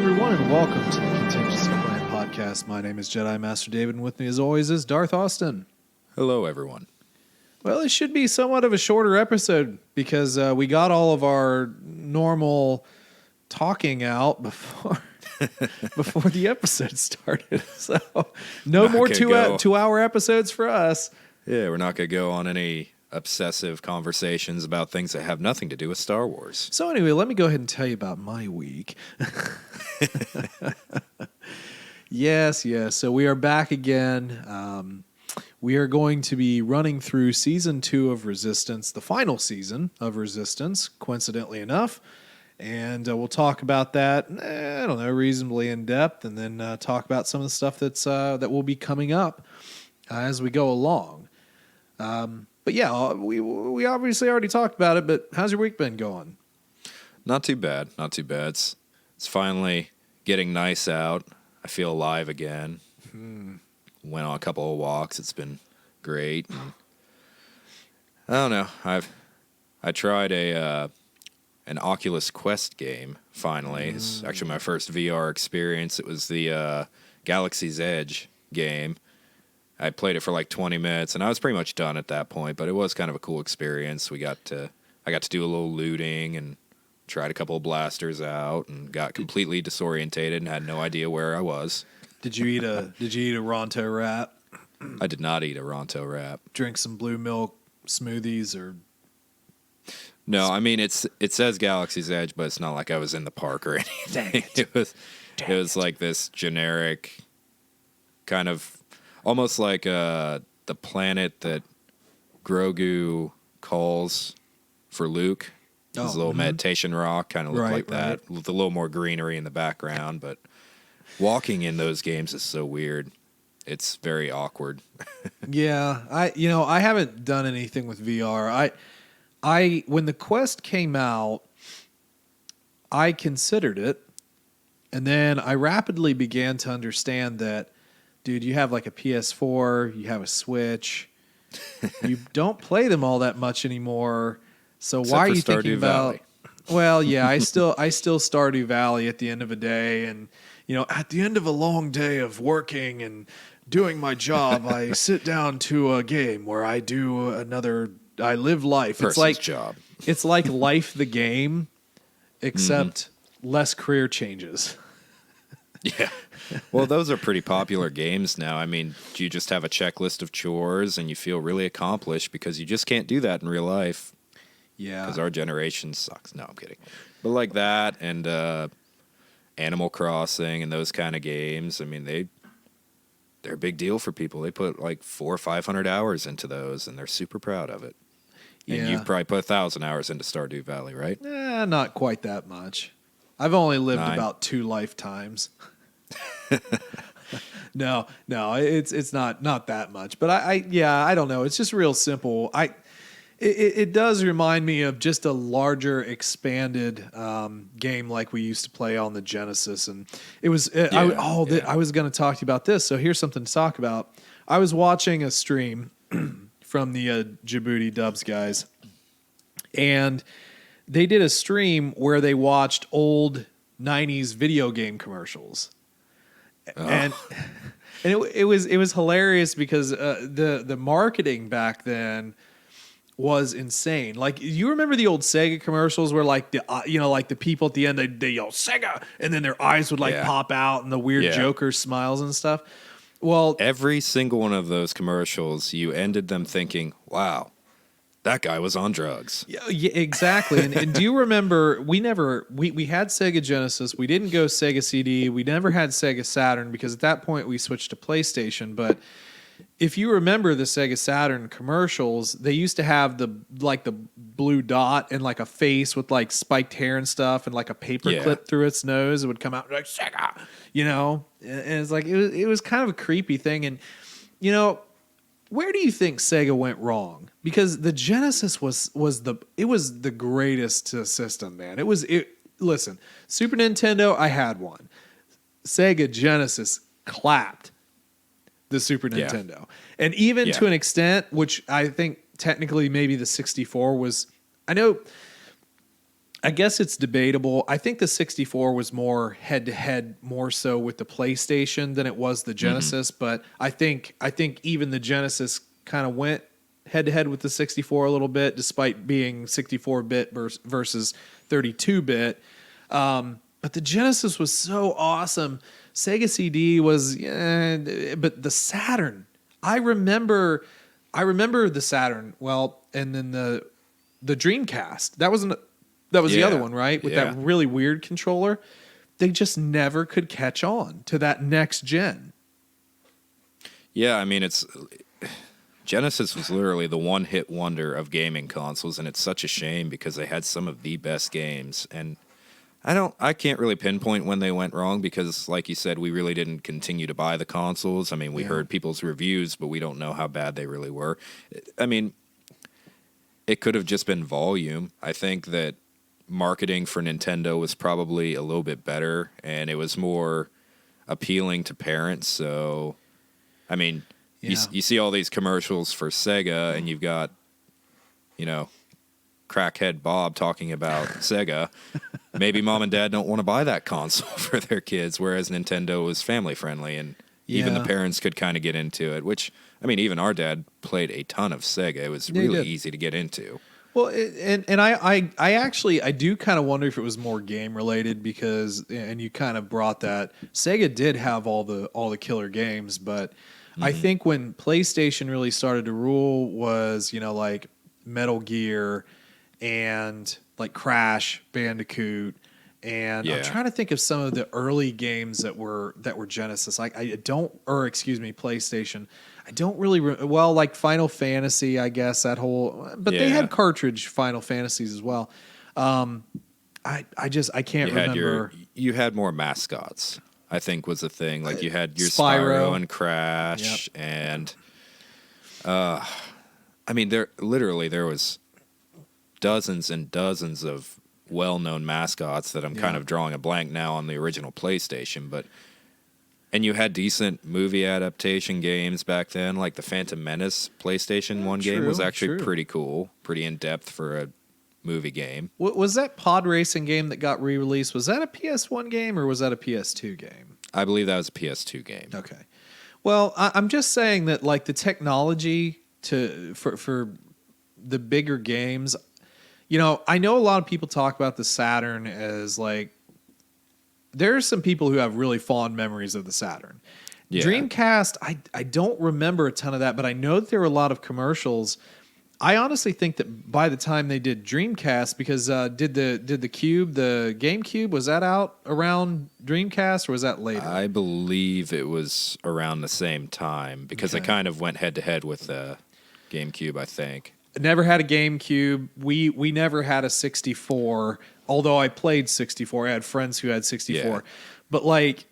everyone, and welcome to the Contingency Plan Podcast. My name is Jedi Master David, and with me, as always, is Darth Austin. Hello, everyone. Well, it should be somewhat of a shorter episode because we got all of our normal talking out before the episode started. So, no more two-hour episodes for us. Yeah, we're not going to go on any obsessive conversations about things that have nothing to do with Star Wars. So anyway, let me go ahead and tell you about my week. Yes. So we are back again. We are going to be running through Season 2 of Resistance, the final season of Resistance, coincidentally enough. And we'll talk about that, reasonably in depth, and then talk about some of the stuff that will be coming up as we go along. But yeah, we obviously already talked about it, but how's your week been going? Not too bad. It's finally getting nice out. I feel alive again. Went on a couple of walks. It's been great. And I don't know. I tried an Oculus Quest game finally. It's actually my first VR experience. It was the Galaxy's Edge game. I played it for like 20 minutes, and I was pretty much done at that point, but it was kind of a cool experience. I got to do a little looting and tried a couple of blasters out and got completely disorientated and had no idea where I was. Did you eat a Ronto wrap? I did not eat a Ronto wrap. Drink some blue milk smoothies or... No, I mean, it says Galaxy's Edge, but it's not like I was in the park or anything. It was like this generic kind of... Almost like the planet that Grogu calls for Luke. This little meditation rock kind of looked like that, with a little more greenery in the background. But walking in those games is so weird. It's very awkward. Yeah, I haven't done anything with VR. I when the Quest came out, I considered it, and then I rapidly began to understand that, dude, you have like a PS4, you have a Switch, you don't play them all that much anymore. So Except why are for you Stardew thinking Valley. about? Well, yeah, I still Stardew Valley at the end of a day, and at the end of a long day of working and doing my job, I sit down to a game where I do I live life. Person's job. It's like Life the game, except less career changes. Yeah. Well, those are pretty popular games now. I mean, you just have a checklist of chores and you feel really accomplished because you just can't do that in real life. Yeah. Because our generation sucks. No, I'm kidding. But like that and Animal Crossing and those kind of games, I mean, they're a big deal for people. They put like 400 or 500 hours into those and they're super proud of it. And you've probably put 1,000 hours into Stardew Valley, right? Not quite that much. I've only lived 9. about 2 lifetimes. No, it's not that much. But I don't know. It's just real simple. It does remind me of just a larger, expanded game like we used to play on the Genesis, and it was. I was going to talk to you about this. So here's something to talk about. I was watching a stream from the Djibouti Dubs guys, and they did a stream where they watched old 90s video game commercials. And it was hilarious because the marketing back then was insane. Like, you remember the old Sega commercials where like the people at the end they yell Sega and then their eyes would pop out and the weird Joker smiles and stuff. Well, every single one of those commercials, you ended them thinking, "Wow, that guy was on drugs." Yeah, exactly. And do you remember we had Sega Genesis. We didn't go Sega CD. We never had Sega Saturn because at that point we switched to PlayStation. But if you remember the Sega Saturn commercials, they used to have the blue dot and like a face with like spiked hair and stuff and like a paper clip through its nose. It would come out like Sega, and it's like it was kind of a creepy thing. And where do you think Sega went wrong? Because the Genesis was the greatest system, man. Listen, Super Nintendo, I had one. Sega Genesis clapped the Super Nintendo. And even to an extent, which I think technically maybe the 64 was, I know I guess it's debatable. I think the 64 was more head-to-head, more so with the PlayStation than it was the Genesis. But I think even the Genesis kind of went head-to-head with the 64 a little bit, despite being 64-bit versus 32-bit. But the Genesis was so awesome. Sega CD was, but the Saturn. I remember the Saturn. Well, and then the Dreamcast. That was the other one, right? With that really weird controller. They just never could catch on to that next gen. Yeah, I mean, Genesis was literally the one-hit wonder of gaming consoles, and it's such a shame because they had some of the best games. And I can't really pinpoint when they went wrong because, like you said, we really didn't continue to buy the consoles. I mean, we heard people's reviews, but we don't know how bad they really were. I mean, it could have just been volume. I think that marketing for Nintendo was probably a little bit better, and it was more appealing to parents. So, I mean, you see all these commercials for Sega, and you've got, crackhead Bob talking about Sega. Maybe mom and dad don't want to buy that console for their kids, whereas Nintendo was family friendly, and even the parents could kind of get into it, which, I mean, even our dad played a ton of Sega. It was really easy to get into. Well, I actually do kind of wonder if it was more game related because, and you kind of brought that, Sega did have all the killer games, but I think when PlayStation really started to rule was, like Metal Gear and like Crash Bandicoot, and I'm trying to think of some of the early games that were Genesis. PlayStation. I don't really like Final Fantasy, I guess that whole, but they had cartridge Final Fantasies as well. I can't remember. You had more mascots, I think, was the thing. Like you had your Spyro and Crash, and I mean, there was dozens and dozens of well-known mascots that I'm kind of drawing a blank now on the original PlayStation, and you had decent movie adaptation games back then, like the Phantom Menace PlayStation 1 game was actually pretty cool, pretty in-depth for a movie game. Was that pod racing game that got re-released, was that a PS1 game or was that a PS2 game? I believe that was a PS2 game. Okay. Well, I'm just saying that like the technology for the bigger games, I know a lot of people talk about the Saturn as like, there are some people who have really fond memories of the Saturn. Yeah. Dreamcast, I don't remember a ton of that, but I know that there were a lot of commercials. I honestly think that by the time they did Dreamcast, because did the Cube, the GameCube, was that out around Dreamcast or was that later? I believe it was around the same time because it kind of went head to head with the GameCube, I think. Never had a GameCube. We never had a 64, although I played 64. I had friends who had 64. Yeah. But like,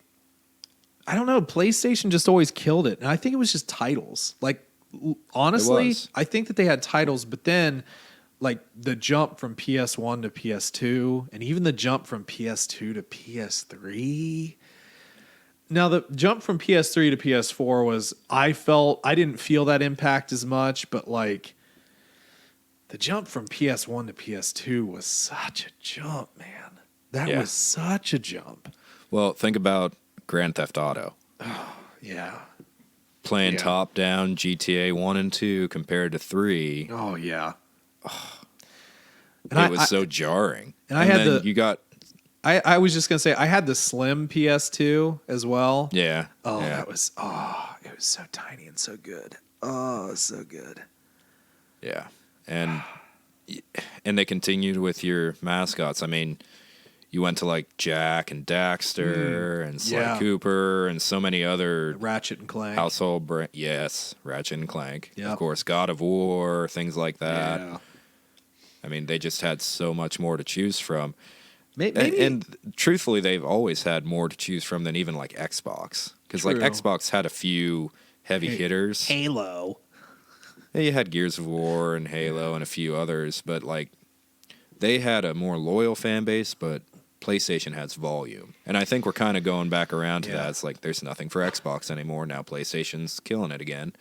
I don't know, PlayStation just always killed it. And I think it was just titles. Like, honestly, I think that they had titles, but then like the jump from PS1 to PS2 and even the jump from PS2 to PS3. Now the jump from PS3 to PS4 was, I didn't feel that impact as much, but like, the jump from PS1 to PS2 was such a jump, man. That was such a jump. Well, think about Grand Theft Auto. Oh, yeah. Playing top-down GTA 1 and 2 compared to 3. Oh, yeah. It was so jarring. And I was just going to say, I had the slim PS2 as well. Yeah. Oh, it was so tiny and so good. Oh, so good. Yeah. And they continued with your mascots. I mean, you went to like Jack and Daxter and Sly Cooper and so many other Ratchet and Clank household Ratchet and Clank. Yep. Of course, God of War, things like that. Yeah. I mean, they just had so much more to choose from. Maybe. And truthfully, they've always had more to choose from than even like Xbox, because like Xbox had a few heavy hitters. Halo. Yeah, you had Gears of War and Halo and a few others, but like they had a more loyal fan base, but PlayStation has volume. And I think we're kind of going back around to that. It's like there's nothing for Xbox anymore. Now PlayStation's killing it again.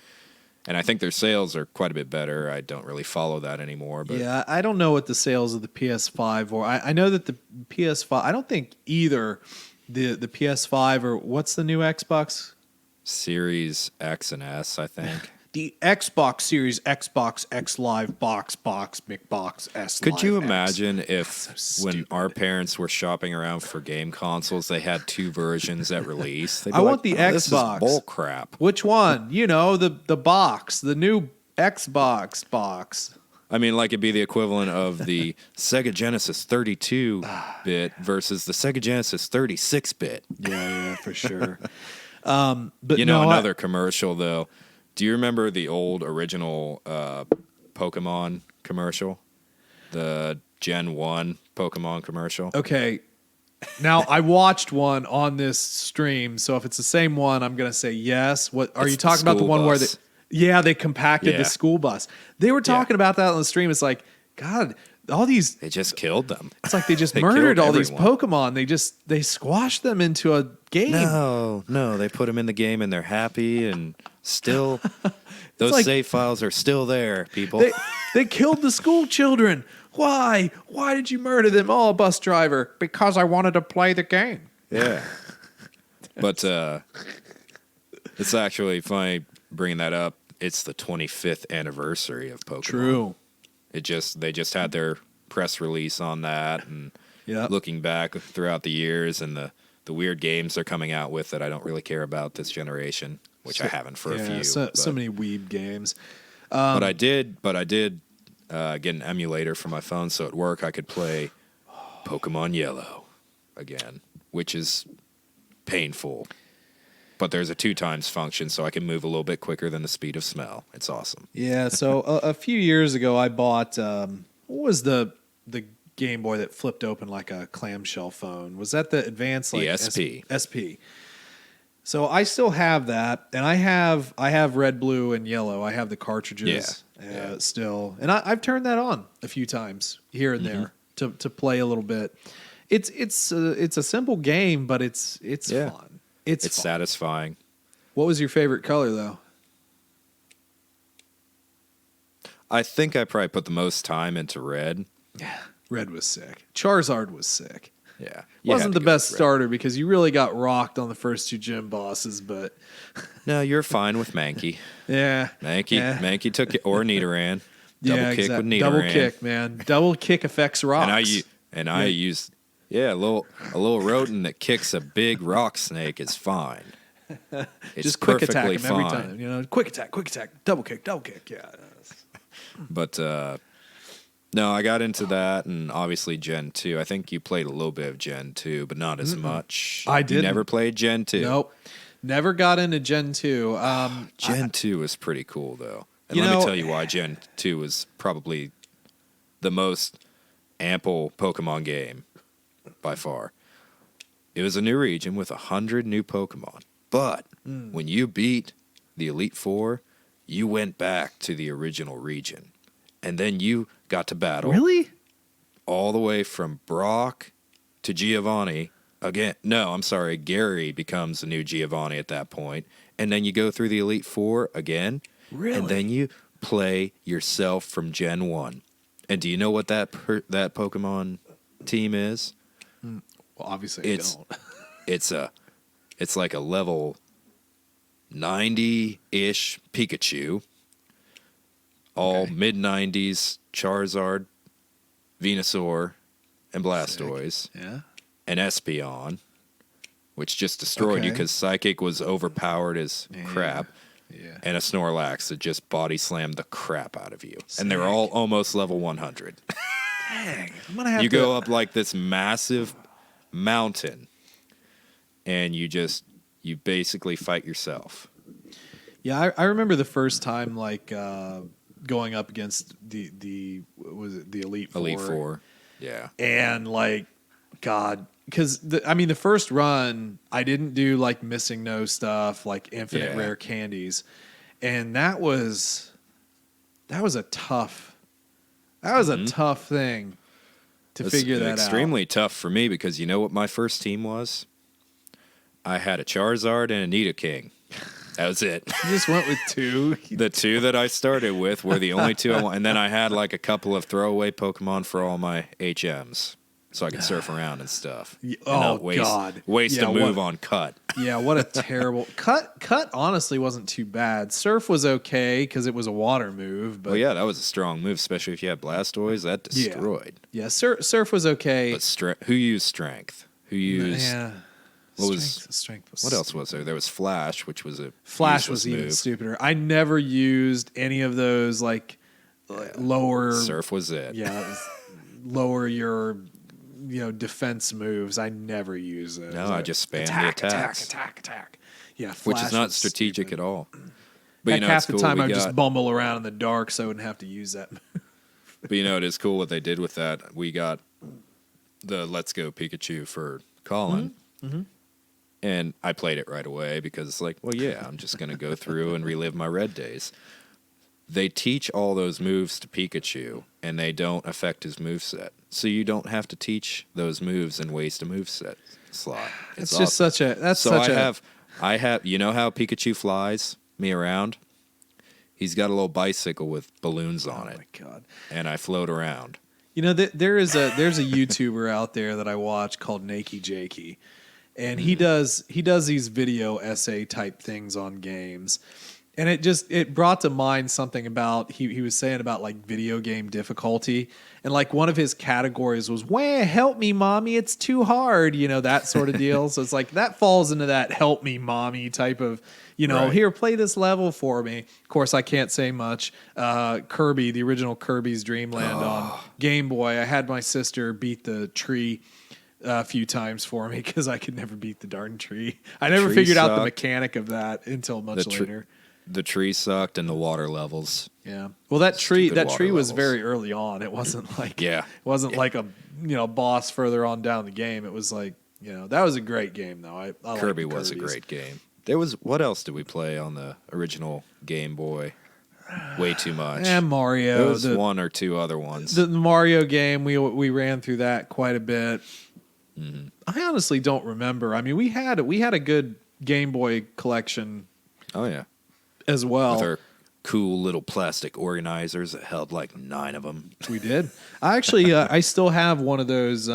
And I think their sales are quite a bit better. I don't really follow that anymore. But Yeah, I don't know what the sales of the PS5 were. I know that the PS5, I don't think either the PS5 or what's the new Xbox? Series X and S, I think. The Xbox Series Xbox X Live Box McBox S. Could you Live X. imagine if So when stupid. our parents were shopping around for game consoles, they had two versions at release? They'd be I want the This is Xbox." bull crap. Which one? You know, the box, the new Xbox box. I mean, like it'd be the equivalent of the Sega Genesis 32-bit versus the Sega Genesis 36-bit. Yeah, for sure. But You know, no, another commercial, though. Do you remember the old original Pokemon commercial? The Gen 1 Pokemon commercial? Okay. Now, I watched one on this stream, so if it's the same one, I'm going to say yes. What are It's you the talking about? The school one where bus. they compacted Yeah. the school bus. They were talking about that on the stream. It's like, God, all these. They just killed them. It's like they just They murdered killed all these everyone. Pokemon. They squashed them into a game. No, they put them in the game and they're happy and still those like- save files are still there, people. They killed the school children. Why? Why did you murder them? Oh, bus driver. Because I wanted to play the game. Yeah. But it's actually funny bringing that up. It's the 25th anniversary of Pokemon. True. They just had their press release on that and Yep. looking back throughout the years and the weird games they're coming out with that I don't really care about this generation, which I haven't for a few. So but- many weeb games. But I did get an emulator for my phone, so at work I could play Pokemon Yellow again, which is painful. But there's a 2x function, so I can move a little bit quicker than the speed of smell. It's awesome. Yeah. So a few years ago, I bought what was the Game Boy that flipped open like a clamshell phone? Was that the advanced like The SP. SP. So I still have that, and I have red, blue, and yellow. I have the cartridges Yeah. still, and I've turned that on a few times here and there to play a little bit. It's a simple game, but it's Yeah. fun. It's fun. Satisfying. What was your favorite color though? I think I probably put the most time into red. Yeah, red was sick. Charizard was sick. Yeah. Wasn't the best starter because you really got rocked on the first two gym bosses, but No, you're fine with Mankey. yeah. Mankey took it, or Nidoran. Double kick with Nidoran. Double kick, man. Double kick affects rocks. I use a little rodent that kicks a big rock snake is fine. It's just quick attack perfectly him every fine. time. You know, quick attack, double kick. Yeah. But no, I got into that, and obviously Gen 2. I think you played a little bit of Gen 2, but not as much. I You didn't. never played Gen 2. Nope. Never got into Gen 2. Gen 2 was pretty cool, though. And You let know- me tell you why Gen 2 was probably the most ample Pokemon game by far. It was a new region with 100 new Pokemon. But when you beat the Elite Four, you went back to the original region. And then you got to battle Really? all the way from Brock to Giovanni. Again, no, I'm sorry. Gary becomes the new Giovanni at that point. And then you go through the Elite Four again. Really? And then you play yourself from Gen 1. And do you know what that Pokemon team is? Well, obviously It's- I don't. It's like a level 90-ish Pikachu. All Okay. mid-90s Charizard, Venusaur, and Blastoise. Yeah. And Espeon, which just destroyed you Okay. because Psychic was overpowered as crap. Yeah. And a Snorlax that just body slammed the crap out of you. And they're Sick. all almost level 100. Dang. I'm gonna have You to go up like this massive mountain, and you basically fight yourself. Yeah, I remember the first time like going up against the Elite Four. Elite Four. Yeah. And like, God, because the first run I didn't do like missing no stuff, like infinite Yeah. rare candies, and that was a tough thing to It's figure that extremely tough for me because you know what my first team was? I had a Charizard and a Nidoking. That was it. You just went with 2. The 2 that I started with were the only 2 I want. And then I had like a couple of throwaway Pokemon for all my HMs. So I could surf around and stuff. Oh, God. Waste a move on Cut. Yeah, what a terrible... Cut honestly wasn't too bad. Surf was okay because it was a water move. But Well, yeah, that was a strong move, especially if you had Blastoise. That destroyed. Yeah, surf was okay. But who used Strength? Who used... Yeah. Strength was What else was there? There was Flash, which was a Flash was even stupider. I never used any of those lower... Surf was it. Yeah, lower your... defense moves. I never use those. No, I just spam the attacks. Attack. Yeah, which is not strategic at all. But half the time I would just bumble around in the dark so I wouldn't have to use that move. But it is cool what they did with that. We got the Let's Go Pikachu for Colin. Mm-hmm. And I played it right away because I'm just going to go through and relive my red days. They teach all those moves to Pikachu, and they don't affect his moveset. So you don't have to teach those moves and waste a moveset slot. It's just awesome. I have, you know how Pikachu flies me around? He's got a little bicycle with balloons on it. Oh my God. And I float around. There's a YouTuber out there that I watch called Nakey Jakey, and he does these video essay type things on games. And it brought to mind something about he was saying about video game difficulty, and one of his categories was, "Wah, help me, mommy, it's too hard," that sort of deal. So it's that falls into that "help me, mommy" type of, right. Here, play this level for me. Of course, I can't say much. Kirby, the original Kirby's Dream Land on Game Boy. I had my sister beat the tree a few times for me because I could never beat the darn tree. I never figured out the mechanic of that until much later. The tree sucked and the water levels. Yeah. Well, that tree was levels. very early on. It wasn't like it wasn't like a boss further on down the game. It was that was a great game though. I Kirby was a great game. What else did we play on the original Game Boy? Way too much. And Mario. There was 1 or 2 other ones. The Mario game, we ran through that quite a bit. Mm-hmm. I honestly don't remember. I mean, we had a good Game Boy collection. Oh yeah. As well. With our cool little plastic organizers that held 9 of them. We did. I actually, I still have one of those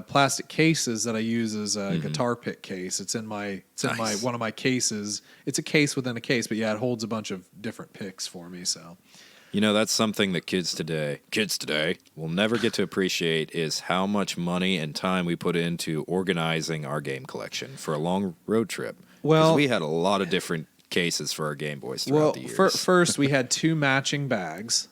plastic cases that I use as a guitar pick case. It's in my one of my cases. It's a case within a case, but it holds a bunch of different picks for me. So, that's something that kids today will never get to appreciate is how much money and time we put into organizing our game collection for a long road trip. Well, we had a lot of different cases for our Game Boys throughout the years. First, we had 2 matching bags.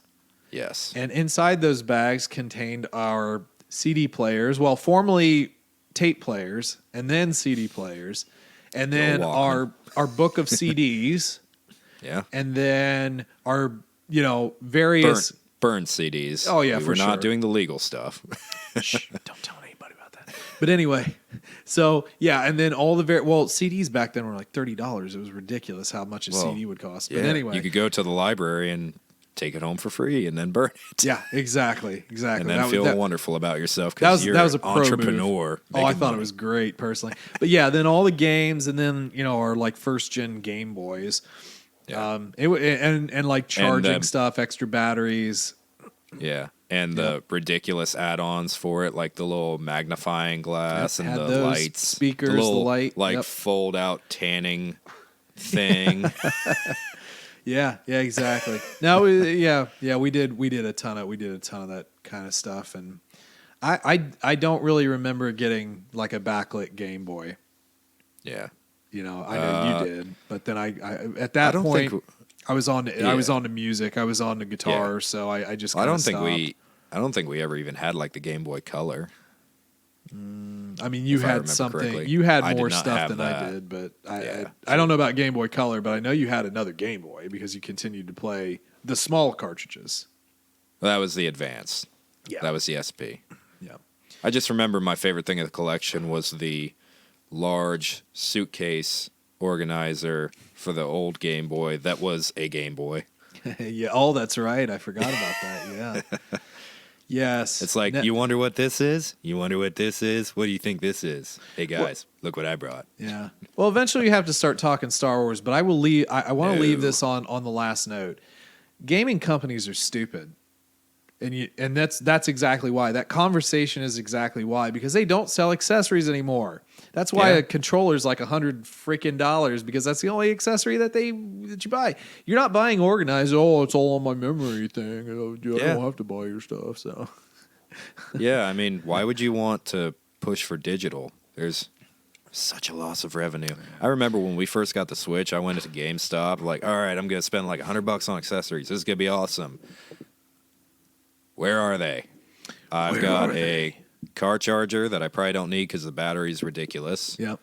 Yes. And inside those bags contained our CD players, formerly tape players, and then CD players, and then our book of CDs. Yeah. And then our, various... Burn CDs. Oh, yeah, we're not doing the legal stuff. Shh, don't tell anybody about that. But anyway... So, and then all the CDs back then were $30. It was ridiculous how much a CD would cost. But anyway. You could go to the library and take it home for free and then burn it. Yeah, exactly. And then feel wonderful about yourself because you're an entrepreneur. Oh, I thought it was great, personally. But then all the games and then, our first-gen Game Boys. Yeah. And charging stuff, extra batteries. Yeah. And the ridiculous add-ons for it, like the little magnifying glass and the lights. Speakers, the light. Fold-out tanning thing. Yeah, exactly. No, we did a ton of that kind of stuff, and I don't really remember getting a backlit Game Boy. Yeah. I know you did, but then I at that point I was on to music, I was on to guitar, so I just I don't think we ever even had the Game Boy Color. I mean, you had something. Correctly. You had more stuff than I did, but I don't know about Game Boy Color, but I know you had another Game Boy because you continued to play the small cartridges. Well, that was the Advance. Yeah, that was the SP. Yeah, I just remember my favorite thing of the collection was the large suitcase organizer for the old Game Boy that was a Game Boy. Yeah, oh, that's right. I forgot about that. Yeah. Yes. It's like, you wonder what this is? You wonder what this is? What do you think this is? Hey, guys, look what I brought. Yeah. Well, eventually you have to start talking Star Wars, but I will leave. I want to leave this on the last note. Gaming companies are stupid. And that's exactly why. That conversation is exactly why, because they don't sell accessories anymore. That's why a controller is like $100 freaking, because that's the only accessory that you buy. You're not buying organized. Oh, it's all on my memory thing. I don't have to buy your stuff. So, yeah, I mean, why would you want to push for digital? There's such a loss of revenue. I remember when we first got the Switch, I went into GameStop, like, all right, I'm going to spend like $100 on accessories. This is going to be awesome. Where are they? I've got a car charger that I probably don't need because the battery's ridiculous. Yep.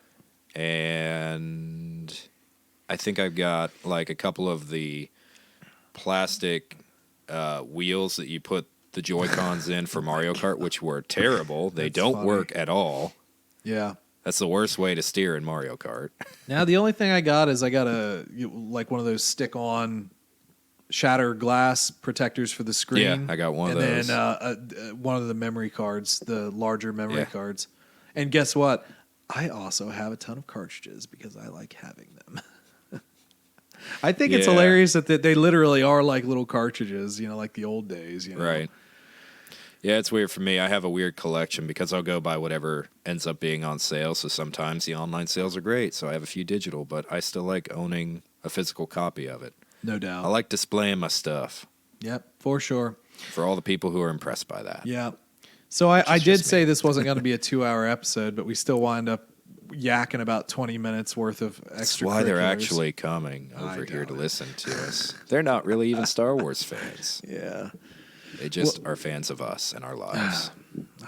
And I think I've got like a couple of the plastic wheels that you put the Joy-Cons in for Mario Kart, which were terrible. They don't work at all. Yeah. That's the worst way to steer in Mario Kart. Now, the only thing I got is one of those stick-on shatter glass protectors for the screen. Yeah, I got one of those. And then one of the memory cards, the larger memory cards. And guess what? I also have a ton of cartridges because I like having them. I think it's hilarious that they literally are like little cartridges, like the old days. Right. Yeah, it's weird for me. I have a weird collection because I'll go buy whatever ends up being on sale. So sometimes the online sales are great. So I have a few digital, but I still like owning a physical copy of it. No doubt. I like displaying my stuff. Yep, for sure. For all the people who are impressed by that. Yeah. So I did say this wasn't going to be a 2-hour episode, but we still wind up yakking about 20 minutes worth of extra. That's why they're actually coming over here to listen to us. They're not really even Star Wars fans. Yeah. They just are fans of us and our lives.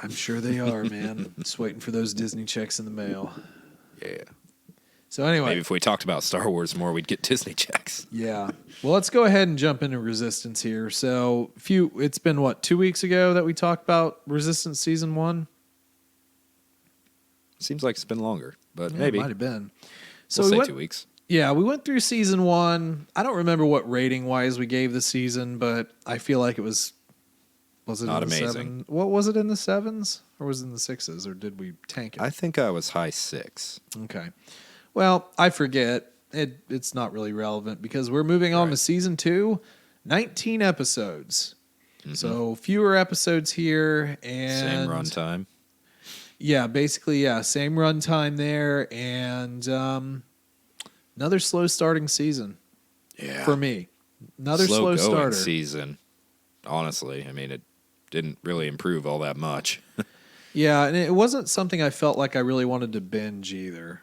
I'm sure they are, man. Just waiting for those Disney checks in the mail. Yeah. So anyway, maybe if we talked about Star Wars more, we'd get Disney checks. Yeah. Well, let's go ahead and jump into Resistance here. So, it's been 2 weeks ago that we talked about Resistance season 1. Seems like it's been longer, but maybe it might have been. So we'll say 2 weeks. Yeah, we went through season 1. I don't remember what rating wise we gave the season, but I feel like it was it not in the amazing. 7? What was it, in the 7s or was it in the 6s, or did we tank it? I think I was high 6. Okay. Well, I forget. It's not really relevant because we're moving on to season 2, 19 episodes. Mm-hmm. So fewer episodes here and same runtime. Yeah, basically, same runtime there, and another slow starting season. Yeah, for me, another slow starter season. Honestly, I mean, it didn't really improve all that much. Yeah, and it wasn't something I felt like I really wanted to binge either.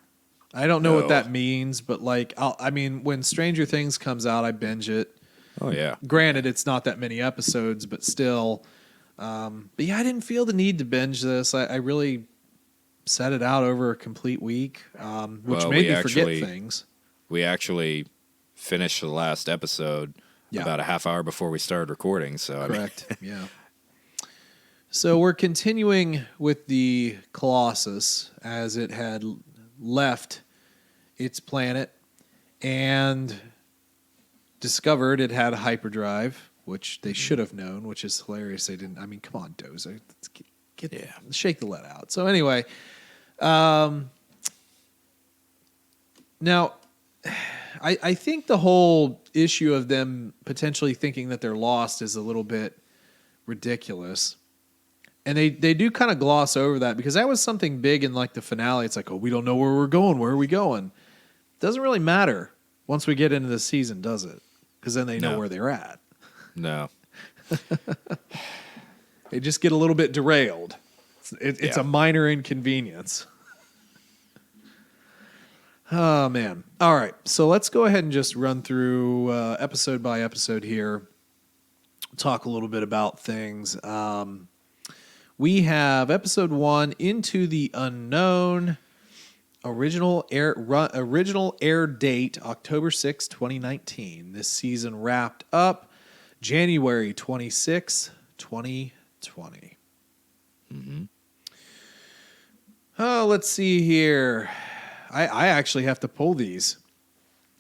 I don't know what that means, but when Stranger Things comes out, I binge it. Oh yeah. Granted, it's not that many episodes, but still. But yeah, I didn't feel the need to binge this. I really set it out over a complete week, which made me forget things. We actually finished the last episode about a half hour before we started recording. So correct. Yeah. So we're continuing with the Colossus as it had left its planet and discovered it had a hyperdrive, which they should have known, which is hilarious. They didn't. I mean, come on, Dozer. Shake the lead out. So anyway, now I think the whole issue of them potentially thinking that they're lost is a little bit ridiculous. And they do kind of gloss over that because that was something big in like the finale. It's like, oh, we don't know where we're going. Where are we going? Doesn't really matter once we get into the season, does it? Because then they know where they're at. No. They just get a little bit derailed. It's a minor inconvenience. Oh, man. All right. So let's go ahead and just run through episode by episode here. Talk a little bit about things. We have episode 1, Into the Unknown. Original air date, October 6, 2019. This season wrapped up January 26, 2020. Mm-hmm. Oh, let's see here. I actually have to pull these.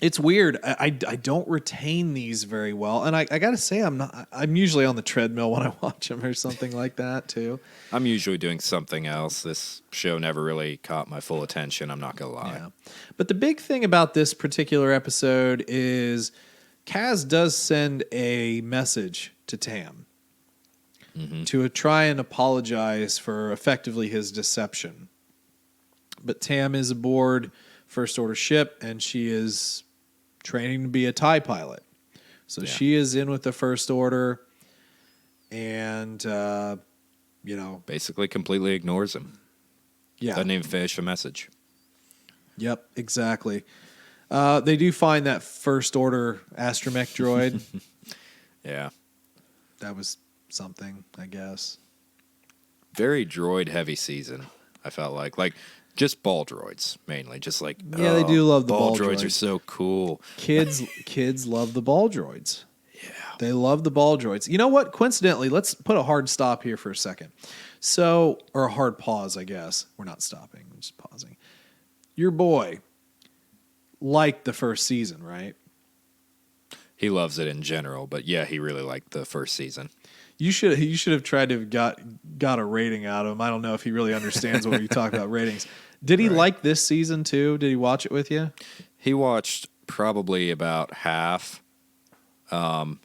It's weird. I don't retain these very well, and I got to say I'm usually on the treadmill when I watch them or something like that too. I'm usually doing something else. This show never really caught my full attention. I'm not gonna lie. Yeah. But the big thing about this particular episode is Kaz does send a message to Tam to try and apologize for effectively his deception. But Tam is aboard First Order ship, and she is training to be a TIE pilot. So she is in with the First Order, and, basically completely ignores him. Yeah. Doesn't even finish a message. Yep, exactly. They do find that First Order astromech droid. Yeah. That was something, I guess. Very droid-heavy season, I felt like. Like, just ball droids, mainly. Just like, Yeah, they do love the ball droids. droids. Are so cool. Kids love the ball droids. Yeah. They love the ball droids. You know what? Coincidentally, let's put a hard stop here for a second. So, or a hard pause, I guess. We're not stopping, we're just pausing. Your boy liked the first season, right? He loves it in general, but yeah, he really liked the first season. You should have tried to have got a rating out of him. I don't know if he really understands when we talk about ratings. Did he like this season too? Did he watch it with you? He watched probably about half. I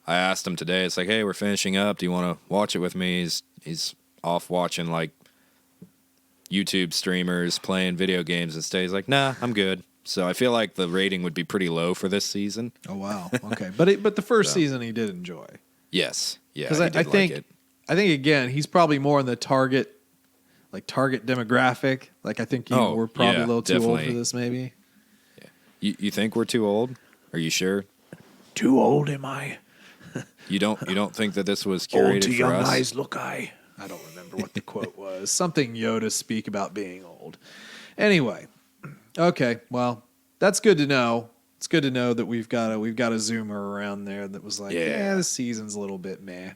asked him today. It's like, hey, we're finishing up. Do you want to watch it with me? He's off watching like YouTube streamers playing video games instead. He's like, nah, I'm good. So I feel like the rating would be pretty low for this season. Oh wow, okay. But the first season he did enjoy. Yes, yeah. Because I think again he's probably more in the target demographic. Like I think we're probably a little too old for this, maybe. Yeah. You think we're too old? Are you sure? Too old am I? You don't think that this was curated old to for young us? eyes look I. I don't remember what the quote was. Something Yoda speak about being old. Anyway, okay. Well, that's good to know. It's good to know that we've got a zoomer around there that was like, yeah, this season's a little bit meh.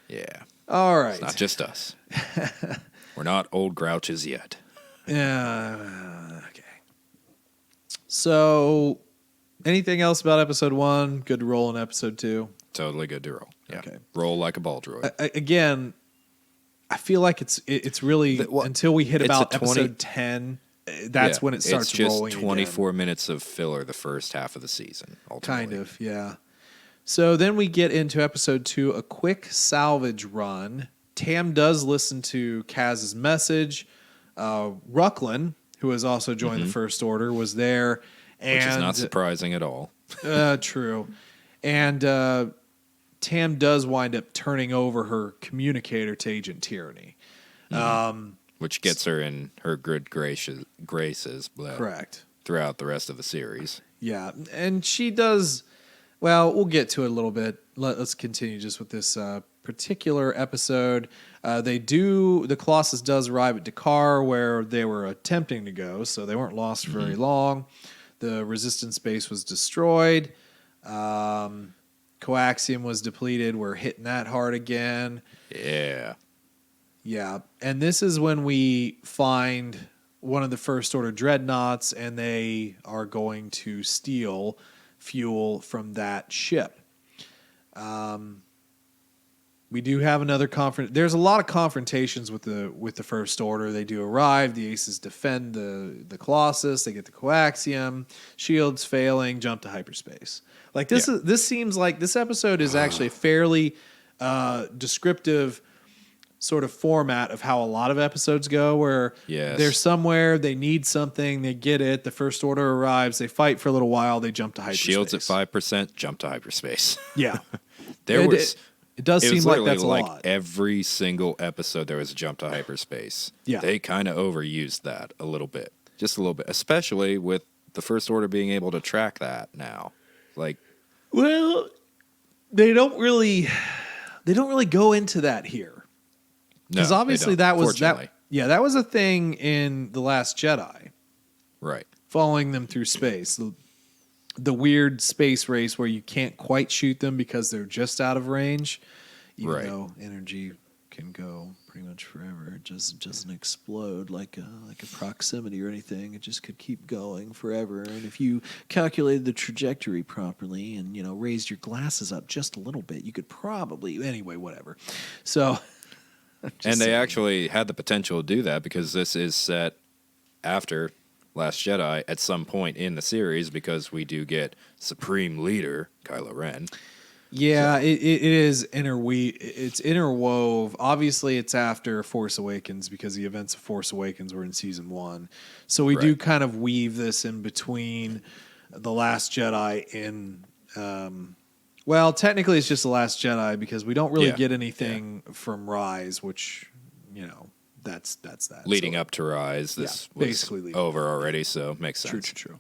Yeah. All right. It's not just us. We're not old grouches yet. Yeah. Okay. So, anything else about episode 1? Good to roll in episode 2? Totally good to roll. Yeah. Okay. Roll like a ball droid. Again, I feel like it's really until we hit about episode 10. That's when it starts rolling. It's just 24 minutes of filler the first half of the season, ultimately. Kind of, yeah. So then we get into episode 2, a quick salvage run. Tam does listen to Kaz's message. Rucklin, who has also joined the First Order, was there. Which is not surprising at all. True. And Tam does wind up turning over her communicator to Agent Tyranny. Which gets her in her good graces Correct. Throughout the rest of the series. Yeah, and she does. Well, we'll get to it a little bit. Let's continue just with this particular episode. The Colossus does arrive at Dakar, where they were attempting to go, so they weren't lost very long. The Resistance base was destroyed. Coaxium was depleted. We're hitting that hard again. Yeah. Yeah, and this is when we find one of the First Order dreadnoughts, and they are going to steal fuel from that ship. We do have another There's a lot of confrontations with the First Order. They do arrive. The Aces defend the Colossus. They get the Coaxium. Shields failing. Jump to hyperspace. Like this this seems like this episode is actually fairly descriptive sort of format of how a lot of episodes go, where they're somewhere, they need something, they get it, the First Order arrives, they fight for a little while, they jump to hyperspace. Shields at 5%, jump to hyperspace. Yeah. It does seem like that's a lot. Every single episode there was a jump to hyperspace. Yeah. They kind of overused that a little bit. Just a little bit. Especially with the First Order being able to track that now. Well, they don't really go into that here. Because obviously that was that was a thing in The Last Jedi. Right. Following them through space. The weird space race where you can't quite shoot them because they're just out of range, even though energy can go pretty much forever. It just doesn't explode like a proximity or anything. It just could keep going forever. And if you calculated the trajectory properly and, raised your glasses up just a little bit, you could probably... Anyway, whatever. So... And they actually had the potential to do that because this is set after Last Jedi at some point in the series because we do get Supreme Leader Kylo Ren. Yeah, it is it's interwove. Obviously, it's after Force Awakens because the events of Force Awakens were in season 1. So we do kind of weave this in between The Last Jedi and... well, technically, it's just The Last Jedi because we don't really get anything from Rise, which, that's that. Leading up to Rise, this was basically over already, so makes sense. True.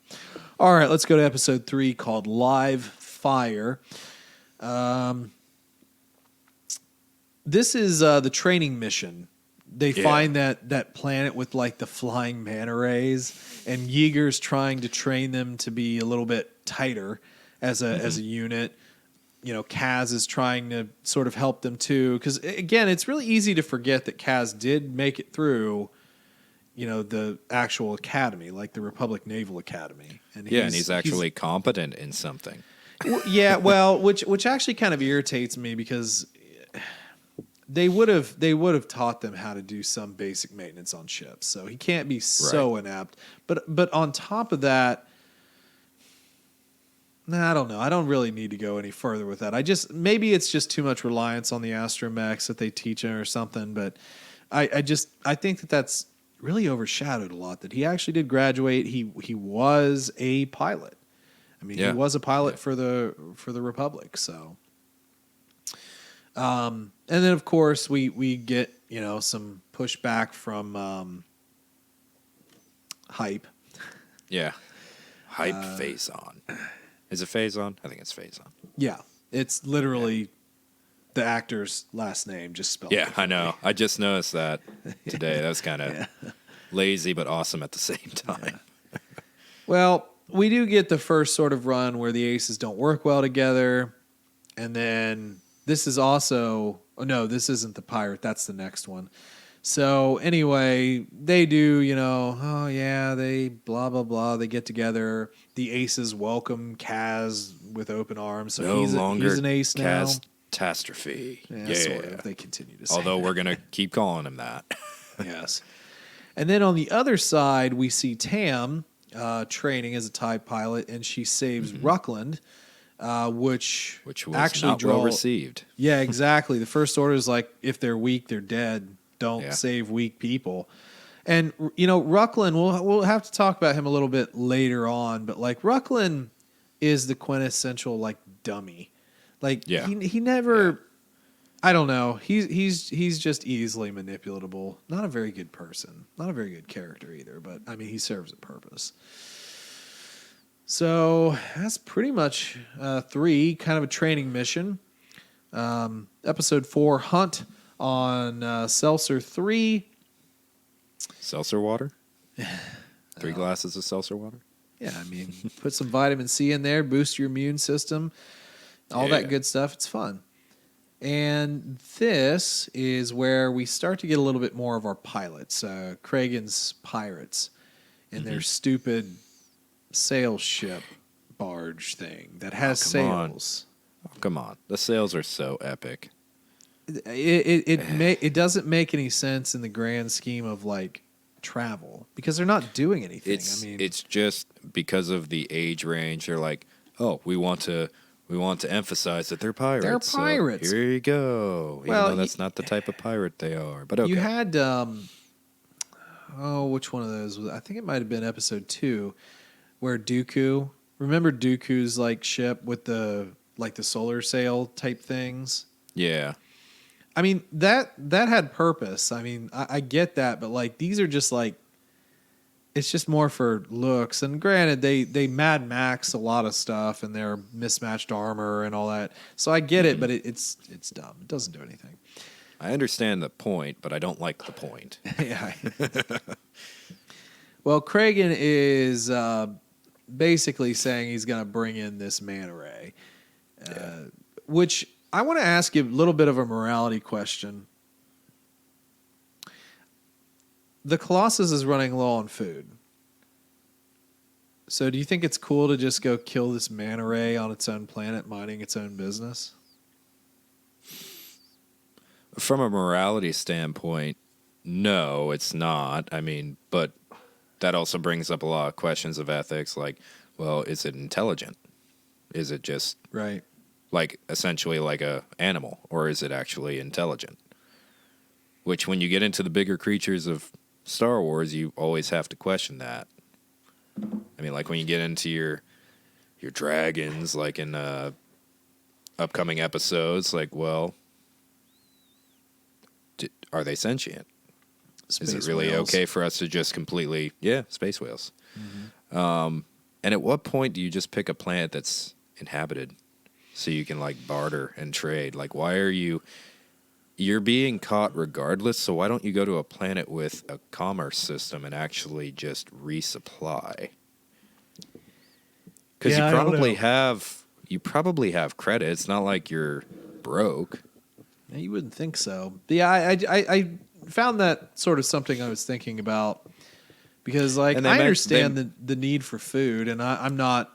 All right, let's go to episode 3 called Live Fire. This is the training mission. They find that planet with like the flying manta rays, and Yeager's trying to train them to be a little bit tighter as a unit. Kaz is trying to sort of help them too. Because, again, it's really easy to forget that Kaz did make it through, the actual academy, like the Republic Naval Academy. And he's actually competent in something. Which actually kind of irritates me because they would have taught them how to do some basic maintenance on ships. So he can't be so inept. But on top of that... I don't know. I don't really need to go any further with that. Maybe it's just too much reliance on the astromechs that they teach him or something. But I think that's really overshadowed a lot. That he actually did graduate. He was a pilot. I mean, he was a pilot for the Republic. So, and then of course we get some pushback from Hype. Yeah, Hype Phazon. Is it Phazon? I think it's Phazon. Yeah, it's literally the actor's last name, just spelled. Yeah, I know. I just noticed that today. That was kind of lazy, but awesome at the same time. Yeah. Well, we do get the first sort of run where the aces don't work well together, and then this is also. Oh no, this isn't the pirate. That's the next one. So anyway, they do, they blah, blah, blah. They get together. The aces welcome Kaz with open arms. So he's an ace now. Catastrophe. Yeah, sort of. They continue to say Although that. We're going to keep calling him that. Yes. And then on the other side, we see Tam training as a TIE pilot, and she saves Ruckland, which was actually not well received. Yeah, exactly. The First Order is like, if they're weak, they're dead. Don't save weak people. And, Ruckland, we'll have to talk about him a little bit later on, but, like, Ruckland is the quintessential, like, dummy. Like, he never... I don't know. He's just easily manipulatable. Not a very good person. Not a very good character either, but, I mean, he serves a purpose. So, that's pretty much 3, kind of a training mission. Episode 4, Hunt on Seltzer 3. Seltzer water? 3 glasses of seltzer water? Yeah, I mean, put some vitamin C in there, boost your immune system, all that good stuff. It's fun. And this is where we start to get a little bit more of our pilots, Kragan's pirates, and their stupid sail ship barge thing that has sails. Come on. The sails are so epic. It doesn't make any sense in the grand scheme of like travel because they're not doing anything. It's just because of the age range. They're like, oh, we want to emphasize that they're pirates. They're pirates. So here you go. Even though that's not the type of pirate they are. But okay. You had which one of those was? I think it might have been episode 2, where Dooku. Remember Dooku's like ship with the solar sail type things? Yeah. I mean, that had purpose. I mean, I get that, but like these are just like, it's just more for looks. And granted, they Mad Max a lot of stuff and their mismatched armor and all that. So I get it, but it's dumb. It doesn't do anything. I understand the point, but I don't like the point. Yeah. Well, Kragan is basically saying he's going to bring in this manta ray, which I want to ask you a little bit of a morality question. the Colossus is running low on food. So do you think it's cool to just go kill this manta ray on its own planet, minding its own business? From a morality standpoint, no, it's not. I mean, but that also brings up a lot of questions of ethics, like, well, is it intelligent? Is it just Right. like essentially like a animal, or is it actually intelligent? Which, when you get into the bigger creatures of Star Wars, you always have to question that. I mean, like when you get into your dragons, like in upcoming episodes, like, well, are they sentient? Is it really whales. okay for us to just completely, space whales? Mm-hmm. And at what point do you just pick a planet that's inhabited so you can like barter and trade? Like, why are you're being caught regardless, so why don't you go to a planet with a commerce system and actually just resupply? Because you probably have credit. It's not like you're broke. Yeah, you wouldn't think so. But yeah, I found that sort of something I was thinking about because, like, I understand the need for food, and I'm not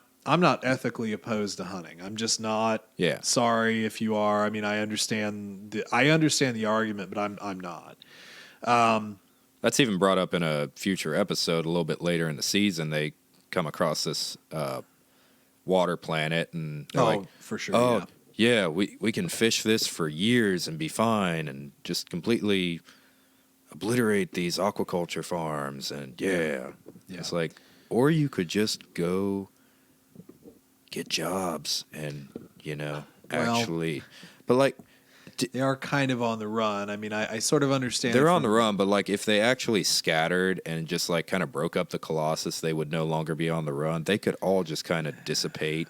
ethically opposed to hunting. I'm just not. Yeah. Sorry if you are. I mean, I understand the argument, but I'm not. That's even brought up in a future episode a little bit later in the season. They come across this water planet, and they're like, for sure. oh, yeah, we can fish this for years and be fine and just completely obliterate these aquaculture farms. And it's like, or you could just go get jobs and, actually, but like, they are kind of on the run. I mean, I sort of understand. They're on the run, but like if they actually scattered and just like kind of broke up the Colossus, they would no longer be on the run. They could all just kind of dissipate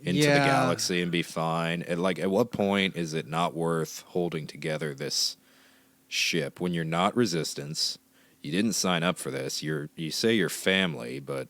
into the galaxy and be fine. And like, at what point is it not worth holding together this ship when you're not Resistance? You didn't sign up for this. You say you're family, but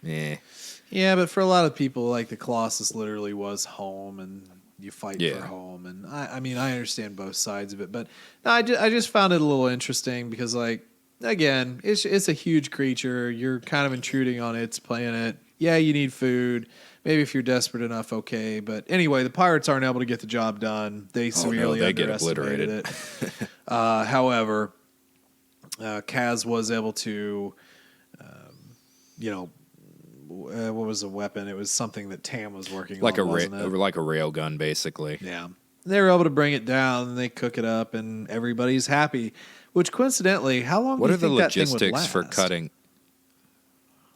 Yeah, but for a lot of people, like the Colossus literally was home, and you fight for home. And I mean, I understand both sides of it, but no, I just found it a little interesting because, like, again, it's a huge creature. You're kind of intruding on its planet. Yeah, you need food. Maybe if you're desperate enough, okay. But anyway, the pirates aren't able to get the job done. They severely underestimated it. However, Kaz was able to, what was the weapon? It was something that Tam was working on, wasn't it? Like a rail gun, basically. Yeah. They were able to bring it down, and they cook it up, and everybody's happy. Which, coincidentally, how long do you think that thing would last? What are the logistics for cutting?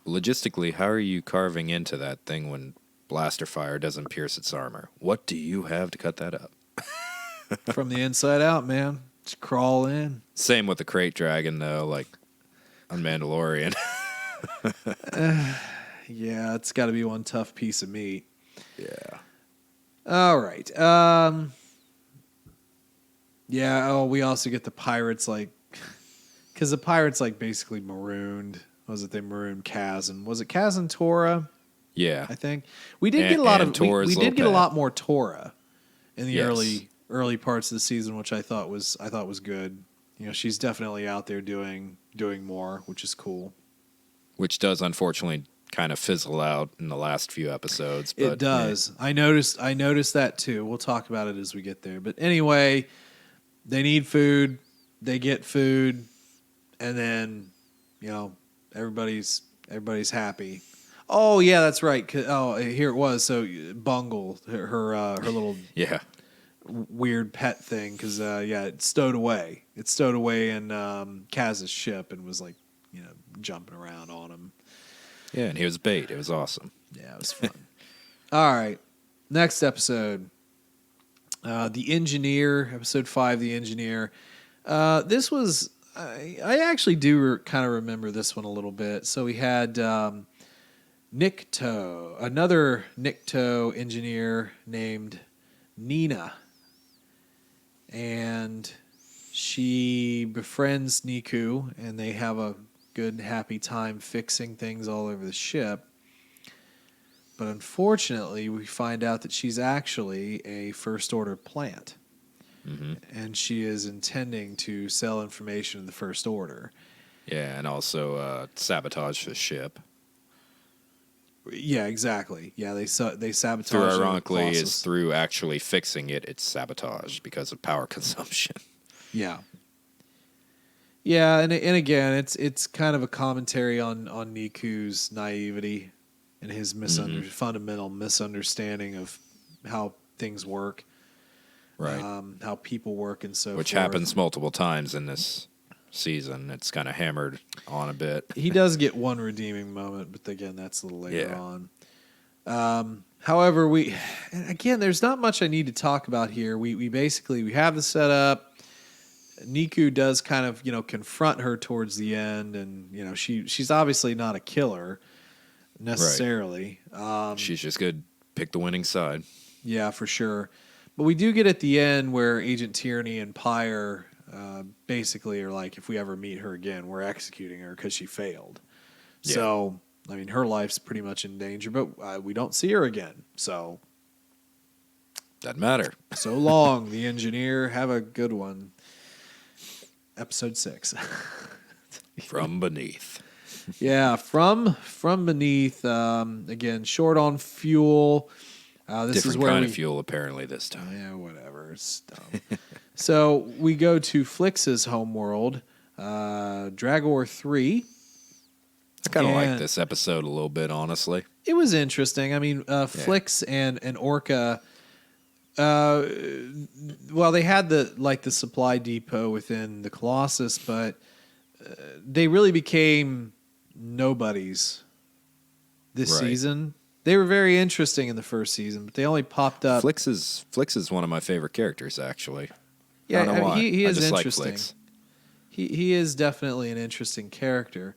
Logistically, how are you carving into that thing when blaster fire doesn't pierce its armor? What do you have to cut that up? From the inside out, man. Just crawl in. Same with the crate dragon, though, like on Mandalorian. Yeah, it's got to be one tough piece of meat. Yeah. All right. We also get the pirates, like, because the pirates, like, basically marooned. Was it they marooned Kaz? And was it Kaz and Tora? Yeah. I think we did get a lot of we did get a lot more Tora in the early parts of the season, which I thought was good. She's definitely out there doing more, which is cool. Which does unfortunately kind of fizzle out in the last few episodes. But it does. I noticed that too. We'll talk about it as we get there. But anyway, they need food. They get food, and then everybody's happy. Oh yeah, that's right. Oh, here it was. So Bungle, her little weird pet thing, because it's stowed away. It's stowed away in Kaz's ship and was like jumping around on him. Yeah, and he was bait. It was awesome. Yeah, it was fun. All right, next episode, The Engineer, episode 5, The Engineer. This was I actually do kind of remember this one a little bit. So we had Nikto, another Nikto engineer named Nina, and she befriends Niku, and they have a good, happy time fixing things all over the ship. But unfortunately, we find out that she's actually a First Order plant. Mm-hmm. And she is intending to sell information to the First Order. Yeah, and also sabotage the ship. Yeah, exactly. Yeah, they sabotage. Through the ironically Colossus. is through actually fixing it, it's sabotaged because of power consumption. Yeah. Yeah, and again, it's kind of a commentary on Niku's naivety and his fundamental misunderstanding of how things work, Right. how people work, and so Which forth. happens multiple times in this season. It's kind of hammered on a bit. He does get one redeeming moment, but again, that's a little later Yeah. on. However, there's not much I need to talk about here. We basically have the setup. Niku does kind of, confront her towards the end, and she's obviously not a killer necessarily. She's just good. Pick the winning side. Yeah, for sure. But we do get at the end where Agent Tyranny and Pyre basically are like, if we ever meet her again, we're executing her because she failed. Yeah. So, I mean, her life's pretty much in danger, but we don't see her again. So, Doesn't matter. so long, the engineer. Have a good one. Episode 6. From beneath. Yeah, from beneath. Again, short on fuel. This Different is where kind of fuel apparently this time. Yeah, whatever. It's dumb. So we go to Flix's homeworld, Dragor 3. I kind of like And this episode a little bit, honestly. It was interesting. I mean, Flix and Orca. Well, they had the supply depot within the Colossus, but they really became nobodies this Right. season. They were very interesting in the first season, but they only popped up. Flix is one of my favorite characters, actually. Yeah, I don't know why. he I is just like interesting. Flix. He is definitely an interesting character.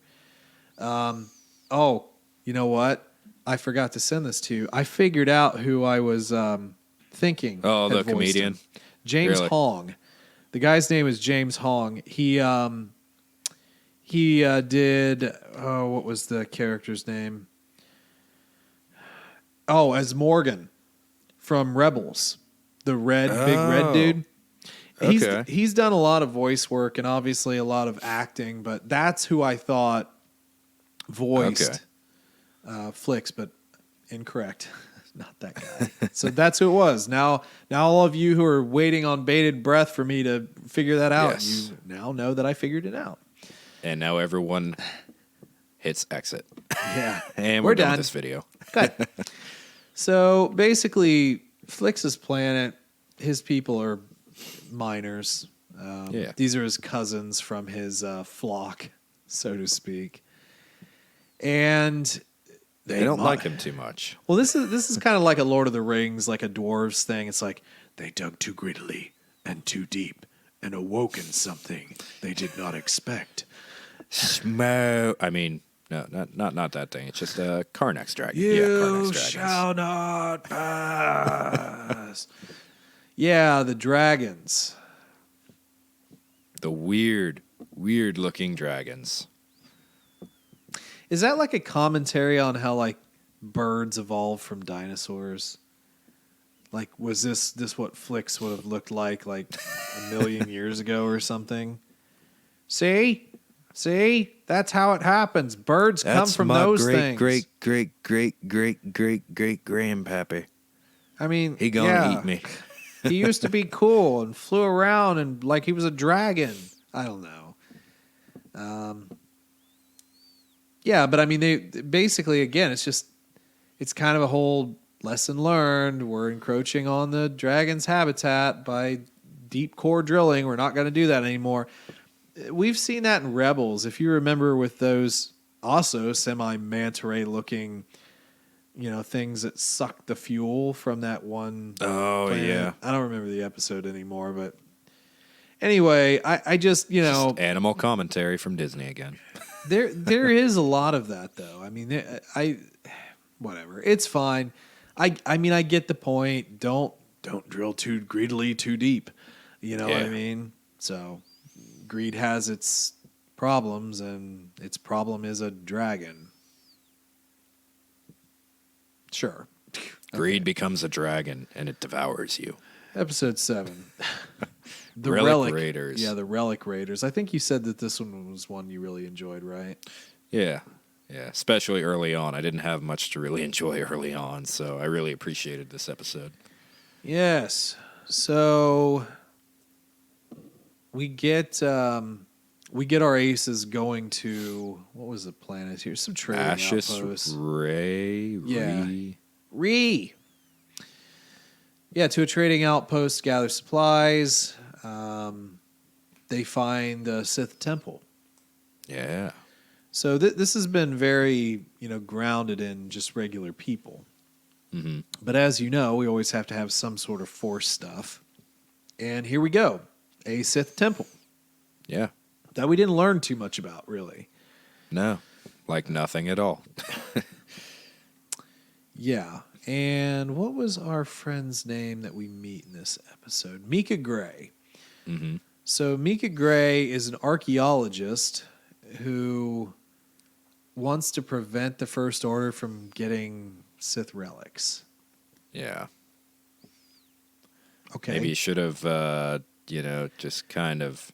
Oh, you know what? I forgot to send this to you. I figured out who I was thinking. Oh, had the voiced comedian? him. James Really? Hong. The guy's name is James Hong. He did. Oh, what was the character's name? Oh, as Morgan from Rebels, the big red dude. Okay. He's done a lot of voice work and obviously a lot of acting, but that's who I thought voiced Flix, but incorrect. Not that guy. So that's who it was. Now all of you who are waiting on bated breath for me to figure that out, Yes. you now know that I figured it out. And now everyone hits exit. Yeah. And We're we're done done. with this video. Good. So basically, Flix's planet, his people are miners. Yeah. These are his cousins from his flock, so to speak. And They don't like him too much. Well, this is kind of like a Lord of the Rings, like a dwarves thing. It's like they dug too greedily and too deep and awoken something they did not expect. I mean, no, not that thing. It's just a Karnak's dragon. You Karnak's dragons. shall not pass. Yeah, the dragons. The weird looking dragons. Is that like a commentary on how like birds evolved from dinosaurs? Like, was this what Flix would have looked like a million years ago or something? See, that's how it happens. Birds come from those things. Great grandpappy. I mean, He gonna eat me. He used to be cool and flew around and like he was a dragon. I don't know. Yeah, but I mean, they basically, again, it's kind of a whole lesson learned. We're encroaching on the dragon's habitat by deep core drilling. We're not going to do that anymore. We've seen that in Rebels. If you remember with those also semi-manta ray looking, things that suck the fuel from that one. Oh, planet. yeah. I don't remember the episode anymore, but anyway, I just, Just animal commentary from Disney again. There is a lot of that though. I mean, whatever. It's fine. I mean, I get the point. Don't drill too greedily too deep. You know what I mean? So greed has its problems, and its problem is a dragon. Sure. Greed becomes a dragon and it devours you. Episode 7. The Relic Raiders. Yeah, the Relic Raiders. I think you said that this one was one you really enjoyed, right? Yeah. Yeah, especially early on. I didn't have much to really enjoy early on, so I really appreciated this episode. Yes. So we get our aces going to, what was the planet here? Some trading outposts. Yeah, to a trading outpost, gather supplies. They find the Sith temple. Yeah. So this has been very, grounded in just regular people. Mm-hmm. But as you know, we always have to have some sort of Force stuff. And here we go. A Sith temple. Yeah. That we didn't learn too much about, really. No. Like nothing at all. Yeah. And what was our friend's name that we meet in this episode? Mika Gray. Mm-hmm. So Mika Gray is an archaeologist who wants to prevent the First Order from getting Sith relics. Yeah. Okay. Maybe you should have, just kind of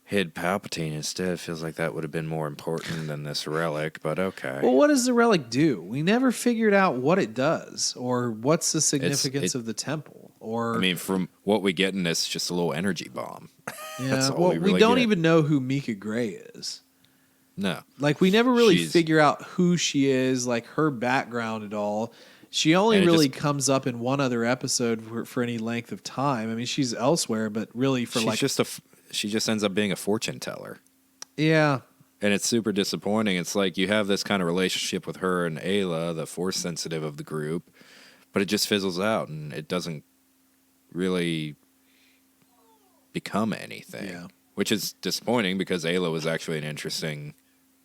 hid Palpatine instead. Feels like that would have been more important than this relic, but okay. Well, what does the relic do? We never figured out what it does or what's the significance of the temple. Or I mean, from what we get in this, just a little energy bomb. Yeah, That's all we don't get. even know who Mika Gray is. No. Like, we never really figure out who she is, like her background at all. She only really comes up in one other episode for any length of time. I mean, she's elsewhere, but really for she just ends up being a fortune teller. Yeah. And it's super disappointing. It's like you have this kind of relationship with her and Ayla, the force sensitive of the group, but it just fizzles out and it doesn't really become anything. Yeah. Which is disappointing because Ayla was actually an interesting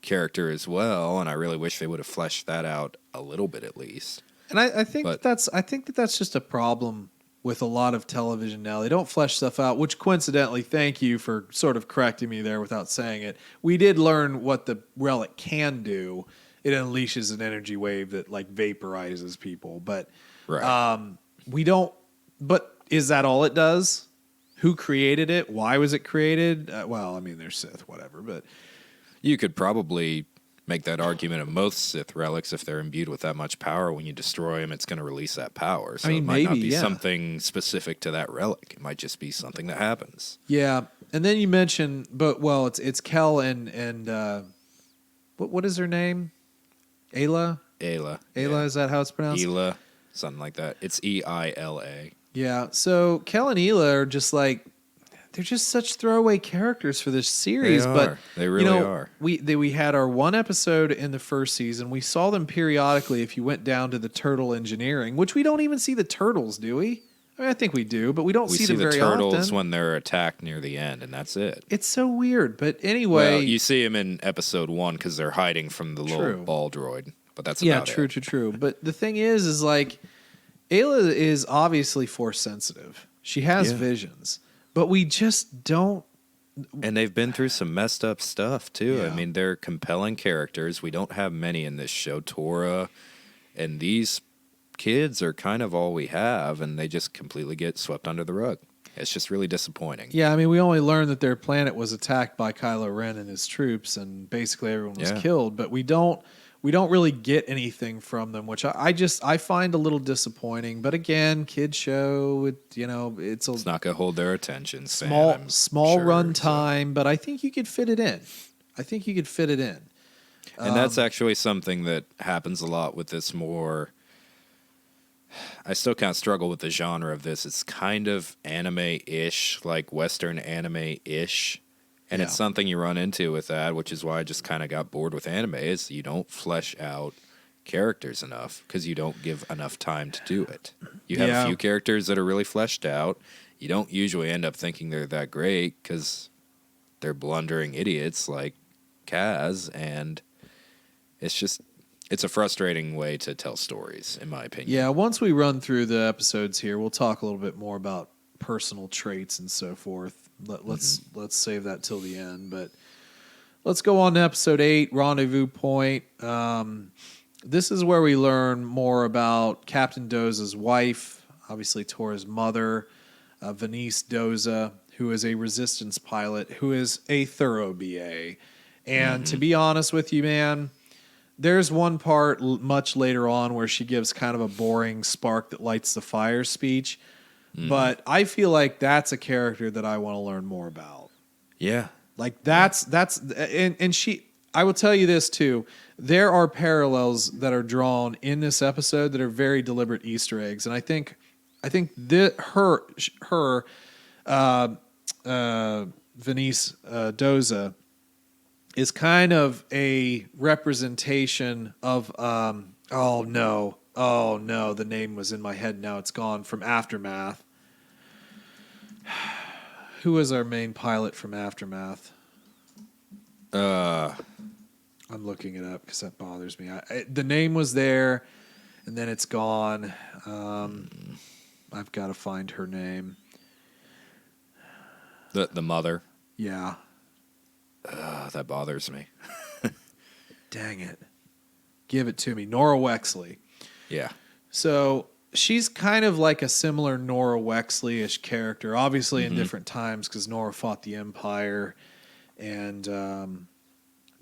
character as well, and I really wish they would have fleshed that out a little bit at least. And I think that's just a problem with a lot of television now. They don't flesh stuff out, which coincidentally, thank you for sort of correcting me there without saying it. We did learn what the relic can do. It unleashes an energy wave that like vaporizes people, but we don't. But is that all it does? Who created it? Why was it created? Well, I mean, they're Sith, whatever, but you could probably make that argument of most Sith relics. If they're imbued with that much power, when you destroy them, it's going to release that power. So it might not be something specific to that relic. It might just be something that happens. Yeah, and then you mentioned, it's Kel and what is her name? Ayla. Ayla. Yeah. Is that how it's pronounced? Ayla, something like that. It's Eila. Yeah. So Kel and Ayla are just like, they're just such throwaway characters for this series. But they really are. We had our one episode in the first season. We saw them periodically if you went down to the turtle engineering, which we don't even see the turtles, do we? I mean, I think we do, but we don't see them very often. We see the turtles when they're attacked near the end, and that's it. It's so weird. But anyway. Well, you see them in episode 1 because they're hiding from the little ball droid. But that's about it. True. But the thing is like, Ayla is obviously force sensitive. She has visions. But we just don't. And they've been through some messed up stuff, too. Yeah. I mean, they're compelling characters. We don't have many in this show. Torah and these kids are kind of all we have, and they just completely get swept under the rug. It's just really disappointing. Yeah, I mean, we only learned that their planet was attacked by Kylo Ren and his troops, and basically everyone was killed. But we don't really get anything from them, which I find a little disappointing. But again, kids show, it's not gonna hold their attention. Small run time, but I think you could fit it in. And that's actually something that happens a lot with this more. I still kind of struggle with the genre of this. It's kind of anime-ish, like Western anime-ish. And it's something you run into with that, which is why I just kind of got bored with anime, is you don't flesh out characters enough because you don't give enough time to do it. You have a few characters that are really fleshed out. You don't usually end up thinking they're that great because they're blundering idiots like Kaz, and it's a frustrating way to tell stories, in my opinion. Yeah, once we run through the episodes here, we'll talk a little bit more about personal traits and so forth. Let's save that till the end, but let's go on to episode 8, Rendezvous Point. This is where we learn more about Captain Doza's wife, obviously Tora's mother. Venice Doza, who is a resistance pilot, who is a thorough BA. And to be honest with you, man, there's one part much later on where she gives kind of a boring spark that lights the fire speech. But I feel like that's a character that I want to learn more about. Yeah. Like and she, I will tell you this too. There are parallels that are drawn in this episode that are very deliberate Easter eggs. And I think that her Venice Doza is kind of a representation of oh no, the name was in my head, now it's gone, from Aftermath. Who was our main pilot from Aftermath? I'm looking it up because that bothers me. The name was there, and then it's gone. I've got to find her name. The mother. Yeah. That bothers me. Dang it. Give it to me. Nora Wexley. Yeah. So she's kind of like a similar Nora Wexley-ish character, obviously in different times because Nora fought the Empire and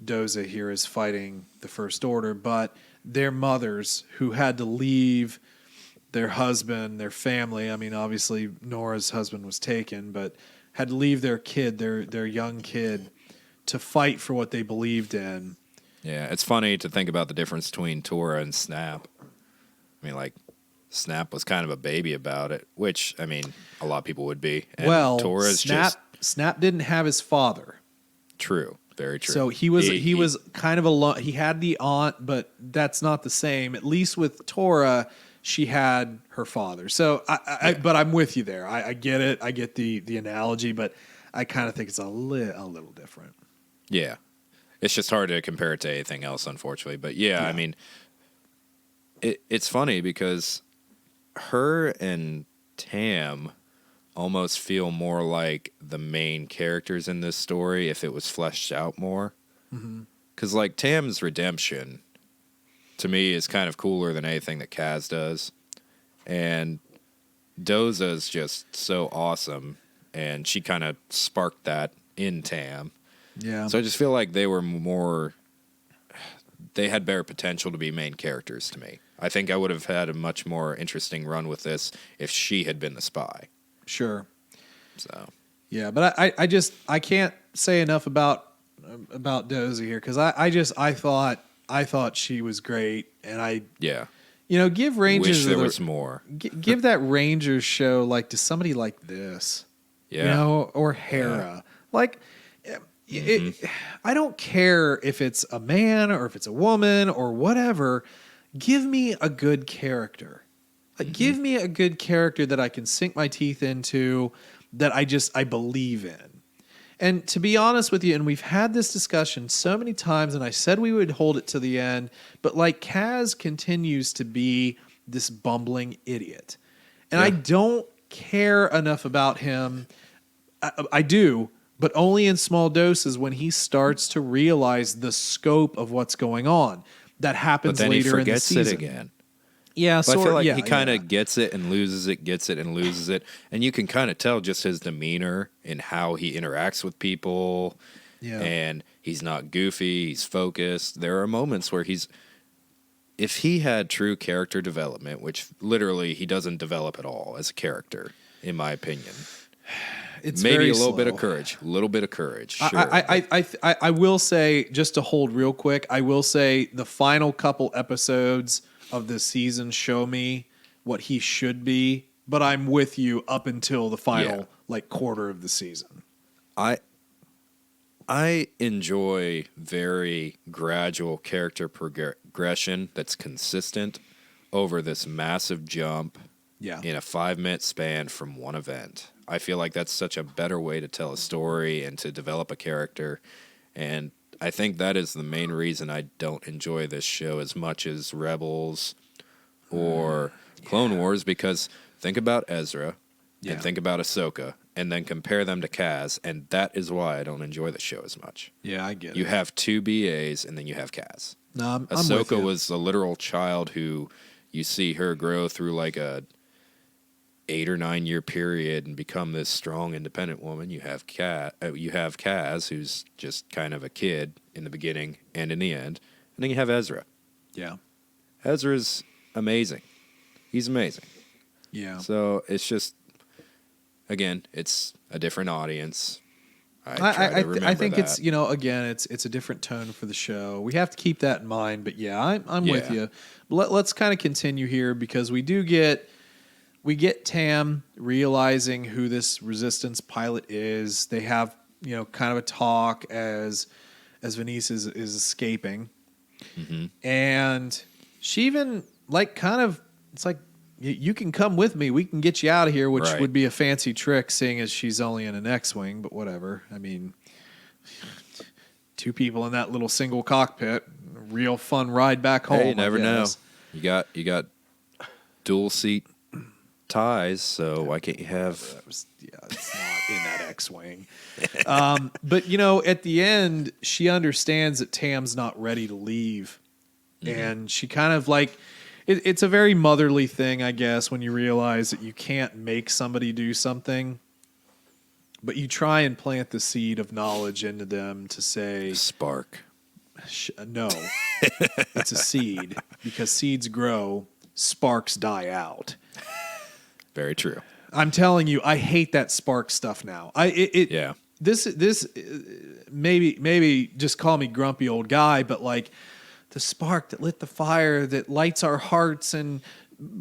Doza here is fighting the First Order, but their mothers who had to leave their husband, their family. I mean, obviously Nora's husband was taken, but had to leave their kid, their young kid, to fight for what they believed in. Yeah, it's funny to think about the difference between Tora and Snap. I mean, like, Snap was kind of a baby about it, which, I mean, a lot of people would be. And well, Tora's Snap didn't have his father. True, very true. So he was kind of alone. He had the aunt, but that's not the same. At least with Tora, she had her father. So, but I'm with you there. I get it. I get the analogy, but I kind of think it's a little different. Yeah. It's just hard to compare it to anything else, unfortunately. But yeah. I mean, it's funny because her and Tam almost feel more like the main characters in this story if it was fleshed out more. Because, like, Tam's redemption, to me, is kind of cooler than anything that Kaz does. And Doza is just so awesome, and she kind of sparked that in Tam. Yeah. So I just feel like they had better potential to be main characters to me. I think I would have had a much more interesting run with this if she had been the spy. Sure. So. Yeah, but I can't say enough about Doza here because I thought she was great, and give Rangers wish there was more. Give that Rangers show like to somebody like this, or Hera. Like, I don't care if it's a man or if it's a woman or whatever. Give me a good character. Like, give me a good character that I can sink my teeth into, that I believe in. And to be honest with you, and we've had this discussion so many times, and I said we would hold it to the end, but like Kaz continues to be this bumbling idiot. And I don't care enough about him. I do, but only in small doses when he starts to realize the scope of what's going on. That happens later in the season. But then he forgets it again. Yeah, but I feel like he kind of gets it and loses it, gets it and loses it. And you can kind of tell just his demeanor and how he interacts with people. Yeah. And he's not goofy, he's focused. There are moments where if he had true character development, which literally he doesn't develop at all as a character, in my opinion. It's maybe very a little slow. bit of courage. A little bit of courage. Sure. I will say, just to hold real quick, I will say the final couple episodes of this season show me what he should be, but I'm with you up until the final quarter of the season. I enjoy very gradual character progression that's consistent over this massive jump in a 5-minute span from one event. I feel like that's such a better way to tell a story and to develop a character. And I think that is the main reason I don't enjoy this show as much as Rebels or Clone Wars, because think about Ezra and think about Ahsoka and then compare them to Kaz, and that is why I don't enjoy the show as much. Yeah, I get it. You have two BAs and then you have Kaz. No, Ahsoka was a literal child who you see her grow through like a 8 or 9 year period and become this strong, independent woman. You have Kaz, who's just kind of a kid in the beginning and in the end, and then you have Ezra. Yeah. Ezra's amazing. He's amazing. Yeah. So it's just, again, it's a different audience. I think it's, again, it's a different tone for the show. We have to keep that in mind. But yeah, I'm with you. Let's kind of continue here because we get Tam realizing who this Resistance pilot is. They have kind of a talk as Venice is escaping, and she even it's like, you can come with me. We can get you out of here, which would be a fancy trick, seeing as she's only in an X-wing. But whatever. I mean, 2 people in that little single cockpit, real fun ride back home. Hey, you never know. You got dual seat ties, so why can't you have? It's not in that X-wing. But at the end, she understands that Tam's not ready to leave, and she kind of like. It's a very motherly thing, I guess, when you realize that you can't make somebody do something, but you try and plant the seed of knowledge into them to say... Spark. No. It's a seed, because seeds grow, sparks die out. Very true. I'm telling you, I hate that spark stuff now. This maybe just call me grumpy old guy, but like... the spark that lit the fire that lights our hearts and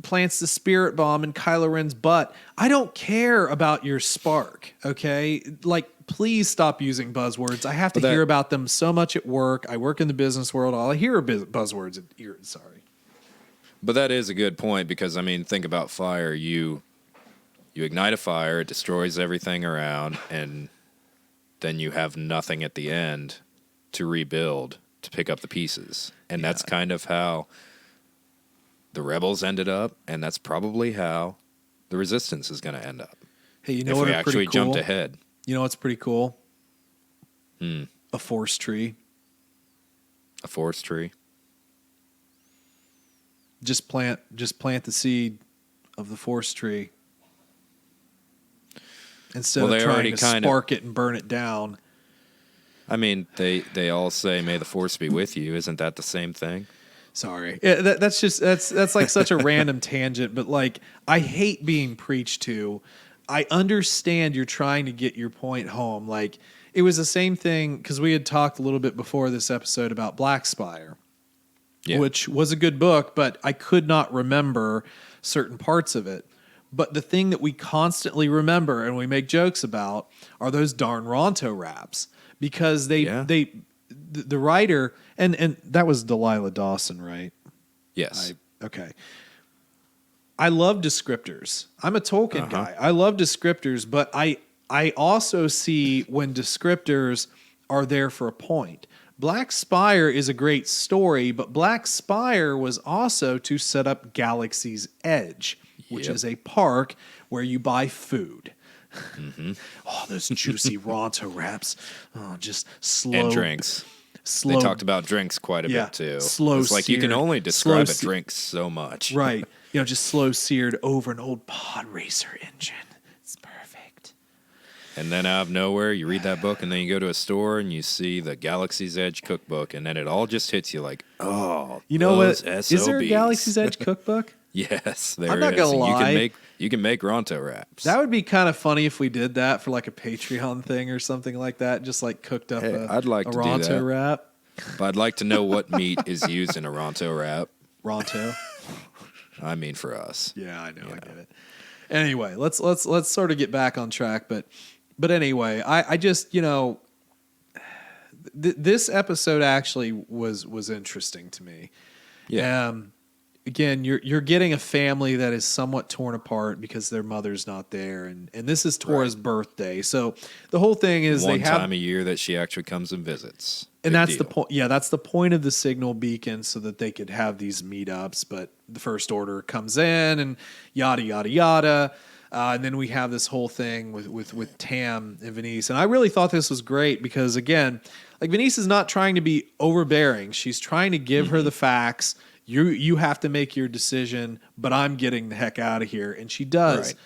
plants the spirit bomb in Kylo Ren's butt. I don't care about your spark, okay? Like, please stop using buzzwords. I have to hear about them so much at work. I work in the business world. All I hear are buzzwords at ears. Sorry. But that is a good point because, I mean, think about fire. You ignite a fire, it destroys everything around, and then you have nothing at the end to rebuild, to pick up the pieces. And that's kind of how the Rebels ended up, and that's probably how the Resistance is going to end up. Hey, if we actually jumped ahead. You know what's pretty cool? A force tree. A force tree. Just plant the seed of the force tree. Instead of trying to spark it and burn it down. I mean, they all say, "May the force be with you." Isn't that the same thing? Sorry, that's like such a random tangent. But like, I hate being preached to. I understand you're trying to get your point home. Like, it was the same thing because we had talked a little bit before this episode about Black Spire, which was a good book, but I could not remember certain parts of it. But the thing that we constantly remember and we make jokes about are those darn Ronto raps. Because the writer, and that was Delilah Dawson, right? Yes. Okay. I love descriptors. I'm a Tolkien guy. I love descriptors, but I also see when descriptors are there for a point. Black Spire is a great story, but Black Spire was also to set up Galaxy's Edge, which is a park where you buy food. Oh, those juicy Ronto wraps. Oh, just slow. And drinks. They talked about drinks quite a bit too. Slow seared. Like you can only describe a drink so much. Right. Just slow seared over an old pod racer engine. It's perfect. And then out of nowhere, you read that book and then you go to a store and you see the Galaxy's Edge cookbook and then it all just hits you like, oh, you know what? SOBs. Is there a Galaxy's Edge cookbook? Yes, there is. I'm not gonna lie. You can make Ronto wraps. That would be kind of funny if we did that for like a Patreon thing or something like that. Just like cooked up I'd like a to Ronto do that. wrap. But I'd like to know what meat is used in a Ronto wrap. Ronto. I mean, for us. Yeah, I know. I get it. Anyway, let's sort of get back on track. But anyway, I just this episode actually was interesting to me. Yeah. Again, you're getting a family that is somewhat torn apart because their mother's not there, and this is Tora's birthday. So the whole thing is one time a year that she actually comes and visits, and that's the point. Yeah, that's the point of the signal beacon, so that they could have these meetups. But the First Order comes in, and yada yada yada, and then we have this whole thing with Tam and Venice, and I really thought this was great because again, like Venice is not trying to be overbearing; she's trying to give her the facts You have to make your decision, but I'm getting the heck out of here. And she does. Right.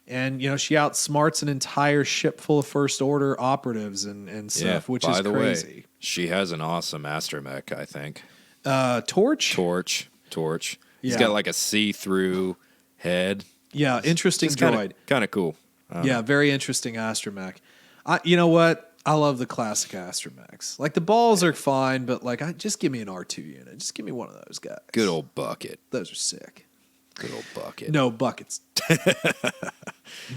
And, she outsmarts an entire ship full of First Order operatives and stuff, which is crazy. Way, she has an awesome astromech, I think. Torch? Torch. He's Yeah. got like a see-through head. Yeah, interesting droid. Kind of cool. Yeah, very interesting astromech. You know what? I love the classic astromechs. Like, the balls are fine, but like, just give me an R2 unit. Just give me one of those guys. Good old Bucket. Those are sick. Good old Bucket. No, Bucket's.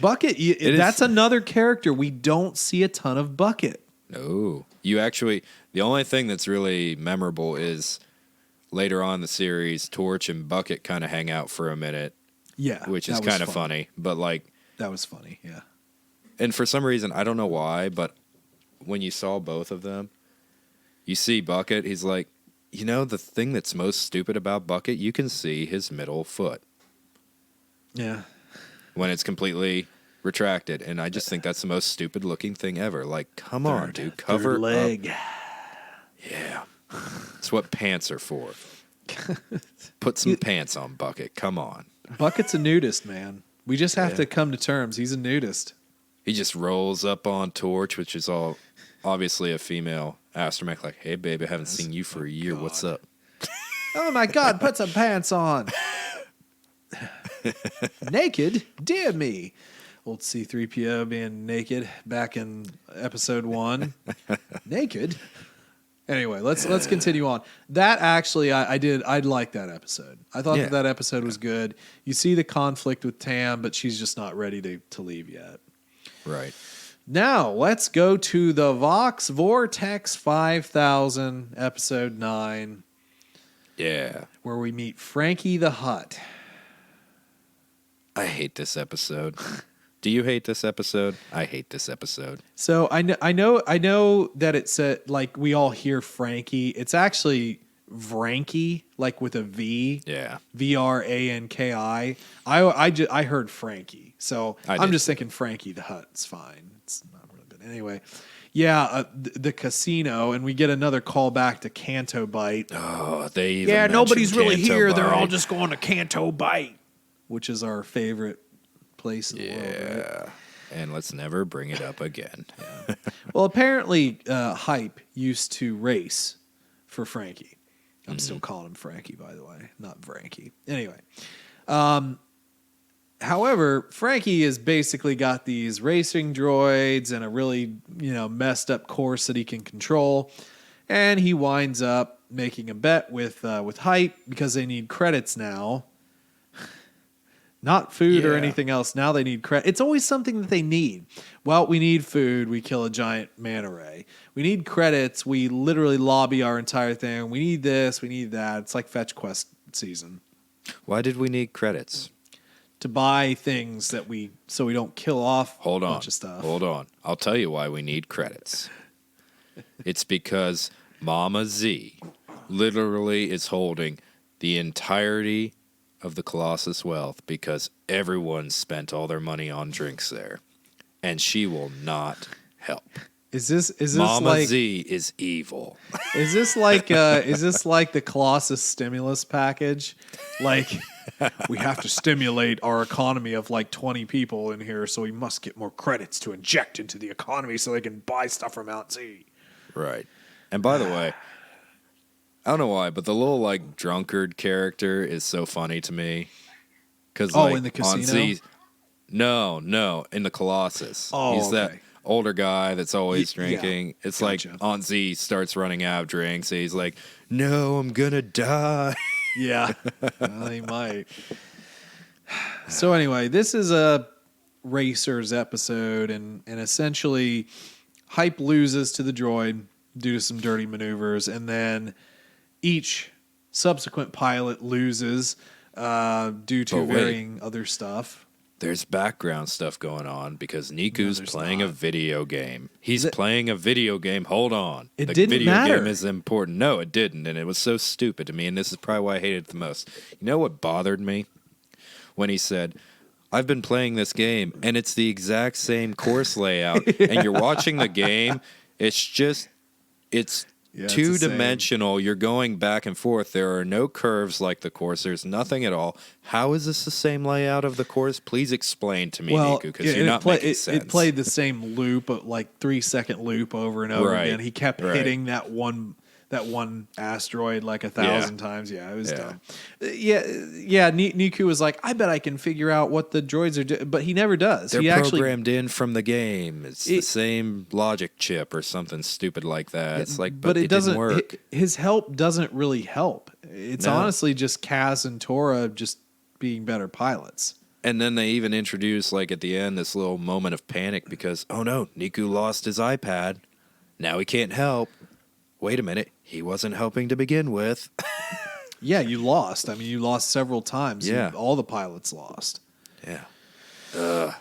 Bucket, that's another character. We don't see a ton of Bucket. No. You actually, the only thing that's really memorable is later on in the series, Torch and Bucket kind of hang out for a minute. Yeah. Which is kind of funny. But like. That was funny, yeah. And for some reason, I don't know why, but when you saw both of them, you see Bucket, he's like, the thing that's most stupid about Bucket, you can see his middle foot. Yeah. When it's completely retracted. And I just think that's the most stupid looking thing ever. Like, come on, dude. Cover third leg. Up. Yeah. It's what pants are for. Put some pants on Bucket. Come on. Bucket's a nudist, man. We just have to come to terms. He's a nudist. He just rolls up on Torch, which is all obviously a female astromech. Like, hey, baby, I haven't seen you for a year. God. What's up? Oh, my God. Put some pants on. Naked? Dear me. Old C-3PO being naked back in episode 1. Naked? Anyway, let's continue on. That actually, I like that episode. I thought that episode was good. You see the conflict with Tam, but she's just not ready to leave yet. Right. Now, let's go to the Vox Vortex 5000, episode 9. Yeah. Where we meet Frankie the Hutt. I hate this episode. Do you hate this episode? I hate this episode. So I know that it said, like, we all hear Frankie. It's actually Vranky, like with a V. Yeah. Vranki. I heard Frankie. So I'm just thinking Frankie the Hutt's fine. It's not really good. Anyway, yeah, the casino, and we get another call back to Canto Bite. Oh, they even nobody's really Canto here. Bite. They're all just going to Canto Bite, which is our favorite place in the world. Right? And let's never bring it up again. Yeah. Well, apparently, Hype used to race for Frankie. I'm still calling him Frankie, by the way, not Vranky. Anyway, however, Frankie has basically got these racing droids and a really messed up course that he can control, and he winds up making a bet with Hype because they need credits now. Not food or anything else. Now they need credit. It's always something that they need. Well, we need food. We kill a giant manta ray. We need credits. We literally lobby our entire thing. We need this. We need that. It's like Fetch Quest season. Why did we need credits? To buy things so we don't kill off a bunch of stuff. Hold on. I'll tell you why we need credits. It's because Mama Z literally is holding the entirety of the Colossus wealth because everyone spent all their money on drinks there, and she will not help. Is this Mama like Z is evil? Is this like the Colossus stimulus package? Like, we have to stimulate our economy of like 20 people in here, so we must get more credits to inject into the economy so they can buy stuff from Mount Z. Right. And by the way, I don't know why, but the little like drunkard character is so funny to me. Cause in the casino? No, in the Colossus. Oh, he's okay. that older guy that's always drinking. Yeah, it's gotcha. like Aunt Z starts running out of drinks. And he's like, "No, I'm gonna die." Yeah, well, he might. So anyway, this is a Racers episode, and essentially, Hype loses to the droid due to some dirty maneuvers, and then each subsequent pilot loses due to varying other stuff. There's background stuff going on because Niku's playing a not. video game. He's playing a video game. Hold on. It the didn't video matter. game is important. No, it didn't. And it was so stupid to me. And this is probably why I hated it the most. You know what bothered me? When he said, I've been playing this game and it's the exact same course layout. And you're watching the game. It's Yeah, it's the same. Two-dimensional. You're going back and forth. There are no curves like the course. There's nothing at all. How is this the same layout of the course? Please explain to me, Niku, because you're not making sense. It played the same loop, like 3-second loop over and over again. He kept hitting that one asteroid like 1,000 times. Yeah, it was dumb. Niku was like, I bet I can figure out what the droids are doing, but he never does. They're programmed in from the game. It's the same logic chip or something stupid like that. It's like, but it doesn't work. His help doesn't really help. It's honestly just Kaz and Tora just being better pilots. And then they even introduce, like at the end, this little moment of panic because, oh no, Niku lost his iPad. Now he can't help. Wait a minute, he wasn't helping to begin with. Yeah, you lost. I mean, you lost several times. Yeah. All the pilots lost. Yeah. I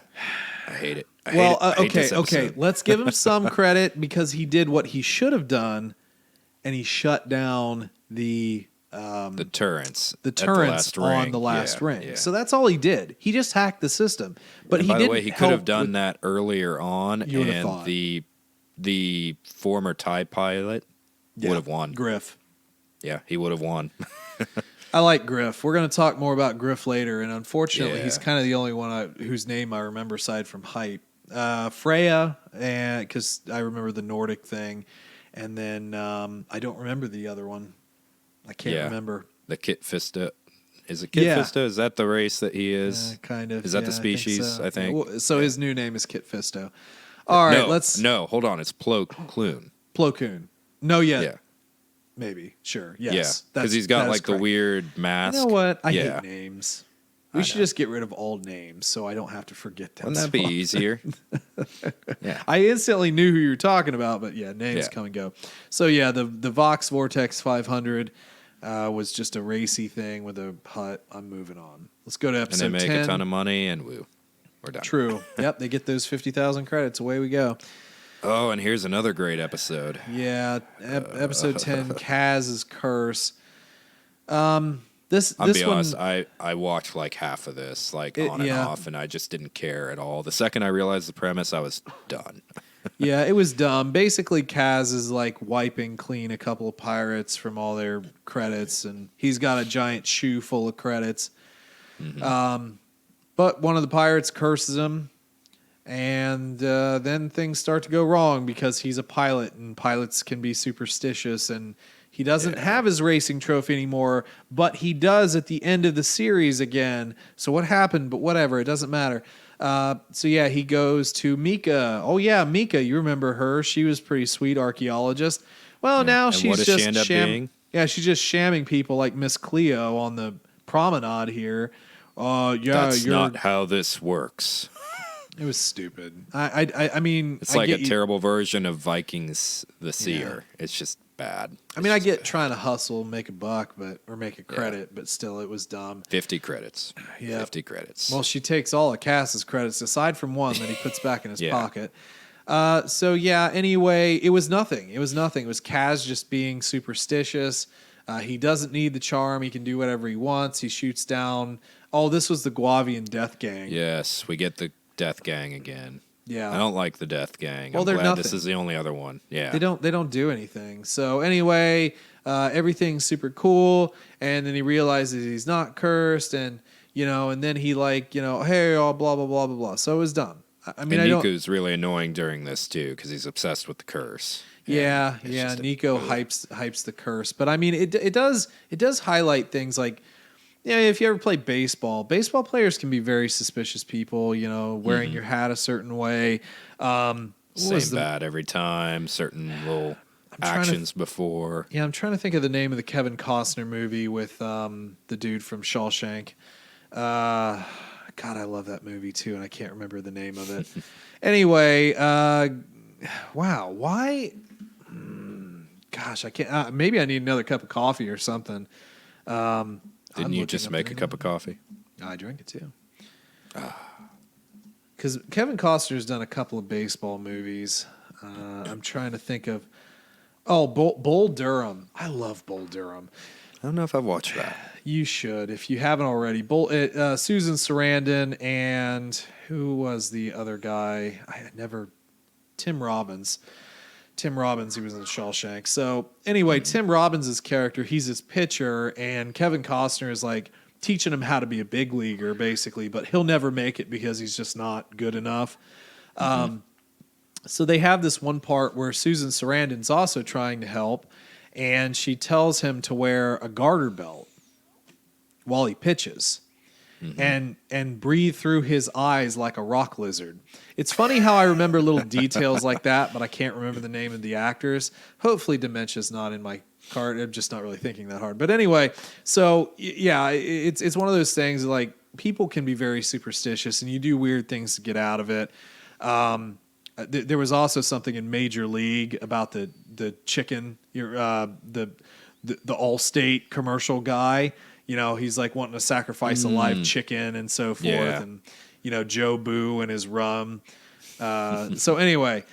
hate it. Okay. Let's give him some credit because he did what he should have done, and he shut down the turrets. The turrets on the last ring. Yeah. So that's all he did. He just hacked the system. But by the way, he could have done that earlier on, and thought. the former TIE pilot would have won. Griff. Yeah, he would have won. I like Griff. We're going to talk more about Griff later, and unfortunately, he's kind of the only one whose name I remember aside from Hype. Freya, because I remember the Nordic thing, and then I don't remember the other one. I can't remember. The Kit Fisto. Is it Kit Fisto? Is that the race that he is? Kind of. Is that the species? I think. So his new name is Kit Fisto. All right, No, hold on. It's Plo Koon. Plo Koon. No, Yeah. Maybe. Sure. Yes. Yeah. Because he's got like the weird mask. You know what? I hate names. We should just get rid of all names so I don't have to forget them. Wouldn't that be easier? Yeah. I instantly knew who you were talking about, but names come and go. So the Vox Vortex 500 was just a racy thing with a hut. I'm moving on. Let's go to episode 10. And they make a ton of money, and we're done. True. Yep, they get those 50,000 credits. Away we go. Oh, and here's another great episode. Yeah, episode 10, Kaz's Curse. I'll be honest, I watched like half of this, like on and off, and I just didn't care at all. The second I realized the premise, I was done. Yeah, it was dumb. Basically, Kaz is like wiping clean a couple of pirates from all their credits, and he's got a giant shoe full of credits. Mm-hmm. But one of the pirates curses him, and then things start to go wrong because he's a pilot, and pilots can be superstitious, and he doesn't have his racing trophy anymore, but he does at the end of the series again. So what happened? But whatever, it doesn't matter. He goes to Mika. Oh yeah, Mika, you remember her? She was pretty sweet archaeologist. Well, now she's just she end up being? Yeah, she's just shamming people like Miss Cleo on the promenade here. That's not how this works. It was stupid. I mean, it's like a terrible version of Vikings the Seer. Yeah. It's just bad. I get trying to hustle, make a buck, or make a credit, but still, it was dumb. 50 credits. Yeah. 50 credits. Well, she takes all of Cass's credits, aside from one that he puts back in his pocket. Anyway, it was nothing. It was Kaz just being superstitious. He doesn't need the charm. He can do whatever he wants. He shoots down. Oh, this was the Guavian Death Gang. Yes, we get the Death Gang again. Yeah, I don't like the Death Gang. Well, I'm they're glad nothing. This is the only other one. Yeah, they don't do anything. So anyway, everything's super cool, and then he realizes he's not cursed, and then he hey, blah blah blah blah blah. So it was done. Niku's really annoying during this too because he's obsessed with the curse. Yeah. Nico hypes the curse, but it does highlight things like. Yeah, if you ever play baseball Mm-hmm. players can be very suspicious people, wearing your hat a certain way. Same bat every time, certain little actions before. Yeah, I'm trying to think of the name of the Kevin Costner movie with the dude from Shawshank. God, I love that movie too, and I can't remember the name of it. Anyway, wow, why? Gosh, I can't. Maybe I need another cup of coffee or something. Didn't you just make a cup of coffee? I drank it too. Because Kevin Costner's done a couple of baseball movies. I'm trying to think of. Oh, Bull Durham. I love Bull Durham. I don't know if I've watched that. You should, if you haven't already. Susan Sarandon and who was the other guy? Tim Robbins. Tim Robbins, he was in Shawshank. So anyway, Tim Robbins' character, he's his pitcher, and Kevin Costner is like teaching him how to be a big leaguer, basically, but he'll never make it because he's just not good enough. So they have this one part where Susan Sarandon's also trying to help, and she tells him to wear a garter belt while he pitches. And breathe through his eyes like a rock lizard. It's funny how I remember little details like that, but I can't remember the name of the actors. Hopefully dementia's not in my card. I'm just not really thinking that hard. But anyway, so yeah, it's one of those things like people can be very superstitious and you do weird things to get out of it. There was also something in Major League about the chicken, the Allstate commercial guy. You know, he's like wanting to sacrifice a live chicken and so forth. Yeah. And, you know, Joe Boo and his rum. So anyway,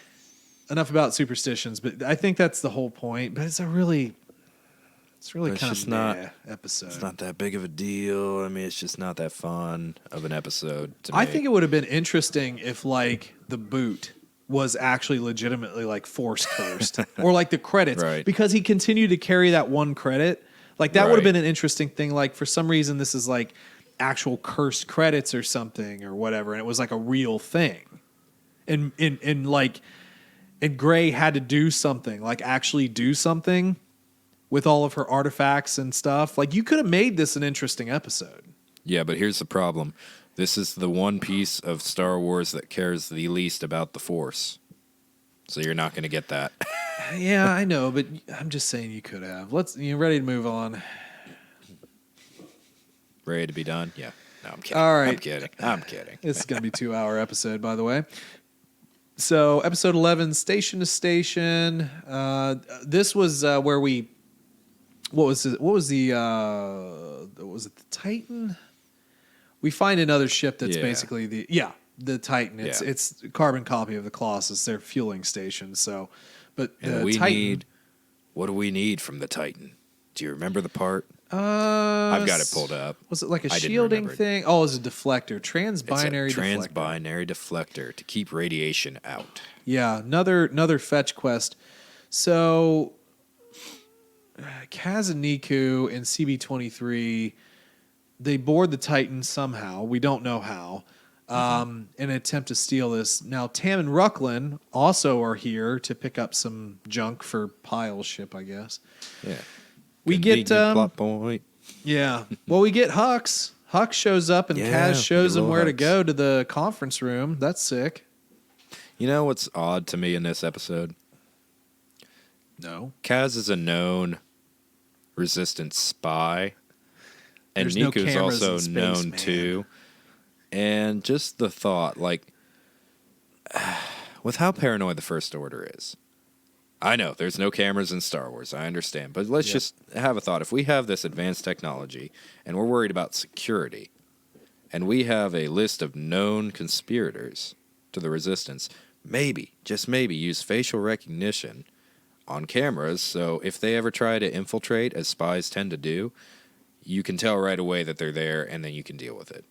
enough about superstitions. But I think that's the whole point. But it's really kind of not episode. It's not that big of a deal. I mean, it's just not that fun of an episode to I me. think it would have been interesting if, like, the boot was actually legitimately, like, force cursed. Or, like, the credits. Right. Because he continued to carry that one credit. Like, that would have been an interesting thing. Like, for some reason, this is, like, actual cursed credits or something or whatever. And it was, like, a real thing. And Gray had to do something. Like, actually do something with all of her artifacts and stuff. Like, you could have made this an interesting episode. Yeah, but here's the problem. This is the one piece of Star Wars that cares the least about the Force. So you're not going to get that. Yeah, I know, but I'm just saying you could have. You ready to move on? Ready to be done? Yeah. No, I'm kidding. All right. I'm kidding. This is going to be a 2-hour episode, by the way. So, episode 11, Station to Station. This was where we... What was it? Was it the Titan? We find another ship that's basically the Titan. It's a carbon copy of the Colossus. Their fueling station. So, but and the Titan. What do we need from the Titan? Do you remember the part? I've got it pulled up. Was it like a shielding thing? Oh, it was a deflector, transbinary deflector. Transbinary deflector to keep radiation out. Yeah, another fetch quest. So, Kaz and Niku and CB-23, they board the Titan somehow. We don't know how. In an attempt to steal this. Now, Tam and Rucklin also are here to pick up some junk for Pyle's ship, I guess. Yeah. We get plot point. Yeah. Well, we get Hux. Hux shows up and Kaz shows him where to go to the conference room. That's sick. You know what's odd to me in this episode? No. Kaz is a known Resistance spy. And There's no Niku's cameras also in space, known man. too. And just the thought, like, with how paranoid the First Order is. I know, there's no cameras in Star Wars, I understand. But let's just have a thought. If we have this advanced technology, and we're worried about security, and we have a list of known conspirators to the Resistance, maybe, just maybe, use facial recognition on cameras, so if they ever try to infiltrate, as spies tend to do, you can tell right away that they're there, and then you can deal with it.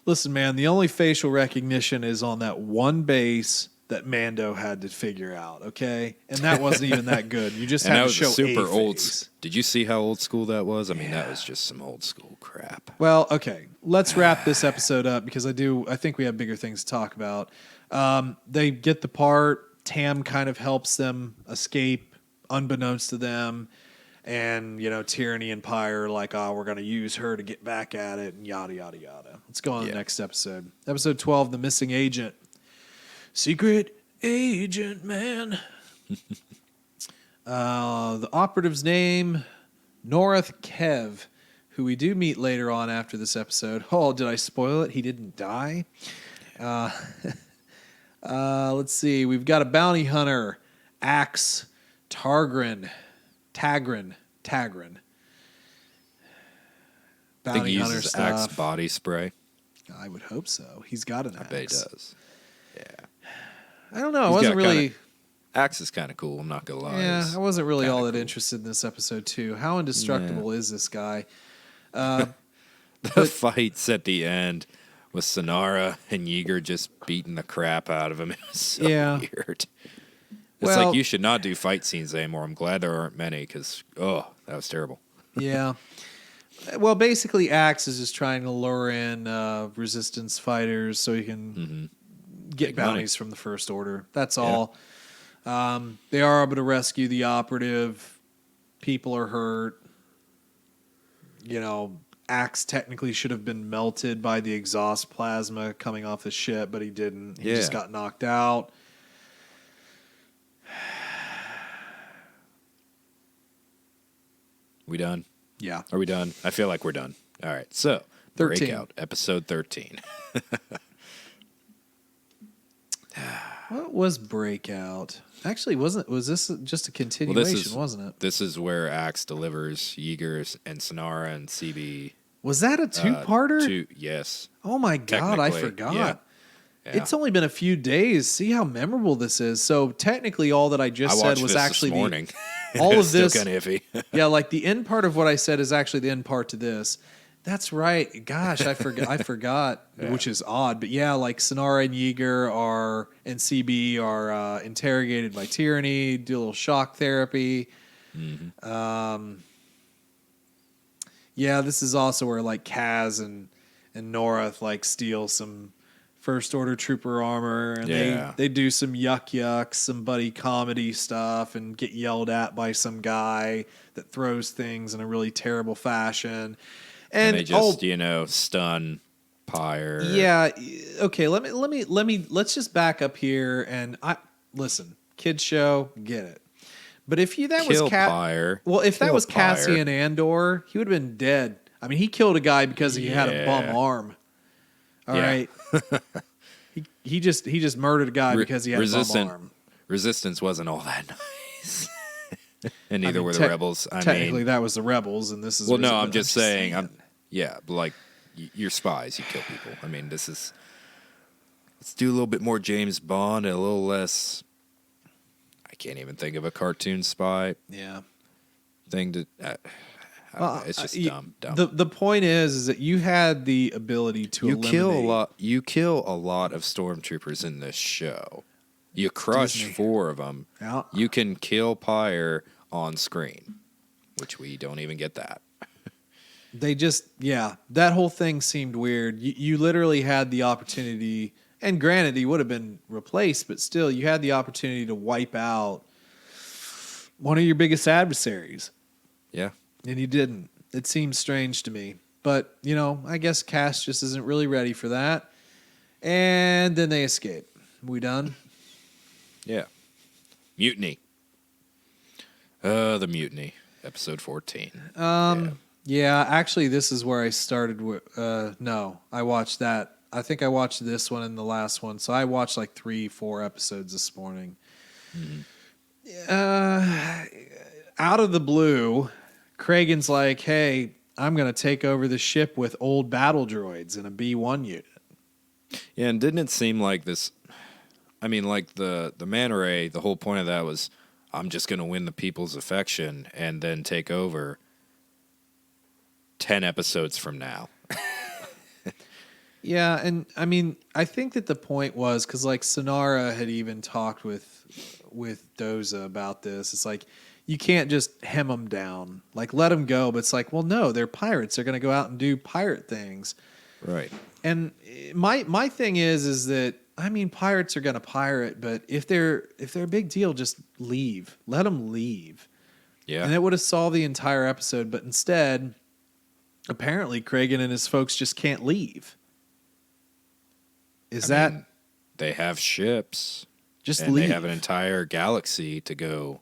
Listen, man, the only facial recognition is on that one base that Mando had to figure out, okay? And that wasn't even that good. You just had to show super old. face. Did you see how old school that was? I mean, that was just some old school crap. Well, okay. Let's wrap this episode up because I think we have bigger things to talk about. They get the part. Tam kind of helps them escape unbeknownst to them. And, you know, Tyranny and Pyre are like, oh, we're going to use her to get back at it and yada, yada, yada. Let's go on to the next episode. Episode 12, The Missing Agent. Secret agent, man. The operative's name, North Kev, who we do meet later on after this episode. Oh, did I spoil it? He didn't die. Let's see. We've got a bounty hunter, Axe Tagrin. I think he uses Axe body spray. I would hope so. He's got an axe. I bet he does. Yeah. I don't know. I wasn't really... Axe is kind of cool. I'm not going to lie. Yeah, I wasn't really all that interested in this episode, too. How indestructible is this guy? The fights at the end with Sonara and Yeager just beating the crap out of him. It was so weird. It's like you should not do fight scenes anymore. I'm glad there aren't many because, that was terrible. Yeah. Well, basically, Axe is just trying to lure in resistance fighters so he can get Make bounties from the First Order. That's all. They are able to rescue the operative. People are hurt. Axe technically should have been melted by the exhaust plasma coming off the ship, but he didn't. He just got knocked out. We done? Yeah. Are we done? I feel like we're done. All right. So, 13. Breakout, episode 13. What was Breakout? Actually, was this just a continuation, wasn't it? This is where Axe delivers Yeager and Sonara and CB. Was that a two-parter? Yes. Oh my God, I forgot. Yeah. It's only been a few days. See how memorable this is. So technically all that I just said was actually this morning. All of this. Still kind of iffy. Yeah, like the end part of what I said is actually the end part to this. That's right. Gosh, I forgot, which is odd. But yeah, like Sonara and Yeager and CB are interrogated by Tyranny, do a little shock therapy. Mm-hmm. Yeah, this is also where like Kaz and Nora like steal some First Order Trooper armor, and they do some yucks, some buddy comedy stuff, and get yelled at by some guy that throws things in a really terrible fashion. And they just, stun Pyre. Yeah. Okay. Let's just back up here and listen. Kids show, get it. But if that was Pyre. Well, if that was Pyre. Cassian Andor, he would have been dead. I mean, he killed a guy because he had a bum arm. All right. he just murdered a guy because he had a bum arm. Resistance wasn't all that nice. And neither were the rebels. Technically, that was the rebels, and this is. Well, no, I'm just saying. Like you're spies, you kill people. I mean, let's do a little bit more James Bond and a little less. I can't even think of a cartoon spy. Thing to. It's just dumb. The point is that you had the ability to eliminate. You kill a lot of stormtroopers in this show. You crush 4 of them. Yeah. You can kill Pyre on screen, which we don't even get that. They just, that whole thing seemed weird. You literally had the opportunity, and granted, he would have been replaced, but still, you had the opportunity to wipe out one of your biggest adversaries. Yeah. And you didn't. It seems strange to me. But, I guess Cass just isn't really ready for that. And then they escape. We done? Yeah. Mutiny. The Mutiny. Episode 14. Yeah, actually, this is where I started with... no, I watched that. I think I watched this one and the last one. So I watched like 3-4 episodes this morning. Out of the blue... Kragan's like, hey, I'm going to take over the ship with old battle droids in a B-1 unit. Yeah, and didn't it seem like this... I mean, like the Manta Ray, the whole point of that was, I'm just going to win the people's affection and then take over 10 episodes from now. Yeah, and I mean, I think that the point was, because like Sonara had even talked with Doza about this, it's like, you can't just hem them down. Like, let them go. But it's like, well, no, they're pirates. They're going to go out and do pirate things. Right. And my thing is that, I mean, pirates are going to pirate, but if they're a big deal, just leave. Let them leave. Yeah. And it would have solved the entire episode. But instead, apparently, Kragan and his folks just can't leave. I mean, they have ships. Just and leave. They have an entire galaxy to go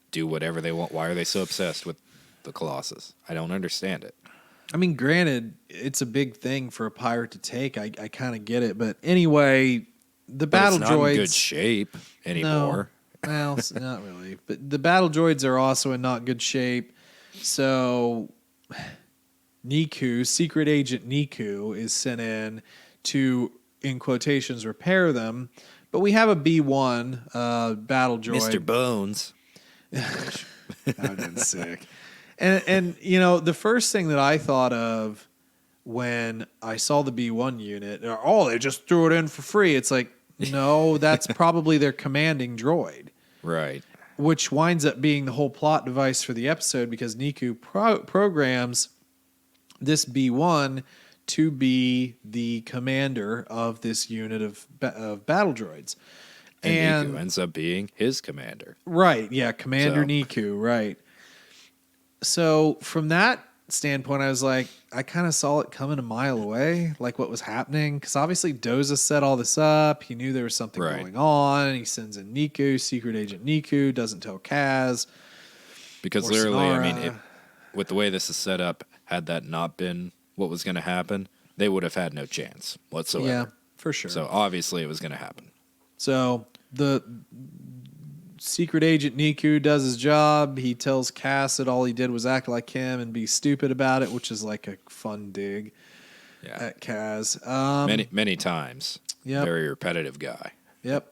do whatever they want. Why are they so obsessed with the Colossus? I don't understand it. I mean, granted, it's a big thing for a pirate to take. I kind of get it. But anyway, the battle it's droids... not in good shape anymore. No, well, not really. But the battle droids are also in not good shape. So Niku, Secret Agent Niku, is sent in to, in quotations, repair them. But we have a B-1 battle droid. Mr. Bones. That would have been sick. And the first thing that I thought of when I saw the B-1 unit, they just threw it in for free. It's like, no, that's probably their commanding droid. Right. which winds up being the whole plot device for the episode because Niku programs this B1 to be the commander of this unit of battle droids. And Niku ends up being his commander. Right, yeah, Commander Niku, right. So from that standpoint, I was like, I kind of saw it coming a mile away, like what was happening. Because obviously Doza set all this up. He knew there was something going on. And he sends in Niku, Secret Agent Niku, doesn't tell Kaz. Because literally, Sonara. I mean, with the way this is set up, had that not been what was going to happen, they would have had no chance whatsoever. Yeah, for sure. So obviously it was going to happen. So the Secret Agent Niku does his job. He tells Cass that all he did was act like him and be stupid about it, which is like a fun dig at Kaz. Many times. Yep. Very repetitive guy. Yep.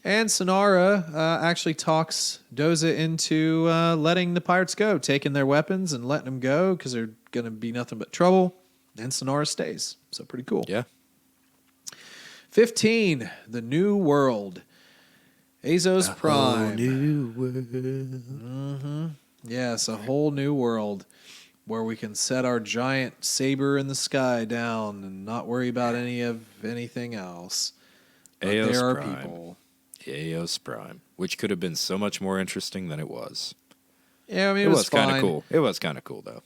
And Sonara actually talks Doza into letting the pirates go, taking their weapons and letting them go because they're going to be nothing but trouble. And Sonara stays. So pretty cool. Yeah. 15, The New World. Azos Prime. New world. Mm-hmm. Yes, a whole new world where we can set our giant saber in the sky down and not worry about anything else. But Eos there are Prime. people. Eos Prime, which could have been so much more interesting than it was. Yeah, I mean, it was kind of fine. cool. It was kind of cool, though.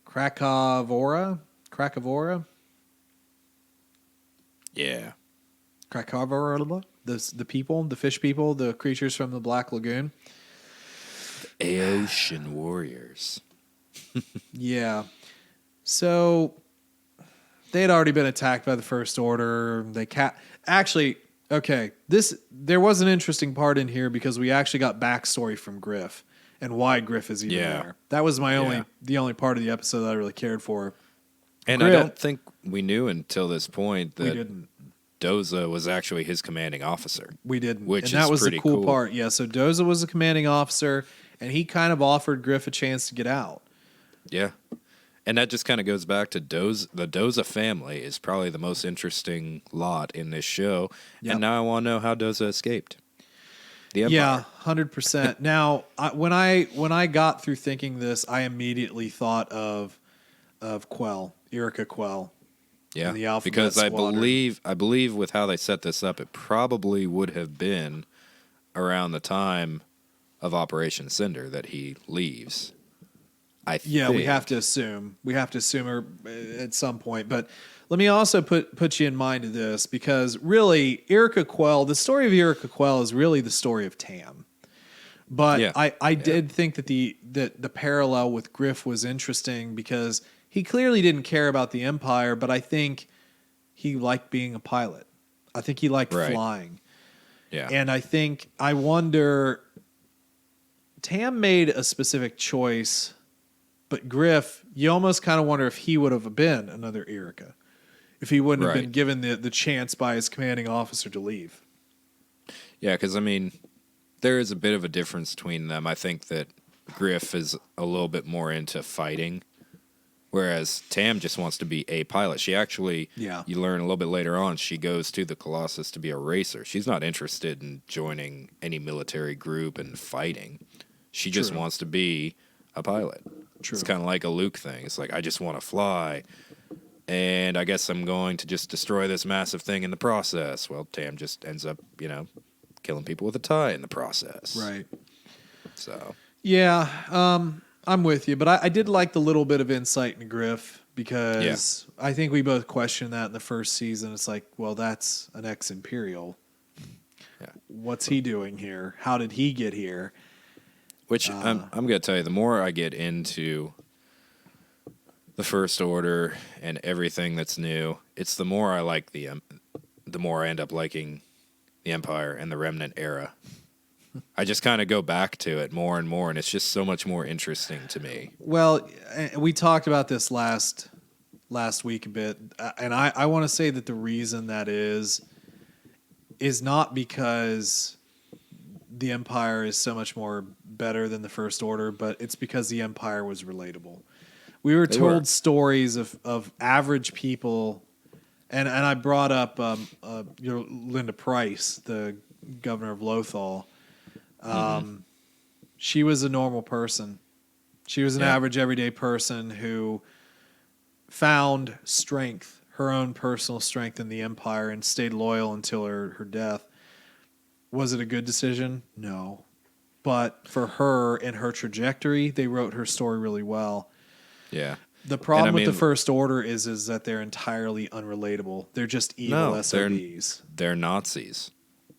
Krakavora? Yeah. Krakavora? The people, the fish people, the creatures from the Black Lagoon. The Ocean Warriors. Yeah. So they had already been attacked by the First Order. Actually, okay, there was an interesting part in here because we actually got backstory from Griff and why Griff is even there. That was the only part of the episode that I really cared for. And Griff, I don't think we knew until this point that we didn't. Doza was actually his commanding officer. We didn't. Which and that was pretty the cool part. Yeah, so Doza was the commanding officer, and he kind of offered Griff a chance to get out. Yeah. And that just kind of goes back to Doza. The Doza family is probably the most interesting lot in this show. Yep. And now I want to know how Doza escaped the Empire. Yeah, 100%. Now, when I got through thinking this, I immediately thought of Quell, Yrica Quell. Yeah, the Alphabet because Squadron. I believe with how they set this up, it probably would have been around the time of Operation Cinder that he leaves. Yeah, we have to assume. Her at some point. But let me also put you in mind of this because really, Yrica Quell, the story of Yrica Quell is really the story of Tam. But I did think that the parallel with Griff was interesting because he clearly didn't care about the Empire, but I think he liked being a pilot. I think he liked flying. Yeah. And I wonder, Tam made a specific choice, but Griff, you almost kind of wonder if he would have been another Yrica, if he wouldn't have been given the chance by his commanding officer to leave. Yeah, because, I mean, there is a bit of a difference between them. I think that Griff is a little bit more into fighting, whereas Tam just wants to be a pilot. She actually, you learn a little bit later on, she goes to the Colossus to be a racer. She's not interested in joining any military group and fighting. She just wants to be a pilot. True. It's kind of like a Luke thing. It's like, I just want to fly, and I guess I'm going to just destroy this massive thing in the process. Well, Tam just ends up, killing people with a tie in the process. Right. So. Yeah, I'm with you, but I did like the little bit of insight into Griff because I think we both questioned that in the first season. It's like, well, that's an ex-Imperial. Yeah. What's he doing here? How did he get here? Which I'm going to tell you, the more I get into the First Order and everything that's new, it's the more I like the more I end up liking the Empire and the Remnant era. I just kind of go back to it more and more, and it's just so much more interesting to me. Well, we talked about this last week a bit, and I want to say that the reason that is not because the Empire is so much more better than the First Order, but it's because the Empire was relatable. We were told stories of average people And I brought up Linda Price, the governor of Lothal. She was a normal person. She was an average, everyday person who found strength, her own personal strength in the Empire, and stayed loyal until her death. Was it a good decision? No. But for her and her trajectory, they wrote her story really well. Yeah. The problem with the First Order is that they're entirely unrelatable. They're just evil SOBs. They're Nazis.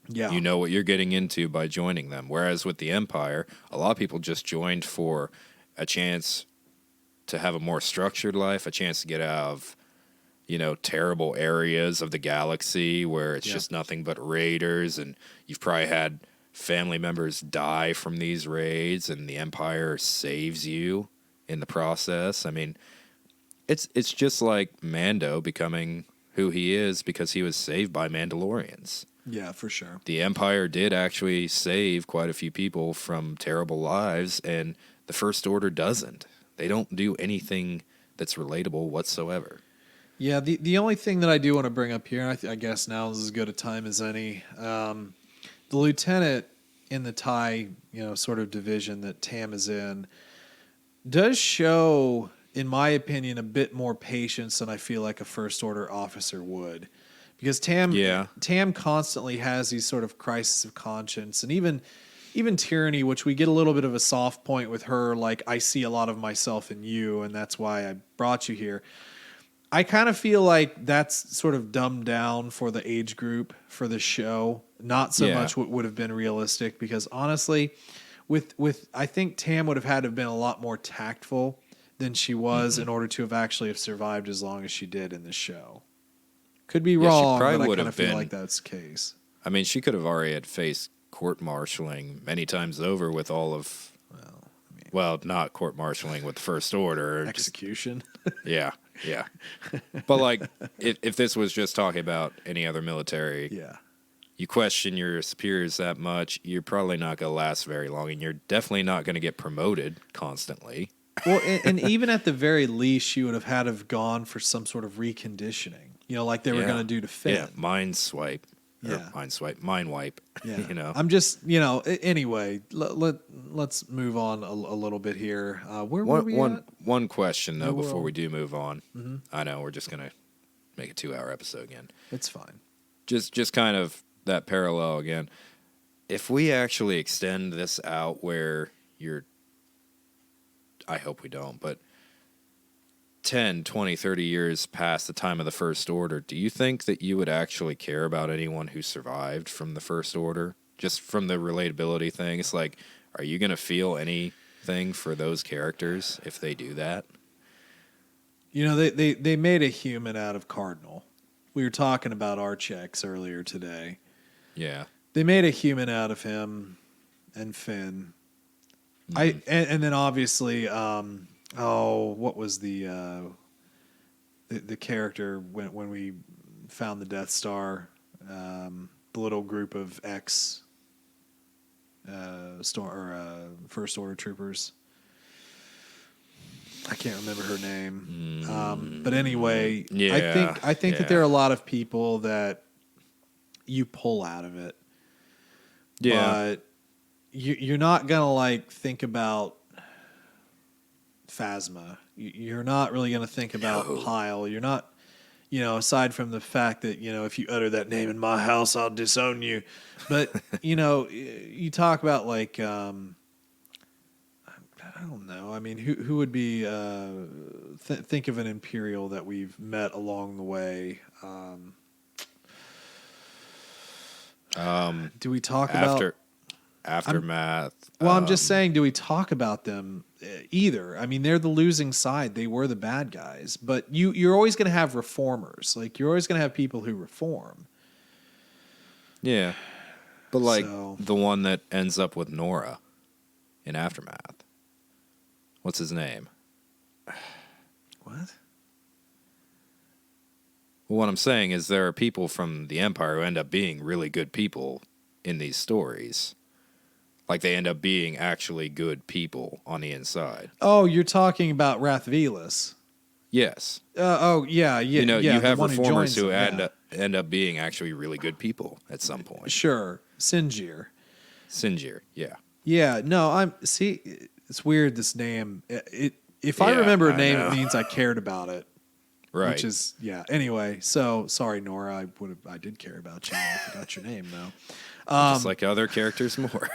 Yeah. You know what you're getting into by joining them. Whereas with the Empire, a lot of people just joined for a chance to have a more structured life, a chance to get out of, terrible areas of the galaxy where it's just nothing but raiders, and you've probably had family members die from these raids, and the Empire saves you in the process. I mean, it's just like Mando becoming who he is because he was saved by Mandalorians. Yeah, for sure. The Empire did actually save quite a few people from terrible lives, and the First Order doesn't. They don't do anything that's relatable whatsoever. Yeah, the only thing that I do want to bring up here, and I guess now is as good a time as any, the lieutenant in the TIE, sort of division that Tam is in, does show, in my opinion, a bit more patience than I feel like a First Order officer would. Because Tam constantly has these sort of crises of conscience, and even tyranny, which we get a little bit of a soft point with her, like, I see a lot of myself in you, and that's why I brought you here. I kind of feel like that's sort of dumbed down for the age group for the show. Not so much what would have been realistic, because honestly, with I think Tam would have had to have been a lot more tactful than she was in order to have actually have survived as long as she did in the show. Could be wrong, but I kind of feel like that's the case. I mean, she could have already had faced court-martialing many times over with all of... Well, not court-martialing with the First Order. Execution. Yeah. But, like, if this was just talking about any other military... You question your superiors that much, you're probably not going to last very long, and you're definitely not going to get promoted constantly. Well, and even at the very least, she would have had to have gone for some sort of reconditioning, like they were going to do to Finn. Yeah, mind wipe. Yeah. Yeah. I'm just, anyway, let's move on a little bit here. Where were we at? One question, though, before we do move on. Mm-hmm. I know, we're just going to make a 2-hour episode again. It's fine. Just kind of that parallel again. If we actually extend this out where I hope we don't, but 10, 20, 30 years past the time of the First Order, do you think that you would actually care about anyone who survived from the First Order? Just from the relatability thing, it's like, are you going to feel anything for those characters if they do that? They made a human out of Cardinal. We were talking about Archex earlier today. Yeah. They made a human out of him and Finn. Mm-hmm. And then obviously, what was the character when we found the Death Star? The little group of First Order troopers. I can't remember her name. But anyway, I think that there are a lot of people that you pull out of it. Yeah. But you're not going to think about Phasma. You're not really going to think about Pyle. You're not, aside from the fact that, if you utter that name in my house, I'll disown you. But, you talk about I don't know. I mean, who would be, think of an Imperial that we've met along the way. Do we talk about Aftermath? I'm just saying, do we talk about them either? I mean, they're the losing side. They were the bad guys. But you're always going to have reformers. You're always going to have people who reform. Yeah. But the one that ends up with Nora in Aftermath. What's his name? What? Well, what I'm saying is there are people from the Empire who end up being really good people in these stories. They end up being actually good people on the inside. Oh, you're talking about Wrath Velas. Yes. Yeah. You know, yeah, you the have one reformers who joins them, end up being actually really good people at some point. Sure, Sinjir. Sinjir, yeah. Yeah, no, see, it's weird this name. If I Yeah, remember a I name, know. it means I cared about it. Right. Which is anyway, so sorry Nora, I did care about you. I forgot your name though. Just like other characters more.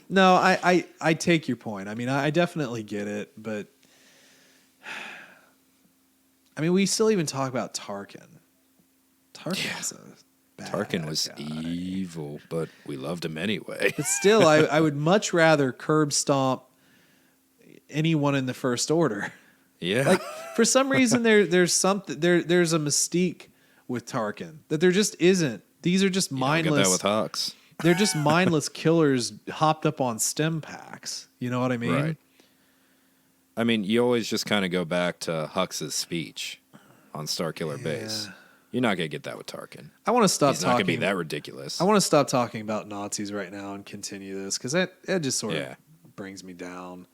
No, I take your point. I mean, I definitely get it, but I mean, we still even talk about Tarkin. Tarkin's a bad Tarkin was guy. evil, but we loved him anyway. But still, I would much rather curb stomp anyone in the First Order. Yeah. Like for some reason there's a mystique with Tarkin that there just isn't. These are just You don't mindless. get that with Hux. They're just mindless killers hopped up on stem packs. You know what I mean? Right. I mean, you always just kind of go back to Hux's speech on Starkiller Base. You're not going to get that with Tarkin. I want to stop He's not going to talking. be that ridiculous. I want to stop talking about Nazis right now and continue this because that just sort of brings me down.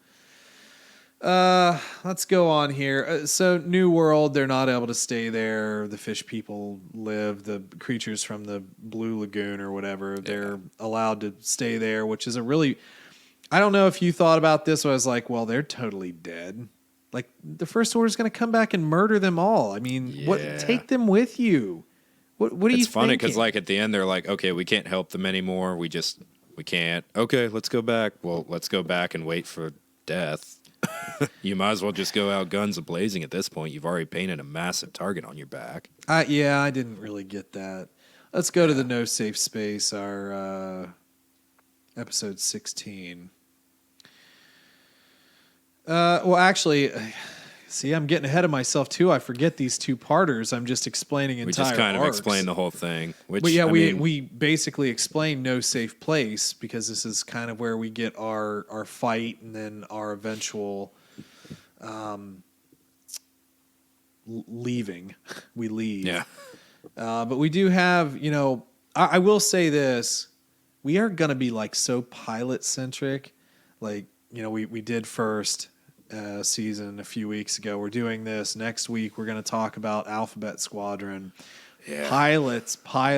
Let's go on here. So New World, they're not able to stay there. The fish people live. The creatures from the Blue Lagoon or whatever, they're allowed to stay there, which is a really... I don't know if you thought about this. I was like, well, they're totally dead. Like the First Order is going to come back and murder them all. I mean, what? Take them with you. What are you thinking? It's funny because like at the end, they're like, okay, we can't help them anymore. We can't. Okay, let's go back. Well, let's go back and wait for death. You might as well just go out guns a-blazing at this point. You've already painted a massive target on your back. I didn't really get that. Let's go to the No Safe Space, our episode 16. Well, actually, see, I'm getting ahead of myself, too. I forget these two-parters. I'm just explaining entire We just kind of arcs. explained the whole thing. Which, But yeah, I mean, we basically explain No Safe Place because this is kind of where we get our fight and then our eventual leaving. We leave. Yeah. But we do have, I will say this. We are going to be like so pilot-centric. Like, we did first season a few weeks ago. We're doing this. Next week, we're going to talk about Alphabet Squadron. Yeah. Pilots. I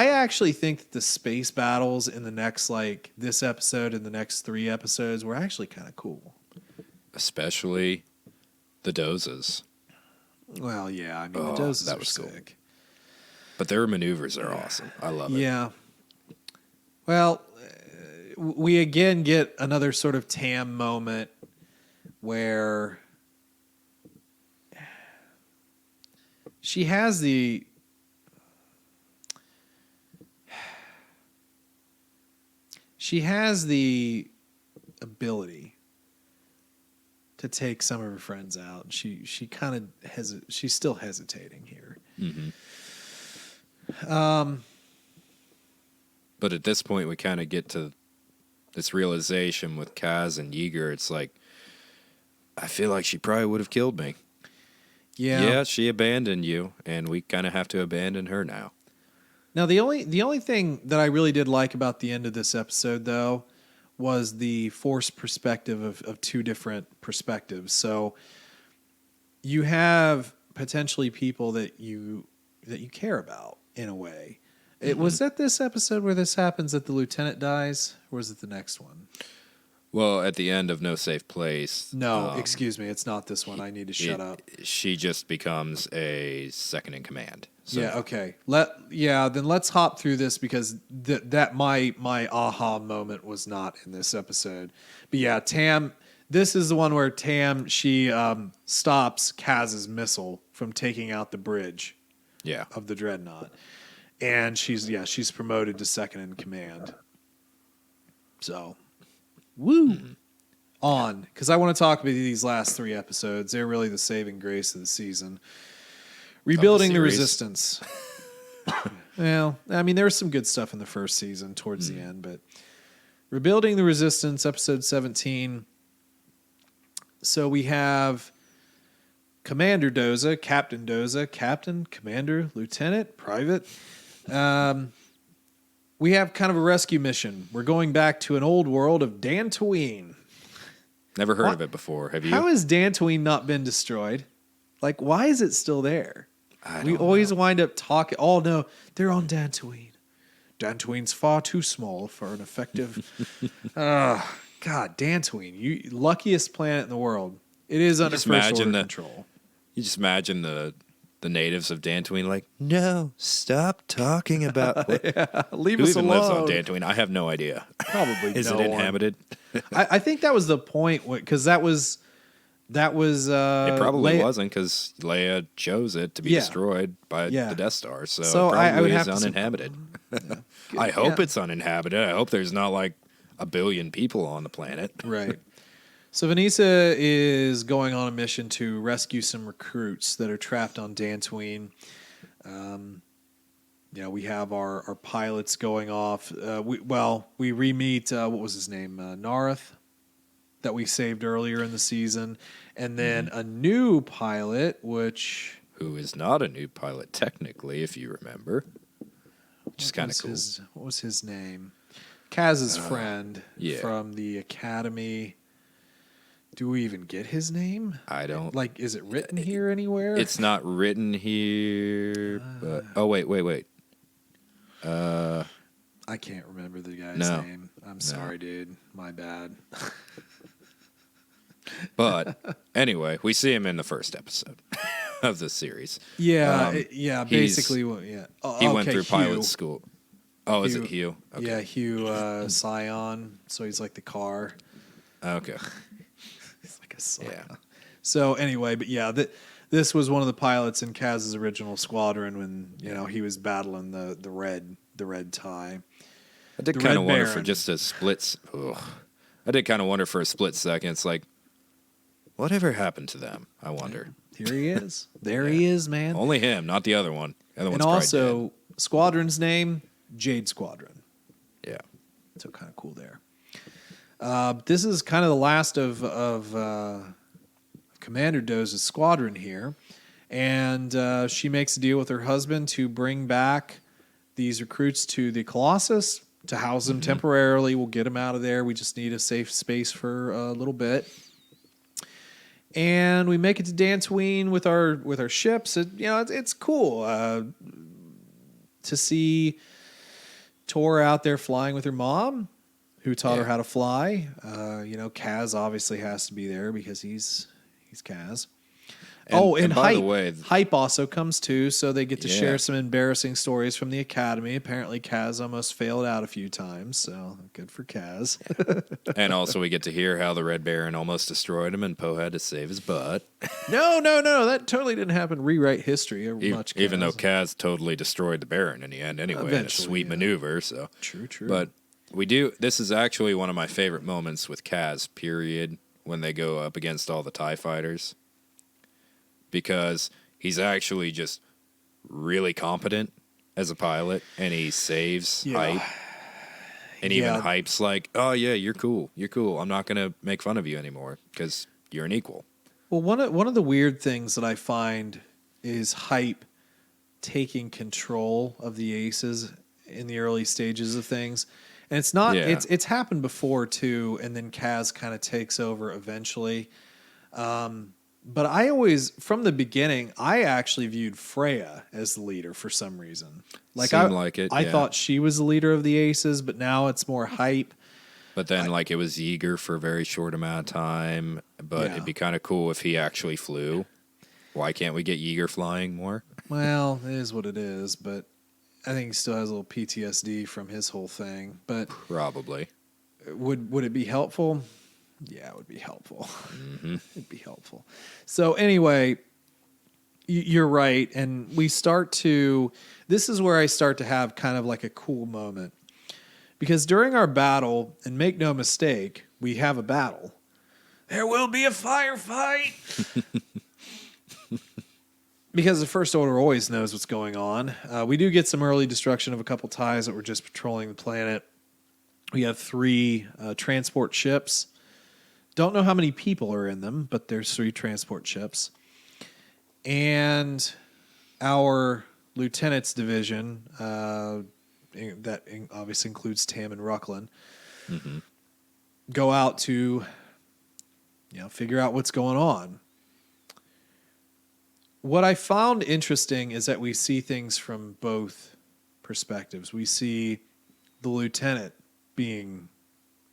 actually think that the space battles in the next, this episode and the next 3 episodes were actually kind of cool. Especially the dozes. Well, yeah. I mean, the doses that are was cool. sick. But their maneuvers are awesome. I love it. Yeah. Well, we again get another sort of Tam moment where she has the ability to take some of her friends out. She kind of she's still hesitating here. Mm-hmm. But at this point, we kind of get to this realization with Kaz and Yeager. It's like, I feel like she probably would have killed me. Yeah, she abandoned you, and we kind of have to abandon her now. Now, the only thing that I really did like about the end of this episode, though, was the forced perspective of 2 different perspectives. So you have potentially people that you care about in a way. Mm-hmm. Was that this episode where this happens that the lieutenant dies, or was it the next one? Well, at the end of No Safe Place. No, excuse me, it's not this one. I need to shut up. She just becomes a second in command. So, Yeah, okay. Then let's hop through this because that my aha moment was not in this episode. But yeah, Tam, this is the one where Tam, she stops Kaz's missile from taking out the bridge of the Dreadnought. And she's promoted to second in command. So, woo. Mm-hmm. On, because I want to talk about these last 3 episodes. They're really the saving grace of the season. Rebuilding the Resistance. Well, I mean, there was some good stuff in the first season towards the end, but Rebuilding the Resistance, episode 17. So we have Commander Doza, Captain, Commander, Lieutenant, Private. We have kind of a rescue mission. We're going back to an old world of Dantooine. Never heard of it before. Have you? How has Dantooine not been destroyed? Like, why is it still there? We don't always know. wind up talking. Oh, no, they're on Dantooine. Dantooine's far too small for an effective... God, Dantooine, you luckiest planet in the world. It is under First Order control. You just imagine the natives of Dantooine like, no, stop talking about... Leave Who us even alone. lives on Dantooine? I have no idea. Probably Is no it one. inhabited? I think that was the point, because that was It probably Leia- wasn't, because Leia chose it to be destroyed by the Death Star. So it I probably would is have to uninhabited. I hope it's uninhabited. I hope there's not like 1 billion people on the planet. Right. So Vanessa is going on a mission to rescue some recruits that are trapped on Dantooine. We have our pilots going off. We re-meet, what was his name? Narth, that we saved earlier in the season. And then a new pilot, which... Who is not a new pilot, technically, if you remember. Which is kind of cool. What was his name? Kaz's friend yeah. from the Academy. Do we even get his name? I don't... Like, is it written here anywhere? It's not written here, but... Oh, wait. I can't remember the guy's name. I'm sorry, dude. My bad. But anyway, we see him in the first episode of this series. Yeah, basically, he went through pilot school. Oh, is it Hugh? Okay. Yeah, Hugh Scion. So he's like the car. Okay. He's like a Scion. Yeah. So anyway, but yeah, this was one of the pilots in Kaz's original squadron when he was battling the red tie. I did kind of wonder for just a split. I did kind of wonder for a split second. It's like, whatever happened to them? I wonder. Here he is. There he is, man. Only him, not the other one. The other one's and probably also, dead. Squadron's name, Jade Squadron. Yeah. So kind of cool there. This is kind of the last of Commander Doze's squadron here. And she makes a deal with her husband to bring back these recruits to the Colossus to house them temporarily. We'll get them out of there. We just need a safe space for a little bit. And we make it to Dantooine with our ships. It's cool to see Tor out there flying with her mom, who taught her how to fly. Kaz obviously has to be there because he's Kaz. And by Hype. the way, Hype also comes too, so they get to share some embarrassing stories from the Academy. Apparently, Kaz almost failed out a few times, so good for Kaz. and also we get to hear how the Red Baron almost destroyed him, and Poe had to save his butt. No, that totally didn't happen. Rewrite history. Even though Kaz totally destroyed the Baron in the end anyway, in a sweet maneuver. So True. But this is actually one of my favorite moments with Kaz, period, when they go up against all the TIE fighters. Because he's actually just really competent as a pilot, and he saves Hype. And even Hype's like, oh, yeah, you're cool. I'm not going to make fun of you anymore because you're an equal. Well, one of the weird things that I find is Hype taking control of the Aces in the early stages of things. And it's not, it's happened before too, and then Kaz kind of takes over eventually. But I always, from the beginning, I actually viewed Freya as the leader for some reason. I thought she was the leader of the Aces, but now it's more Hype. But then, it was Yeager for a very short amount of time. But it'd be kind of cool if he actually flew. Why can't we get Yeager flying more? Well, it is what it is, but I think he still has a little PTSD from his whole thing. But probably. Would it be helpful? Yeah, it would be helpful. It'd be helpful. So anyway, you're right. And this is where I start to have kind of like a cool moment. Because during our battle, and make no mistake, we have a battle. There will be a firefight. Because the First Order always knows what's going on. We do get some early destruction of a couple TIEs that were just patrolling the planet. We have 3 transport ships. Don't know how many people are in them, but there's 3 transport ships. And our lieutenant's division, that obviously includes Tam and Rucklin, go out to figure out what's going on. What I found interesting is that we see things from both perspectives. We see the lieutenant being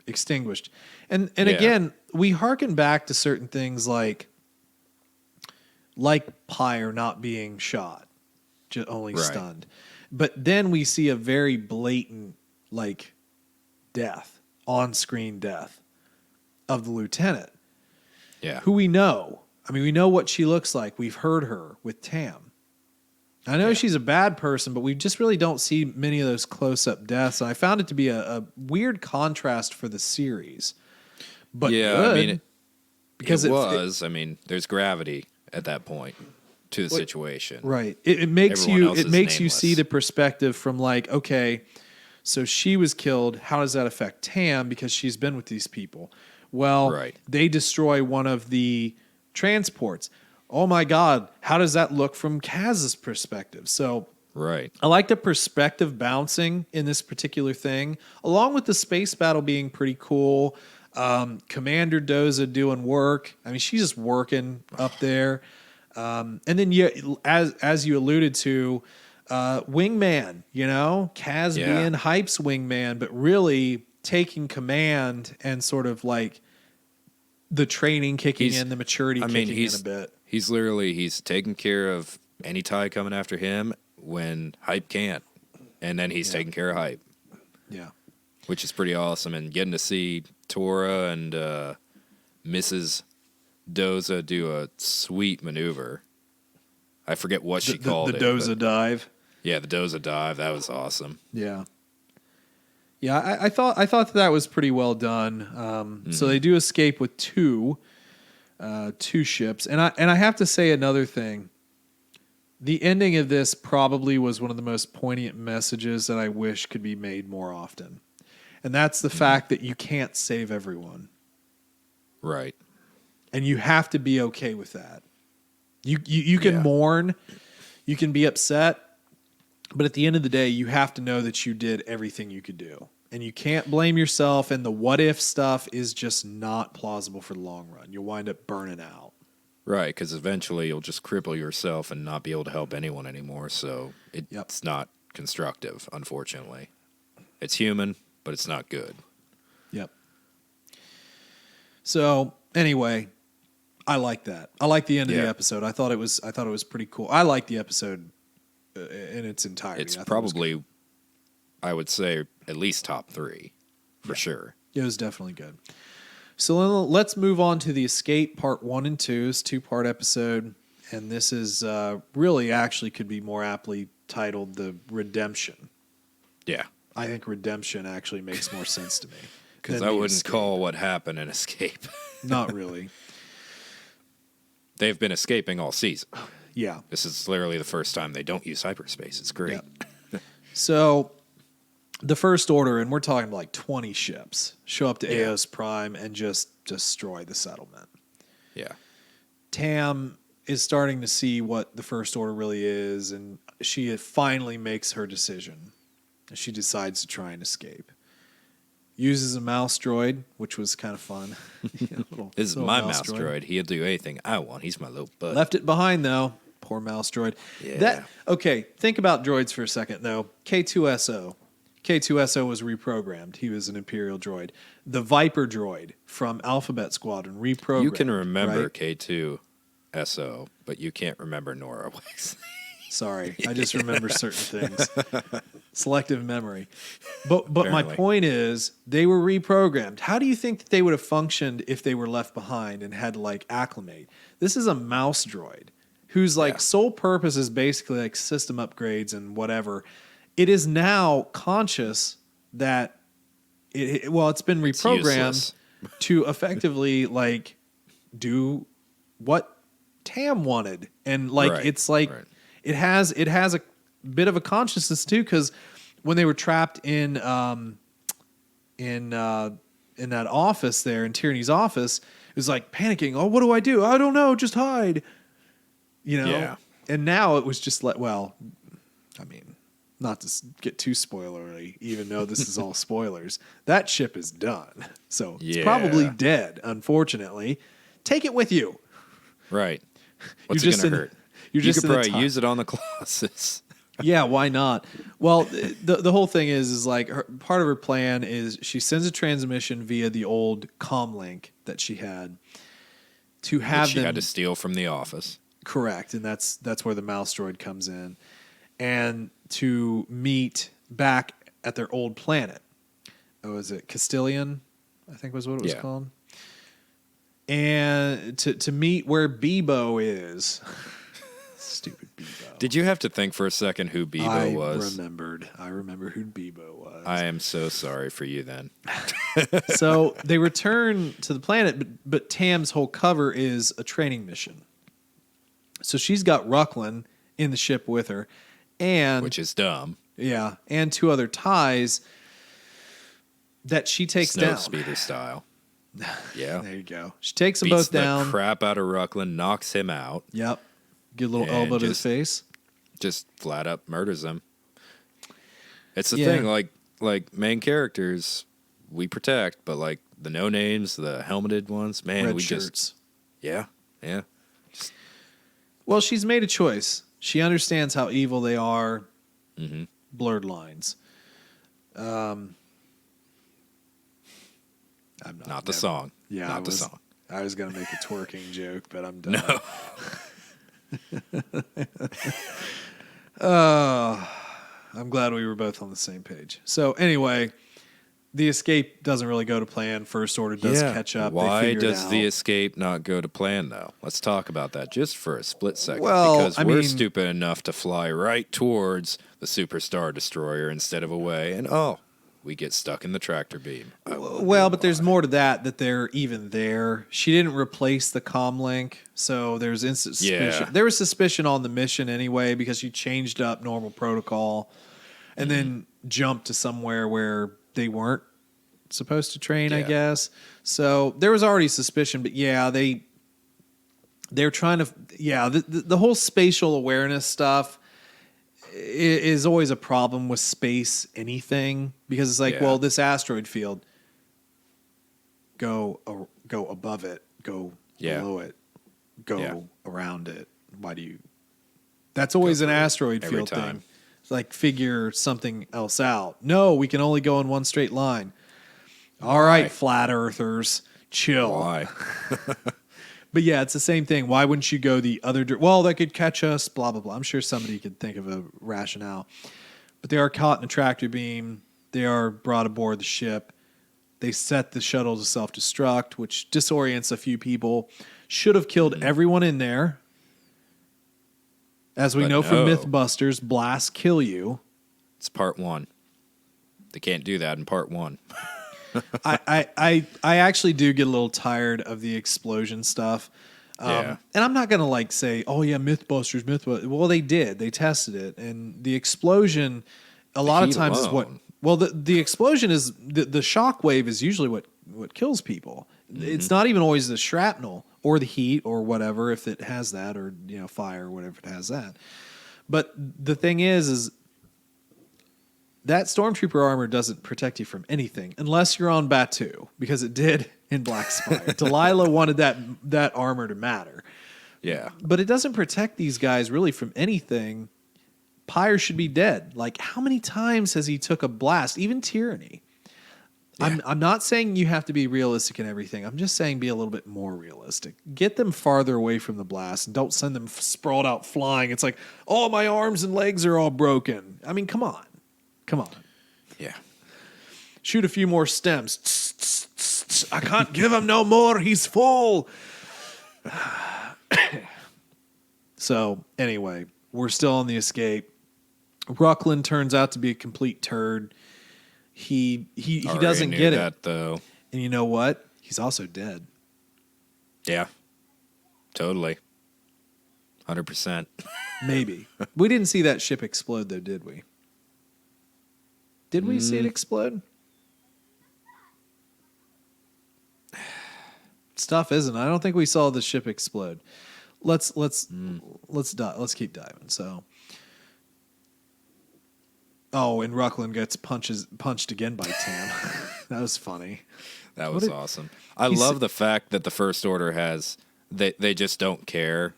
extinguished. And again, we hearken back to certain things like Pyre not being shot, only stunned. But then we see a very blatant, death, on-screen death of the lieutenant. Yeah. Who we know. I mean, we know what she looks like. We've heard her with Tam. I know she's a bad person, but we just really don't see many of those close-up deaths. And I found it to be a weird contrast for the series. But good, I mean, because I mean, there's gravity at that point to the situation. Right. It makes Everyone you else is you see the perspective from okay, so she was killed. How does that affect Tam because she's been with these people? Well, they destroy one of the transports. Oh my God, how does that look from Kaz's perspective? So I like the perspective bouncing in this particular thing, along with the space battle being pretty cool. Commander Doza doing work. I mean, she's just working up there. And then as you alluded to, wingman, Kaz being Hype's wingman, but really taking command and sort of the training kicking in, the maturity kicking in a bit. He's taking care of any TIE coming after him when Hype can't. And then he's taking care of Hype. Yeah. Which is pretty awesome. And getting to see Tora and Mrs. Doza do a sweet maneuver. I forget what she called it. The Doza dive. Yeah, the Doza dive. That was awesome. Yeah. Yeah, I thought that was pretty well done. So they do escape with two ships, and I have to say another thing. The ending of this probably was one of the most poignant messages that I wish could be made more often, and that's the fact that you can't save everyone, right? And you have to be okay with that. You can mourn, you can be upset, but at the end of the day, you have to know that you did everything you could do. And you can't blame yourself, and the what-if stuff is just not plausible for the long run. You'll wind up burning out. Right, because eventually you'll just cripple yourself and not be able to help anyone anymore, so it's not constructive, unfortunately. It's human, but it's not good. Yep. So, anyway, I like that. I like the end of the episode. I thought it was pretty cool. I like the episode in its entirety. It's probably, I would say, at least top 3, for sure. It was definitely good. So let's move on to the Escape Part 1 and 2. It's a 2-part episode, and this is really actually could be more aptly titled The Redemption. Yeah. I think Redemption actually makes more sense to me. Because I wouldn't call what happened an escape. Not really. They've been escaping all season. Yeah. This is literally the first time they don't use hyperspace. It's great. Yeah. So the First Order, and we're talking 20 ships, show up to Eos Prime and just destroy the settlement. Yeah. Tam is starting to see what the First Order really is, and she finally makes her decision. She decides to try and escape. Uses a mouse droid, which was kind of fun. This is my mouse droid. He'll do anything I want. He's my little bud. Left it behind, though. Poor mouse droid. Yeah. Okay, think about droids for a second, though. K2SO. K2SO was reprogrammed. He was an Imperial droid. The Viper droid from Alphabet Squadron, reprogrammed. You can remember K2SO, but you can't remember Nora Wexley. Sorry, I just remember certain things. Selective memory. But my point is, they were reprogrammed. How do you think that they would have functioned if they were left behind and had to acclimate? This is a mouse droid whose sole purpose is basically system upgrades and whatever. It is now conscious that it's been reprogrammed to effectively do what Tam wanted, and it has a bit of a consciousness too, because when they were trapped in that office there in Tyranny's office, it was panicking. Oh, what do I do? I don't know. Just hide. Yeah. And now it was just not to get too spoilery, even though this is all spoilers. That ship is done, so it's probably dead, unfortunately. take it with you. Right. What's You're it just going to in- hurt? you're You just could in a probably time. use it on the Colossus. Yeah, why not? Well, the whole thing is like part of her plan is she sends a transmission via the old comm link that she had to have She them had to steal from the office. correct, and that's where the mouse droid comes in, and to meet back at their old planet. Oh, is it Castilian? I think was what it was called. And to meet where Bebo is. Stupid Bebo. Did you have to think for a second who Bebo was? I remember who Bebo was. I am so sorry for you then. So they return to the planet, but Tam's whole cover is a training mission. So she's got Rucklin in the ship with her, and Which is dumb. yeah, and 2 other ties that she takes Snow down. Speeder style. Yeah. There you go. She takes them Beats both down. the crap out of Rucklin, knocks him out. Yep. Get a little And elbow to the just- face. Just flat up murders him. It's the Yeah. thing, like main characters we protect, but like the no names, the helmeted ones, man, Red we shirts. just yeah. Well, she's made a choice. She understands how evil they are. Mm-hmm. Blurred lines. I'm Not the song. Yeah, Not the song. I was going to make a twerking joke, but I'm done. No. I'm glad we were both on the same page. So anyway, the escape doesn't really go to plan. First Order does catch up. They Why figure it does the out. escape not go to plan, though? Let's talk about that just for a split second. Well, because I we're mean- stupid enough to fly right towards the Superstar Destroyer instead of away, and we get stuck in the tractor beam. Well, but there's more to that they're even there. She didn't replace the comm link, so there's instant suspicion. Yeah. There was suspicion on the mission anyway because she changed up normal protocol and then jumped to somewhere where they weren't supposed to train, I Yeah. guess. So there was already suspicion, but yeah, they're trying to the whole spatial awareness stuff is always a problem with space anything because it's like, Yeah. well, this asteroid field, go above it, go below it, go around it. Why do you? That's always an asteroid every field time. thing. It's like figure something else out. No, we can only go in one straight line. All right, flat earthers, chill. Why? But yeah, it's the same thing. Why wouldn't you go the other well, that could catch us, blah, blah, blah. I'm sure somebody could think of a rationale. But they are caught in a tractor beam. They are brought aboard the ship. They set the shuttle to self-destruct, which disorients a few people. Should have killed everyone in there. As we But know from no. Mythbusters, blasts kill you. It's part 1. They can't do that in part 1. I actually do get a little tired of the explosion stuff. Yeah. And I'm not going to like say, oh yeah, Mythbusters. Well, they did. They tested it. And the explosion a lot of heat times is what, alone. well, the explosion is, the shock wave is usually what kills people. It's not even always the shrapnel or the heat or whatever, if it has that, or, fire or whatever it has that. But the thing is that Stormtrooper armor doesn't protect you from anything unless you're on Batuu, because it did in Black Spire. Delilah wanted that armor to matter. Yeah. But it doesn't protect these guys really from anything. Pyre should be dead. Like, how many times has he took a blast? Even Tyranny. Yeah. I'm not saying you have to be realistic in everything. I'm just saying be a little bit more realistic. Get them farther away from the blast and don't send them sprawled out flying. It's like, oh, my arms and legs are all broken. I mean, come on. Come on. Yeah. Shoot a few more stems. Tss, tss, tss, tss. I can't give him no more. He's full. So, anyway, we're still on the escape. Rucklin turns out to be a complete turd. He Already doesn't knew get it. that, though. And you know what? He's also dead. Yeah. Totally. 100%. Maybe. We didn't see that ship explode, though, did we? Did we see it explode? Stuff isn't. I don't think we saw the ship explode. Let's keep diving. So, and Rucklin gets punched again by Tam. That was funny. That was awesome. I love the fact that the First Order has they just don't care.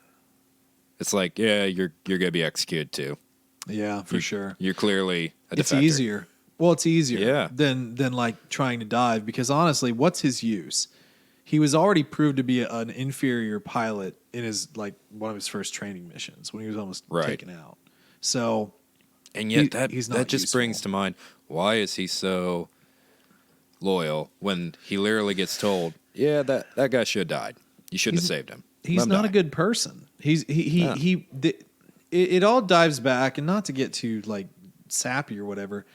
It's like, yeah, you're gonna be executed too. Yeah, for sure. You're clearly a defector. It's easier. Well, it's easier Yeah. than like trying to dive, because honestly, what's his use? He was already proved to be an inferior pilot in his one of his first training missions when he was almost taken out. So, and yet he's not that just useful. brings to mind, why is he so loyal when he literally gets told, yeah, that guy should have died. You shouldn't have saved him. He's not a good person. It all dives back, and not to get too sappy or whatever.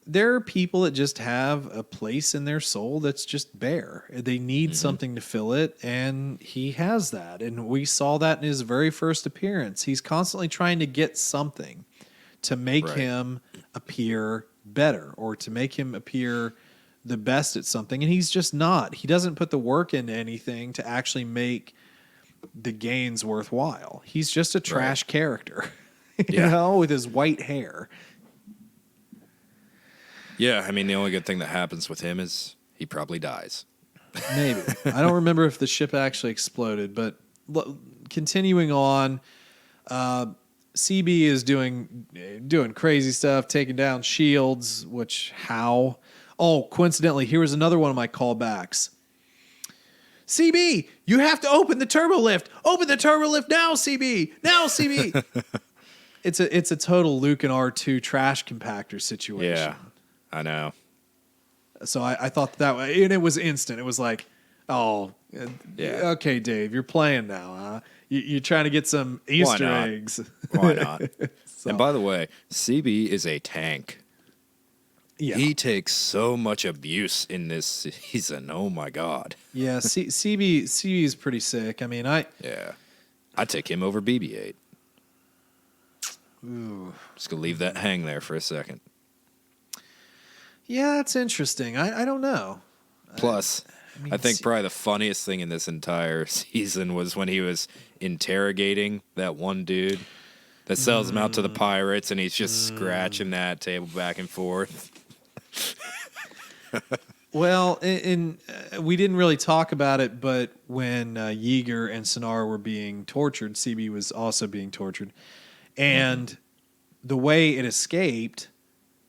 There are people that just have a place in their soul that's just bare. They need something to fill it, and he has that. And we saw that in his very first appearance. He's constantly trying to get something to make him appear better, or to make him appear the best at something, and he's just not. He doesn't put the work into anything to actually make the gains worthwhile. He's just a trash character, you know, with his white hair. Yeah, I mean, the only good thing that happens with him is he probably dies. Maybe. I don't remember if the ship actually exploded, but continuing on, CB is doing crazy stuff, taking down shields, how? Oh, coincidentally, here was another one of my callbacks. CB, you have to open the turbo lift. Open the turbo lift now, CB. Now, CB. It's a total Luke and R2 trash compactor situation. Yeah, I know. So I thought that way, and it was instant. It was like, oh, okay, Dave, you're playing now, huh? You're trying to get some Easter eggs. Why not? And by the way, CB is a tank. Yeah. He takes so much abuse in this season. Oh my God. Yeah, CB is pretty sick. I mean, I'd take him over BB-8. Ooh. Just gonna leave that hang there for a second. Yeah, it's interesting. I don't know. Plus, I think probably the funniest thing in this entire season was when he was interrogating that one dude that sells him out to the pirates, and he's just scratching that table back and forth. Well, we didn't really talk about it, but when Yeager and Sonara were being tortured, CB was also being tortured. And the way it escaped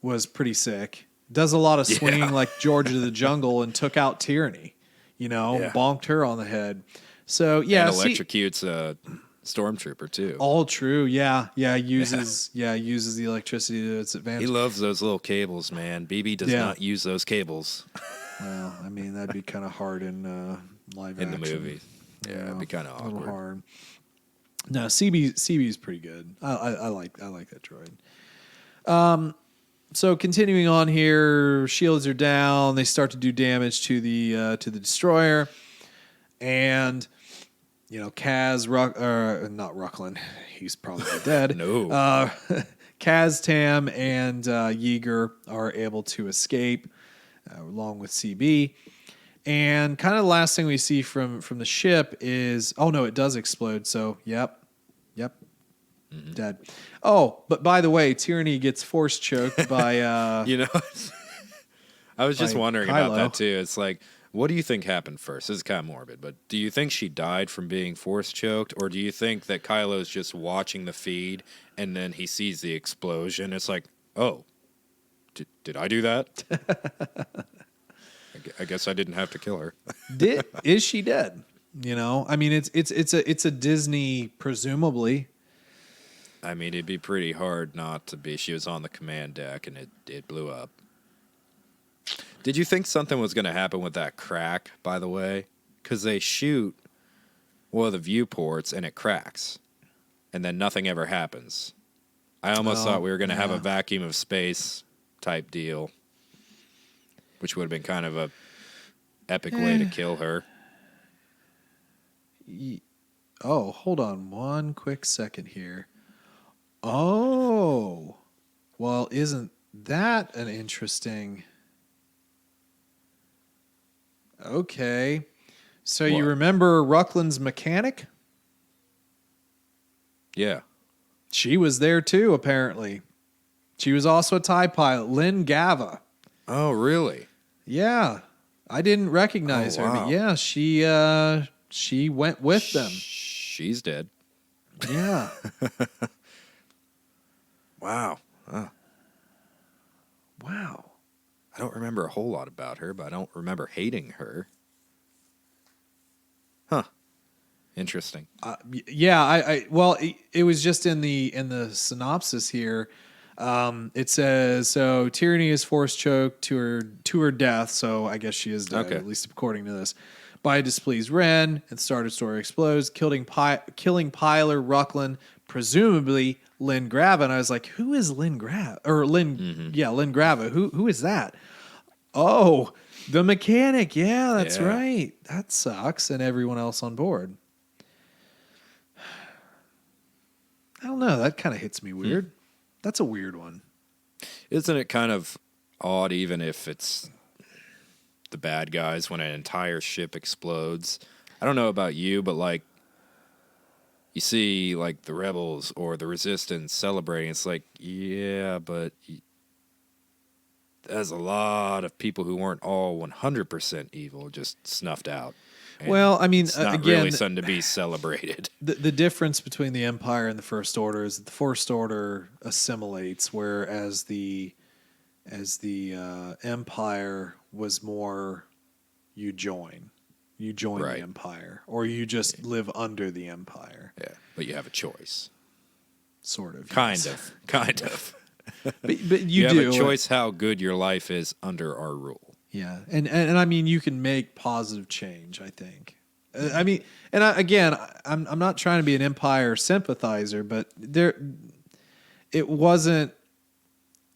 was pretty sick. Does a lot of swinging like George of the Jungle and took out Tyranny. You know, bonked her on the head. So, yeah. And electrocutes a stormtrooper, too. All true, yeah. Uses the electricity to its advantage. He loves those little cables, man. BB does not use those cables. Well, I mean, that'd be kind of hard in live in action. The movie. Yeah, it'd be kind of awkward. A little hard. No, CB is pretty good. I like that droid. So continuing on here, shields are down. They start to do damage to the destroyer, and Kaz, not Rucklin, he's probably dead. No. Kaz, Tam, and Yeager are able to escape along with CB. And kind of the last thing we see from the ship is, oh no, it does explode. So yep, dead. Oh, but by the way, Tyranny gets force choked by. I was just wondering Kylo. about that too. It's like, what do you think happened first? This is kind of morbid, but do you think she died from being force choked, or do you think that Kylo's just watching the feed and then he sees the explosion? It's like, oh, did I do that? I guess I didn't have to kill her. Is she dead? I mean, it's a Disney, presumably. I mean, it'd be pretty hard not to be. She was on the command deck and it blew up. Did you think something was going to happen with that crack, by the way? Because they shoot one of the viewports and it cracks. And then nothing ever happens. I almost thought we were going to have a vacuum of space type deal. Which would have been kind of a epic way to kill her. Oh, hold on one quick second here. Oh, well, isn't that an interesting... Okay. So you remember Rucklin's mechanic? Yeah. She was there too, apparently. She was also a TIE pilot, Lynn Gava. Oh, really? Yeah. I didn't recognize her, but yeah, she went with them. She's dead. Yeah. Wow. Wow. I don't remember a whole lot about her, but I don't remember hating her. Huh. Interesting. Yeah, well, it was just in the synopsis here. It says, so Tyranny is force choked to her death, so I guess she is dead, at least according to this, by a displeased Ren, and Started Story explodes, killing Pyler, Rucklin, presumably Lynn Grava. And I was like, who is Lynn Grava? Or Lynn, Lynn Grava. Who is that? Oh, the mechanic. Yeah, that's right. That sucks. And everyone else on board. I don't know. That kind of hits me weird. That's a weird one. Isn't it kind of odd, even if it's the bad guys, when an entire ship explodes? I don't know about you, but like, you see like the rebels or the resistance celebrating. It's like, yeah, but there's a lot of people who weren't all 100% evil just snuffed out. And well, I mean, it's not again, really something to be celebrated. The difference between the Empire and the First Order is that the First Order assimilates, whereas the Empire was more you join the Empire, or you just live under the Empire. Yeah, but you have a choice. Sort of. Kind of. But you have do a choice how good your life is under our rule. Yeah, and I mean, you can make positive change, I think. I mean, and I'm not trying to be an Empire sympathizer, but it wasn't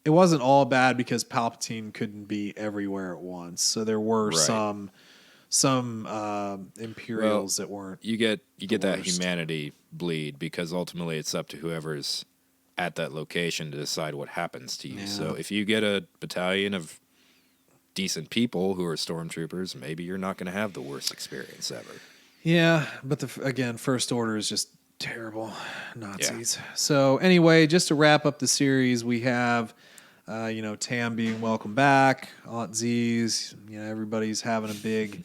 all bad because Palpatine couldn't be everywhere at once. So there were some Imperials that weren't. You get that humanity bleed, because ultimately it's up to whoever's at that location to decide what happens to you. Yeah. So if you get a battalion of decent people who are stormtroopers, maybe you're not going to have the worst experience ever. Yeah, but First Order is just terrible Nazis. Yeah. So anyway, just to wrap up the series, we have Tam being welcome back, Aunt Z's, everybody's having a big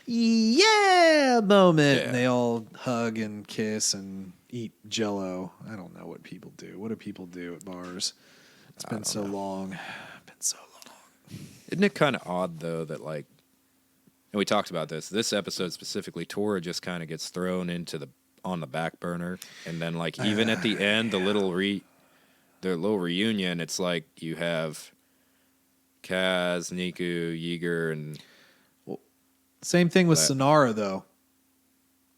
moment, and they all hug and kiss and eat Jell-O. I don't know what people do. What do people do at bars? It's been so long. Isn't it kind of odd, though, that, like, and we talked about this episode specifically, Tora just kind of gets thrown on the back burner, and then, like, even at the end, the little reunion, it's like you have Kaz, Niku, Yeager, and... Well, same thing with Sonara, though.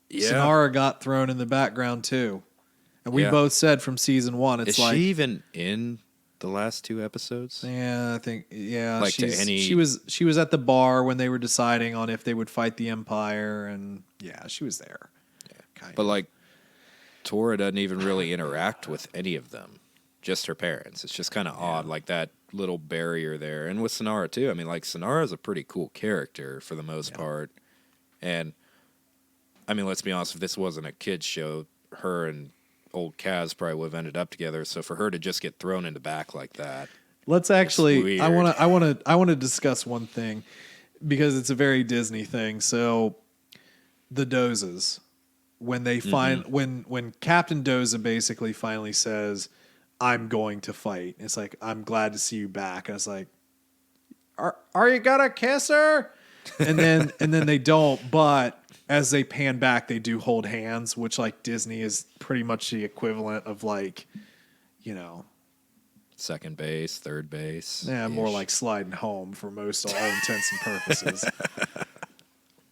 Yeah. Sonara got thrown in the background, too. And we both said from season 1, it's like... Is she even in the last 2 episodes? Yeah, I think, like she was at the bar when they were deciding on if they would fight the Empire, and she was there. Yeah. But like, Tora doesn't even really interact with any of them, just her parents. It's just kind of odd, like that little barrier there. And with Sonara too, I mean, like, Sonara's a pretty cool character for the most part. And I mean, let's be honest, if this wasn't a kid's show, her and old Kaz probably would have ended up together. So for her to just get thrown in the back like that, let's actually. I want to discuss one thing, because it's a very Disney thing. So the Dozas, when they when Captain Doza basically finally says, "I'm going to fight," it's like, "I'm glad to see you back." And I was like, "Are you gonna kiss her?" And then they don't, but as they pan back, they do hold hands, which, like, Disney is pretty much the equivalent of, like, second base, third base. Yeah, more like sliding home for all intents and purposes.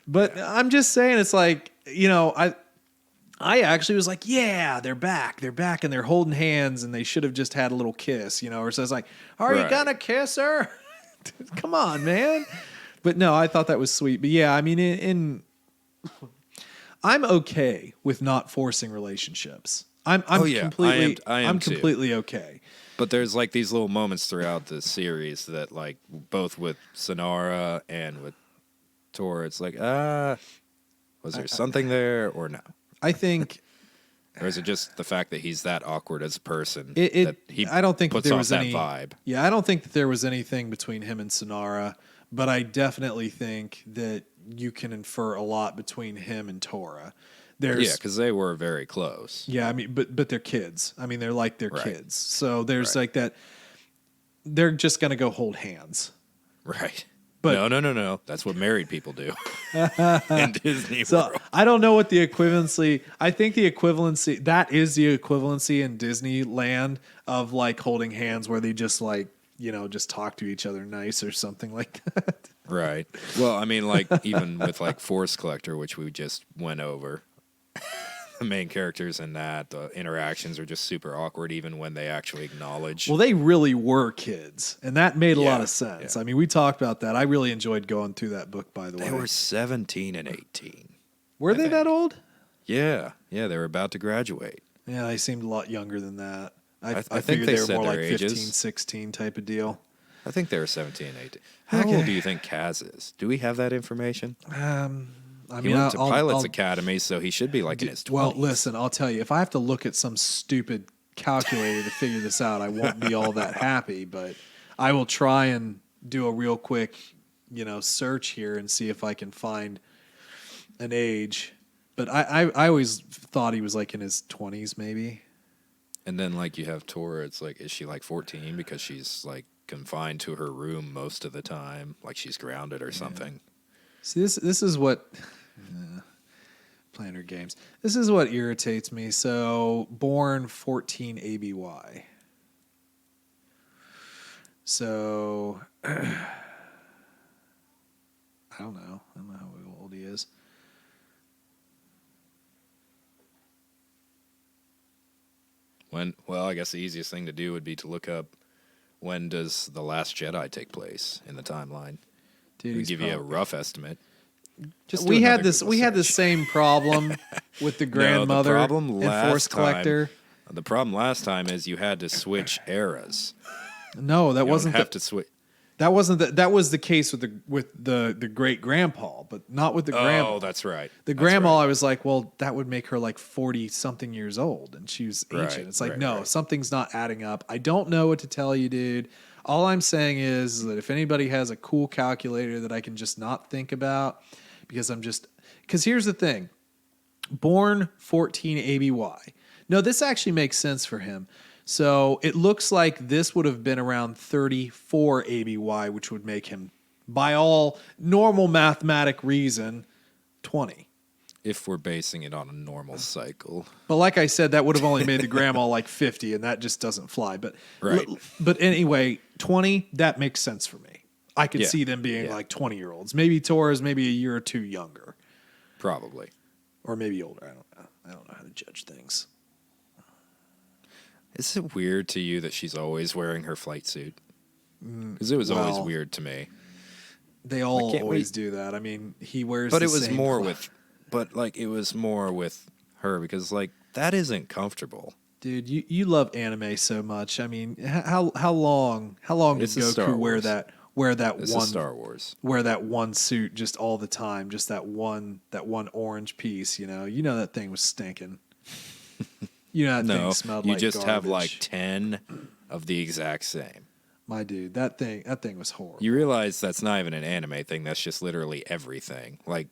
But I'm just saying, it's like, I actually was like, yeah, they're back, and they're holding hands, and they should have just had a little kiss, or so it's like, are you gonna kiss her? Come on, man. But no, I thought that was sweet. But yeah, I mean, I'm okay with not forcing relationships. I'm completely okay. But there's like these little moments throughout the series that, like, both with Sonara and with Tora, it's like, was there something there or no? I think, or is it just the fact that he's that awkward as a person? I don't think puts there off was that any vibe. Yeah, I don't think that there was anything between him and Sonara. but I definitely think that you can infer a lot between him and Torah. Yeah, because they were very close. Yeah, I mean, but they're kids. I mean, they're like their Right. kids. So there's Right. like that. They're just gonna go hold hands. Right. But No. That's what married people do in Disney so World. I don't know what the equivalency. I think the equivalency that is the equivalency in Disneyland of like holding hands, where they just like just talk to each other nice or something like that. Right. Well, I mean, like even with like Force Collector, which we just went over, the main characters in that, the interactions are just super awkward, even when they actually acknowledge. Well, they really were kids, and that made a lot Yeah, of sense. yeah. I mean, we talked about that. I really enjoyed going through that book. By the way, They were 17 and 18. Were they think. that old? Yeah, they were about to graduate. Yeah, they seemed a lot younger than that. I think figured they they were said more their like 15, ages. 16 type of deal. I think they were 17 and 18. How Okay. old do you think Kaz is? Do we have that information? I He mean, went to Pilot's I'll- Academy, so he should be like in his 20s. Well, listen, I'll tell you, if I have to look at some stupid calculator to figure this out, I won't be all that happy, but I will try and do a real quick, search here and see if I can find an age. But I always thought he was like in his 20s, maybe. And then like you have Tora, it's like, is she like 14 because she's like confined to her room most of the time, like she's grounded or something? See, this is what playing her games. This is what irritates me. So, born 14 ABY. So, I don't know. I don't know how old he is. Well, I guess the easiest thing to do would be to look up when does The Last Jedi take place in the timeline. Dude, We he's give you a probably- rough estimate. Just do we had another this. Google We had the search. same problem with the grandmother problem and last Force Collector. The problem last time is you had to switch eras. No, that You wasn't don't have to switch. that wasn't the, that was the case with the great grandpa, but not with the grandma. Oh, that's right. The That's grandma, right. I was like, well, that would make her like 40 something years old, and she was ancient. Right, It's like, right, no, right. something's not adding up. I don't know what to tell you, dude. All I'm saying is that if anybody has a cool calculator that I can just not think about, because here's the thing. Born 14 ABY. No, this actually makes sense for him. So it looks like this would have been around 34 ABY, which would make him, by all normal mathematic reason, 20. If we're basing it on a normal cycle. But like I said, that would have only made the grandma like 50, and that just doesn't fly. But Right. But anyway, 20, that makes sense for me. I could Yeah. see them being Yeah. like 20-year-olds. Maybe Torres, maybe a year or two younger, Probably. or maybe older. I don't know. I don't know how to judge things. Is it weird to you that she's always wearing her flight suit? Because it was always well, weird to me. They all can't always we- do that. I mean, he wears. But the it was same more clothes. it was more with her because like that isn't comfortable. Dude, you love anime so much. I mean, how long This did is Star Goku wear Wars. that This one is Star Wars. wear that one suit just all the time, just that one orange piece, you know that thing was stinking. That No, thing smelled you like just have like garbage. 10 of the exact same. My dude, that thing was horrible. You realize that's not even an anime thing. That's just literally everything. Like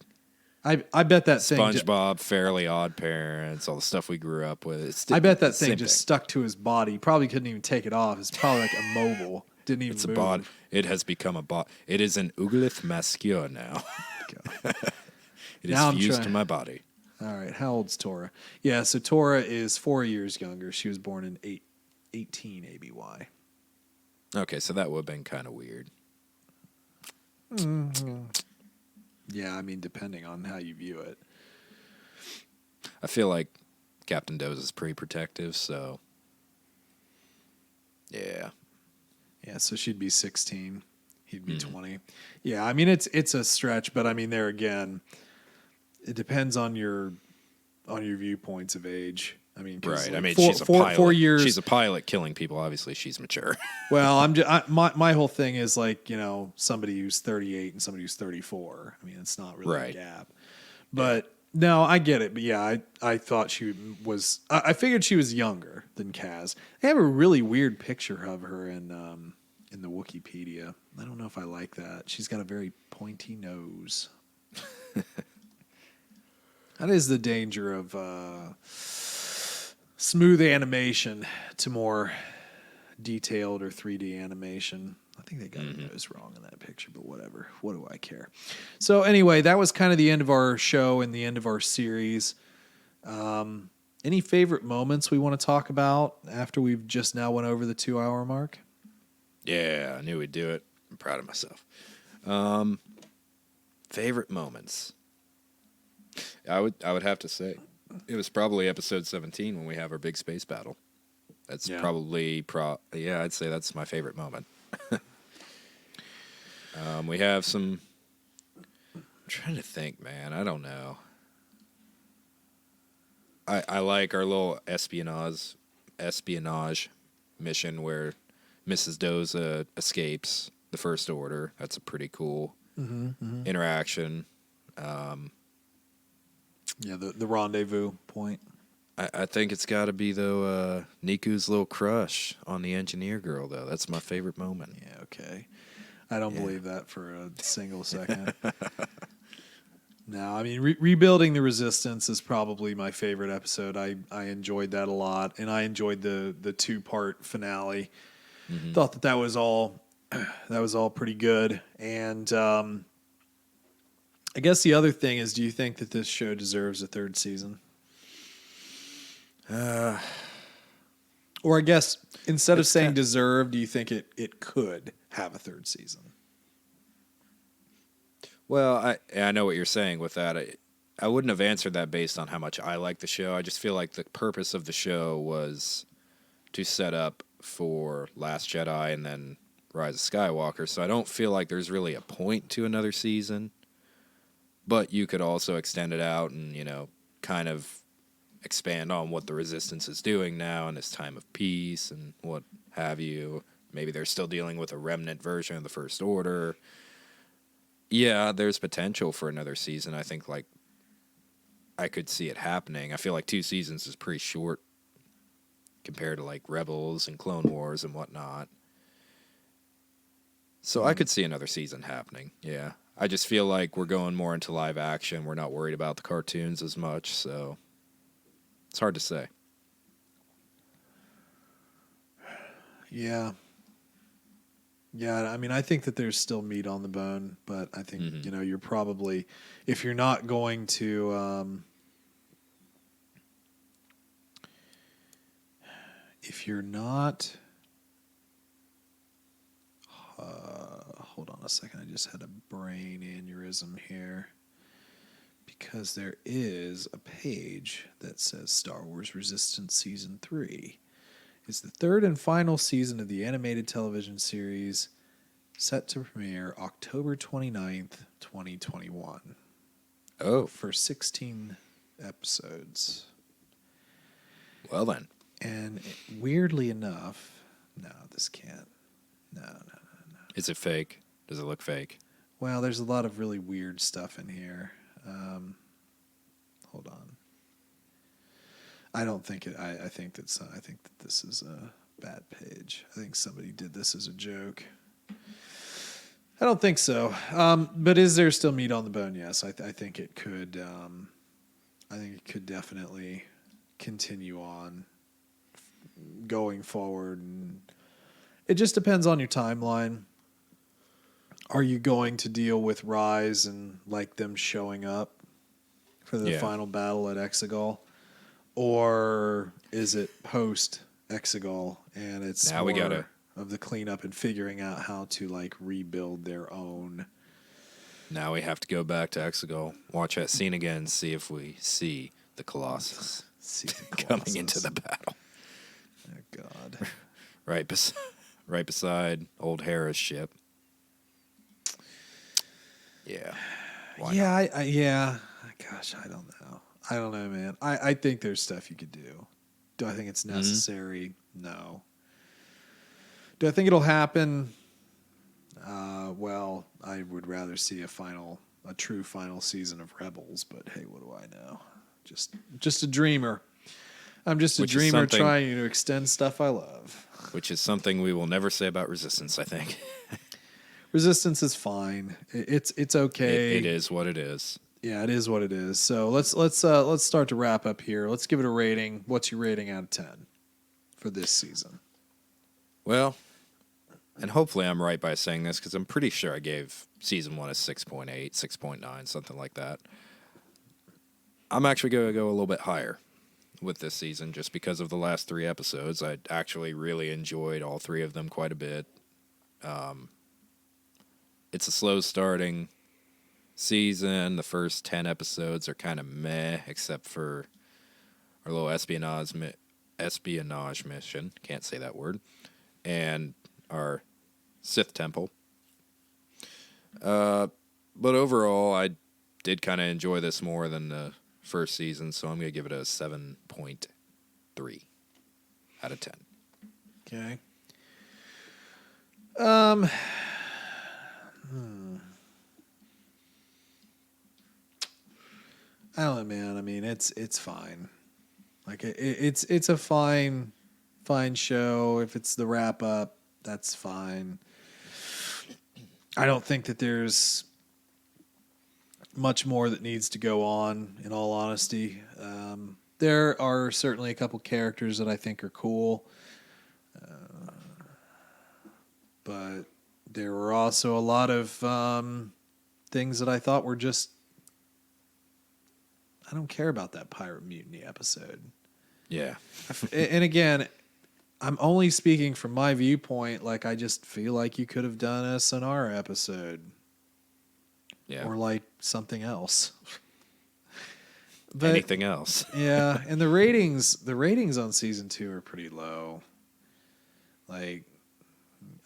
I bet that thing SpongeBob, Fairly Odd Parents, all the stuff we grew up with. I bet that same thing just stuck to his body. He probably couldn't even take it off. It's probably like immobile. Didn't even It's a move. bod. It has become a bot. It is an ooglyph mascure now. It is Now I'm fused trying- to my body. All right, how old's Tora? Yeah, so Tora is 4 years younger. She was born in 18 ABY. Okay, so that would have been kind of weird. Yeah, I mean, depending on how you view it. I feel like Captain Doze is pretty protective, so yeah. Yeah, so she'd be 16. He'd be 20. Yeah, I mean, it's a stretch, but I mean, there again, it depends on your viewpoints of age. I mean, 'cause Right. like I mean, four, she's a four- pilot. 4 years. She's a pilot killing people. Obviously, she's mature. Well, my whole thing is like, somebody who's 38 and somebody who's 34. I mean, it's not really Right. a gap. But no, I get it. But yeah, I thought she was. I figured she was younger than Kaz. They have a really weird picture of her in the Wikipedia. I don't know if I like that. She's got a very pointy nose. That is the danger of smooth animation to more detailed or 3D animation. I think they got the nose wrong in that picture, but whatever. What do I care? So anyway, that was kind of the end of our show and the end of our series. Any favorite moments we want to talk about after we've just now went over the 2-hour mark? Yeah, I knew we'd do it. I'm proud of myself. Favorite moments. I would have to say it was probably episode 17 when we have our big space battle. That's probably I'd say that's my favorite moment. We have some. I'm trying to think, man. I don't know. I like our little espionage mission where Mrs. Doza escapes the First Order. That's a pretty cool interaction. Yeah, the rendezvous point. I think it's got to be, though, Niku's little crush on the engineer girl, though. That's my favorite moment. Yeah, okay. I don't believe that for a single second. No, I mean, rebuilding the Resistance is probably my favorite episode. I enjoyed that a lot, and I enjoyed the 2-part finale. Thought that was all pretty good. And I guess the other thing is, do you think that this show deserves a 3rd season? Or I guess instead of saying deserve, do you think it could have a 3rd season? Well, I know what you're saying with that. I wouldn't have answered that based on how much I like the show. I just feel like the purpose of the show was to set up for Last Jedi and then Rise of Skywalker. So I don't feel like there's really a point to another season. But you could also extend it out and, kind of expand on what the Resistance is doing now in this time of peace and what have you. Maybe they're still dealing with a remnant version of the First Order. Yeah, there's potential for another season. I think, I could see it happening. I feel like 2 seasons is pretty short compared to, Rebels and Clone Wars and whatnot. So I could see another season happening, yeah. I just feel like we're going more into live action. We're not worried about the cartoons as much, so it's hard to say. Yeah. Yeah, I mean, I think that there's still meat on the bone, but I think, you're probably, if you're not going to, hold on a second, I just had a brain aneurysm here, because there is a page that says Star Wars Resistance Season 3. It's the 3rd and final season of the animated television series, set to premiere October 29th, 2021. Oh. For 16 episodes. Well then. And weirdly enough, no, this can't. No. Is it fake? Does it look fake? Well, there's a lot of really weird stuff in here. Hold on. I don't think it. I think that this is a bad page. I think somebody did this as a joke. I don't think so. But is there still meat on the bone? Yes, I think it could. I think it could definitely continue on going forward, and it just depends on your timeline. Are you going to deal with Rise and them showing up for the final battle at Exegol? Or is it post Exegol and it's now more of the cleanup and figuring out how to rebuild their own? Now we have to go back to Exegol, watch that scene again, see if we see the Colossus, coming into the battle. Oh God! right beside old Hera's ship. Yeah. Yeah. Gosh, I don't know, man. I think there's stuff you could do. Do I think it's necessary? No. Do I think it'll happen? Well, I would rather see a true final season of Rebels, but hey, what do I know? Just a dreamer. I'm just a dreamer trying to extend stuff I love. which is something we will never say about Resistance, I think. Resistance is fine. It's okay. It is what it is. Yeah, it is what it is. So let's start to wrap up here. Let's give it a rating. What's your rating out of 10 for this season? Well, and hopefully I'm right by saying this because I'm pretty sure I gave season 1 a 6.8, 6.9, something like that. I'm actually going to go a little bit higher with this season just because of the last 3 episodes. I actually really enjoyed all 3 of them quite a bit. It's a slow starting season. The first 10 episodes are kind of meh, except for our little espionage mission. Can't say that word. And our Sith temple. But overall, I did kind of enjoy this more than the first season, so I'm going to give it a 7.3 out of 10. Okay. I don't know, man. I mean, it's fine. Like it's a fine show. If it's the wrap up, that's fine. I don't think that there's much more that needs to go on, in all honesty. There are certainly a couple characters that I think are cool. But there were also a lot of things that I thought were just, I don't care about that Pirate Mutiny episode. Yeah. And again, I'm only speaking from my viewpoint. Like, I just feel like you could have done a Sonara episode. Yeah. Or like something else. But, anything else. Yeah, and the ratings on season 2 are pretty low. Like,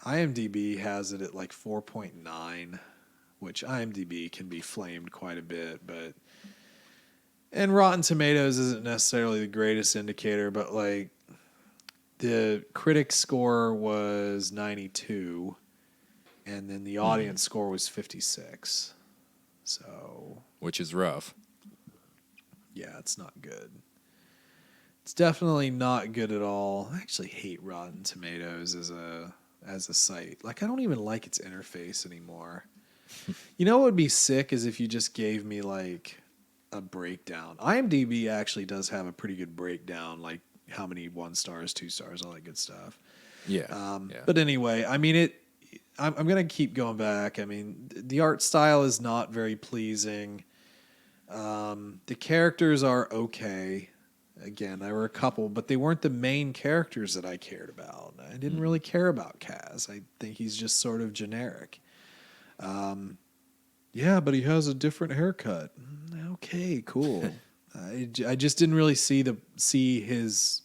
IMDb has it at like 4.9, which IMDb can be flamed quite a bit, and Rotten Tomatoes isn't necessarily the greatest indicator, but like the critic score was 92 and then the audience score was 56. So, which is rough. Yeah, it's not good. It's definitely not good at all. I actually hate Rotten Tomatoes as a site. Like, I don't even like its interface anymore. You know what would be sick is if you just gave me like a breakdown. IMDb actually does have a pretty good breakdown, like how many 1 stars, 2 stars, all that good stuff. Yeah. But anyway, I mean, I'm going to keep going back. I mean, the art style is not very pleasing. The characters are okay. Again, there were a couple, but they weren't the main characters that I cared about. I didn't really care about Kaz. I think he's just sort of generic. Yeah, but he has a different haircut. Okay, cool. I just didn't really see his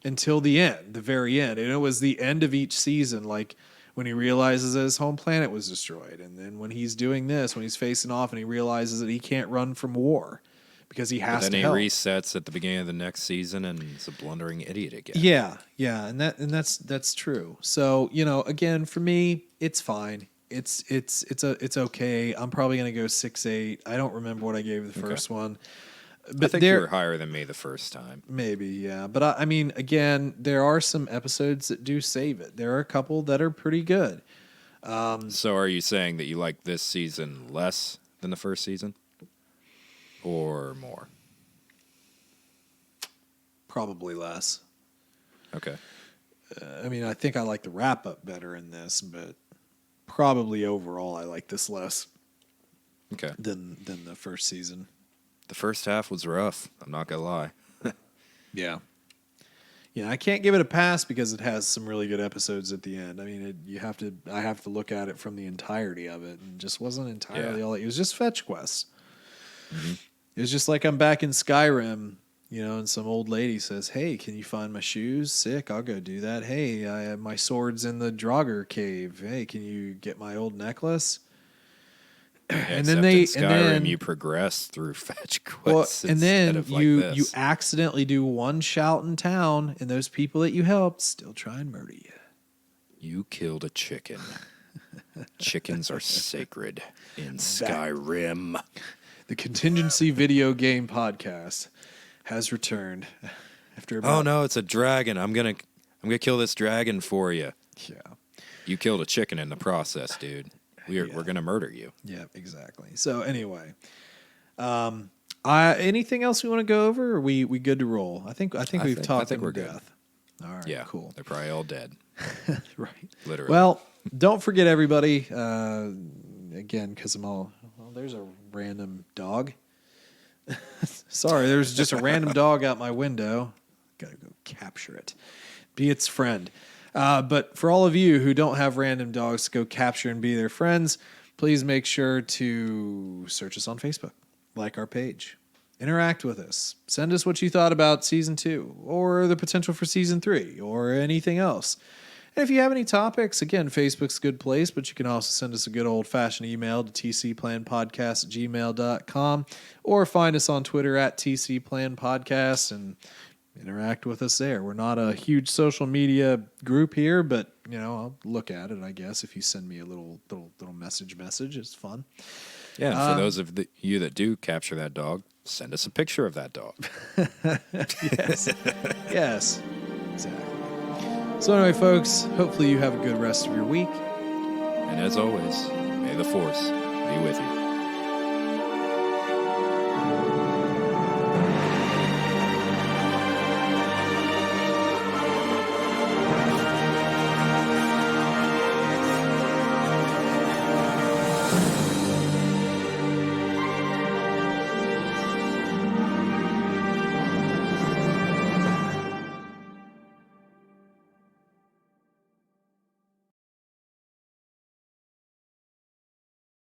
until the end, the very end. And it was the end of each season, like when he realizes that his home planet was destroyed. And then when he's doing this, when he's facing off and he realizes that he can't run from war because he has to help. Then he resets at the beginning of the next season and is a blundering idiot again. Yeah, and that's true. So, again, for me, it's fine. It's okay. I'm probably gonna go 6.8. I don't remember what I gave the first one. But I think you were higher than me the first time. Maybe, yeah. But I mean, again, there are some episodes that do save it. There are a couple that are pretty good. So are you saying that you like this season less than the first season? Or more? Probably less. Okay. I mean, I think I like the wrap-up better in this, but probably overall I like this less than the first season. The first half was rough. I'm not going to lie. Yeah. Yeah, I can't give it a pass because it has some really good episodes at the end. I mean, I have to look at it from the entirety of it, and it just wasn't entirely all. It was just fetch quests. Mm-hmm. It was just like I'm back in Skyrim, and some old lady says, "Hey, can you find my shoes? Sick, I'll go do that. Hey, my sword's in the Draugr cave. Hey, can you get my old necklace?" Yeah, and then in Skyrim you progress through fetch quests. And then you this. accidentally do one shout in town, and those people that you helped still try and murder you. You killed a chicken. Chickens are sacred in Skyrim. The Contingency Video Game Podcast has returned after. Oh no, it's a dragon. I'm I'm going to kill this dragon for you. Yeah. You killed a chicken in the process, dude. We're going to murder you. Yeah, exactly. So anyway, anything else we want to go over? Or are we good to roll? I think we've talked them to death. All right, yeah, cool. They're probably all dead. Right. Literally. Well, don't forget, everybody, again, because there's a random dog. Sorry, there's just a random dog out my window. Got to go capture it. Be its friend. But for all of you who don't have random dogs to go capture and be their friends, please make sure to search us on Facebook, like our page, interact with us, send us what you thought about Season 2 or the potential for Season 3 or anything else. And if you have any topics, again, Facebook's a good place, but you can also send us a good old-fashioned email to tcplanpodcast@gmail.com or find us on Twitter @tcplanpodcast and interact with us there. We're not a huge social media group here, but I'll look at it, I guess, if you send me a little message. It's fun. Yeah, and for those of you that do capture that dog, send us a picture of that dog. Yes. Yes. Exactly. So anyway, folks, hopefully you have a good rest of your week. And as always, may the Force be with you.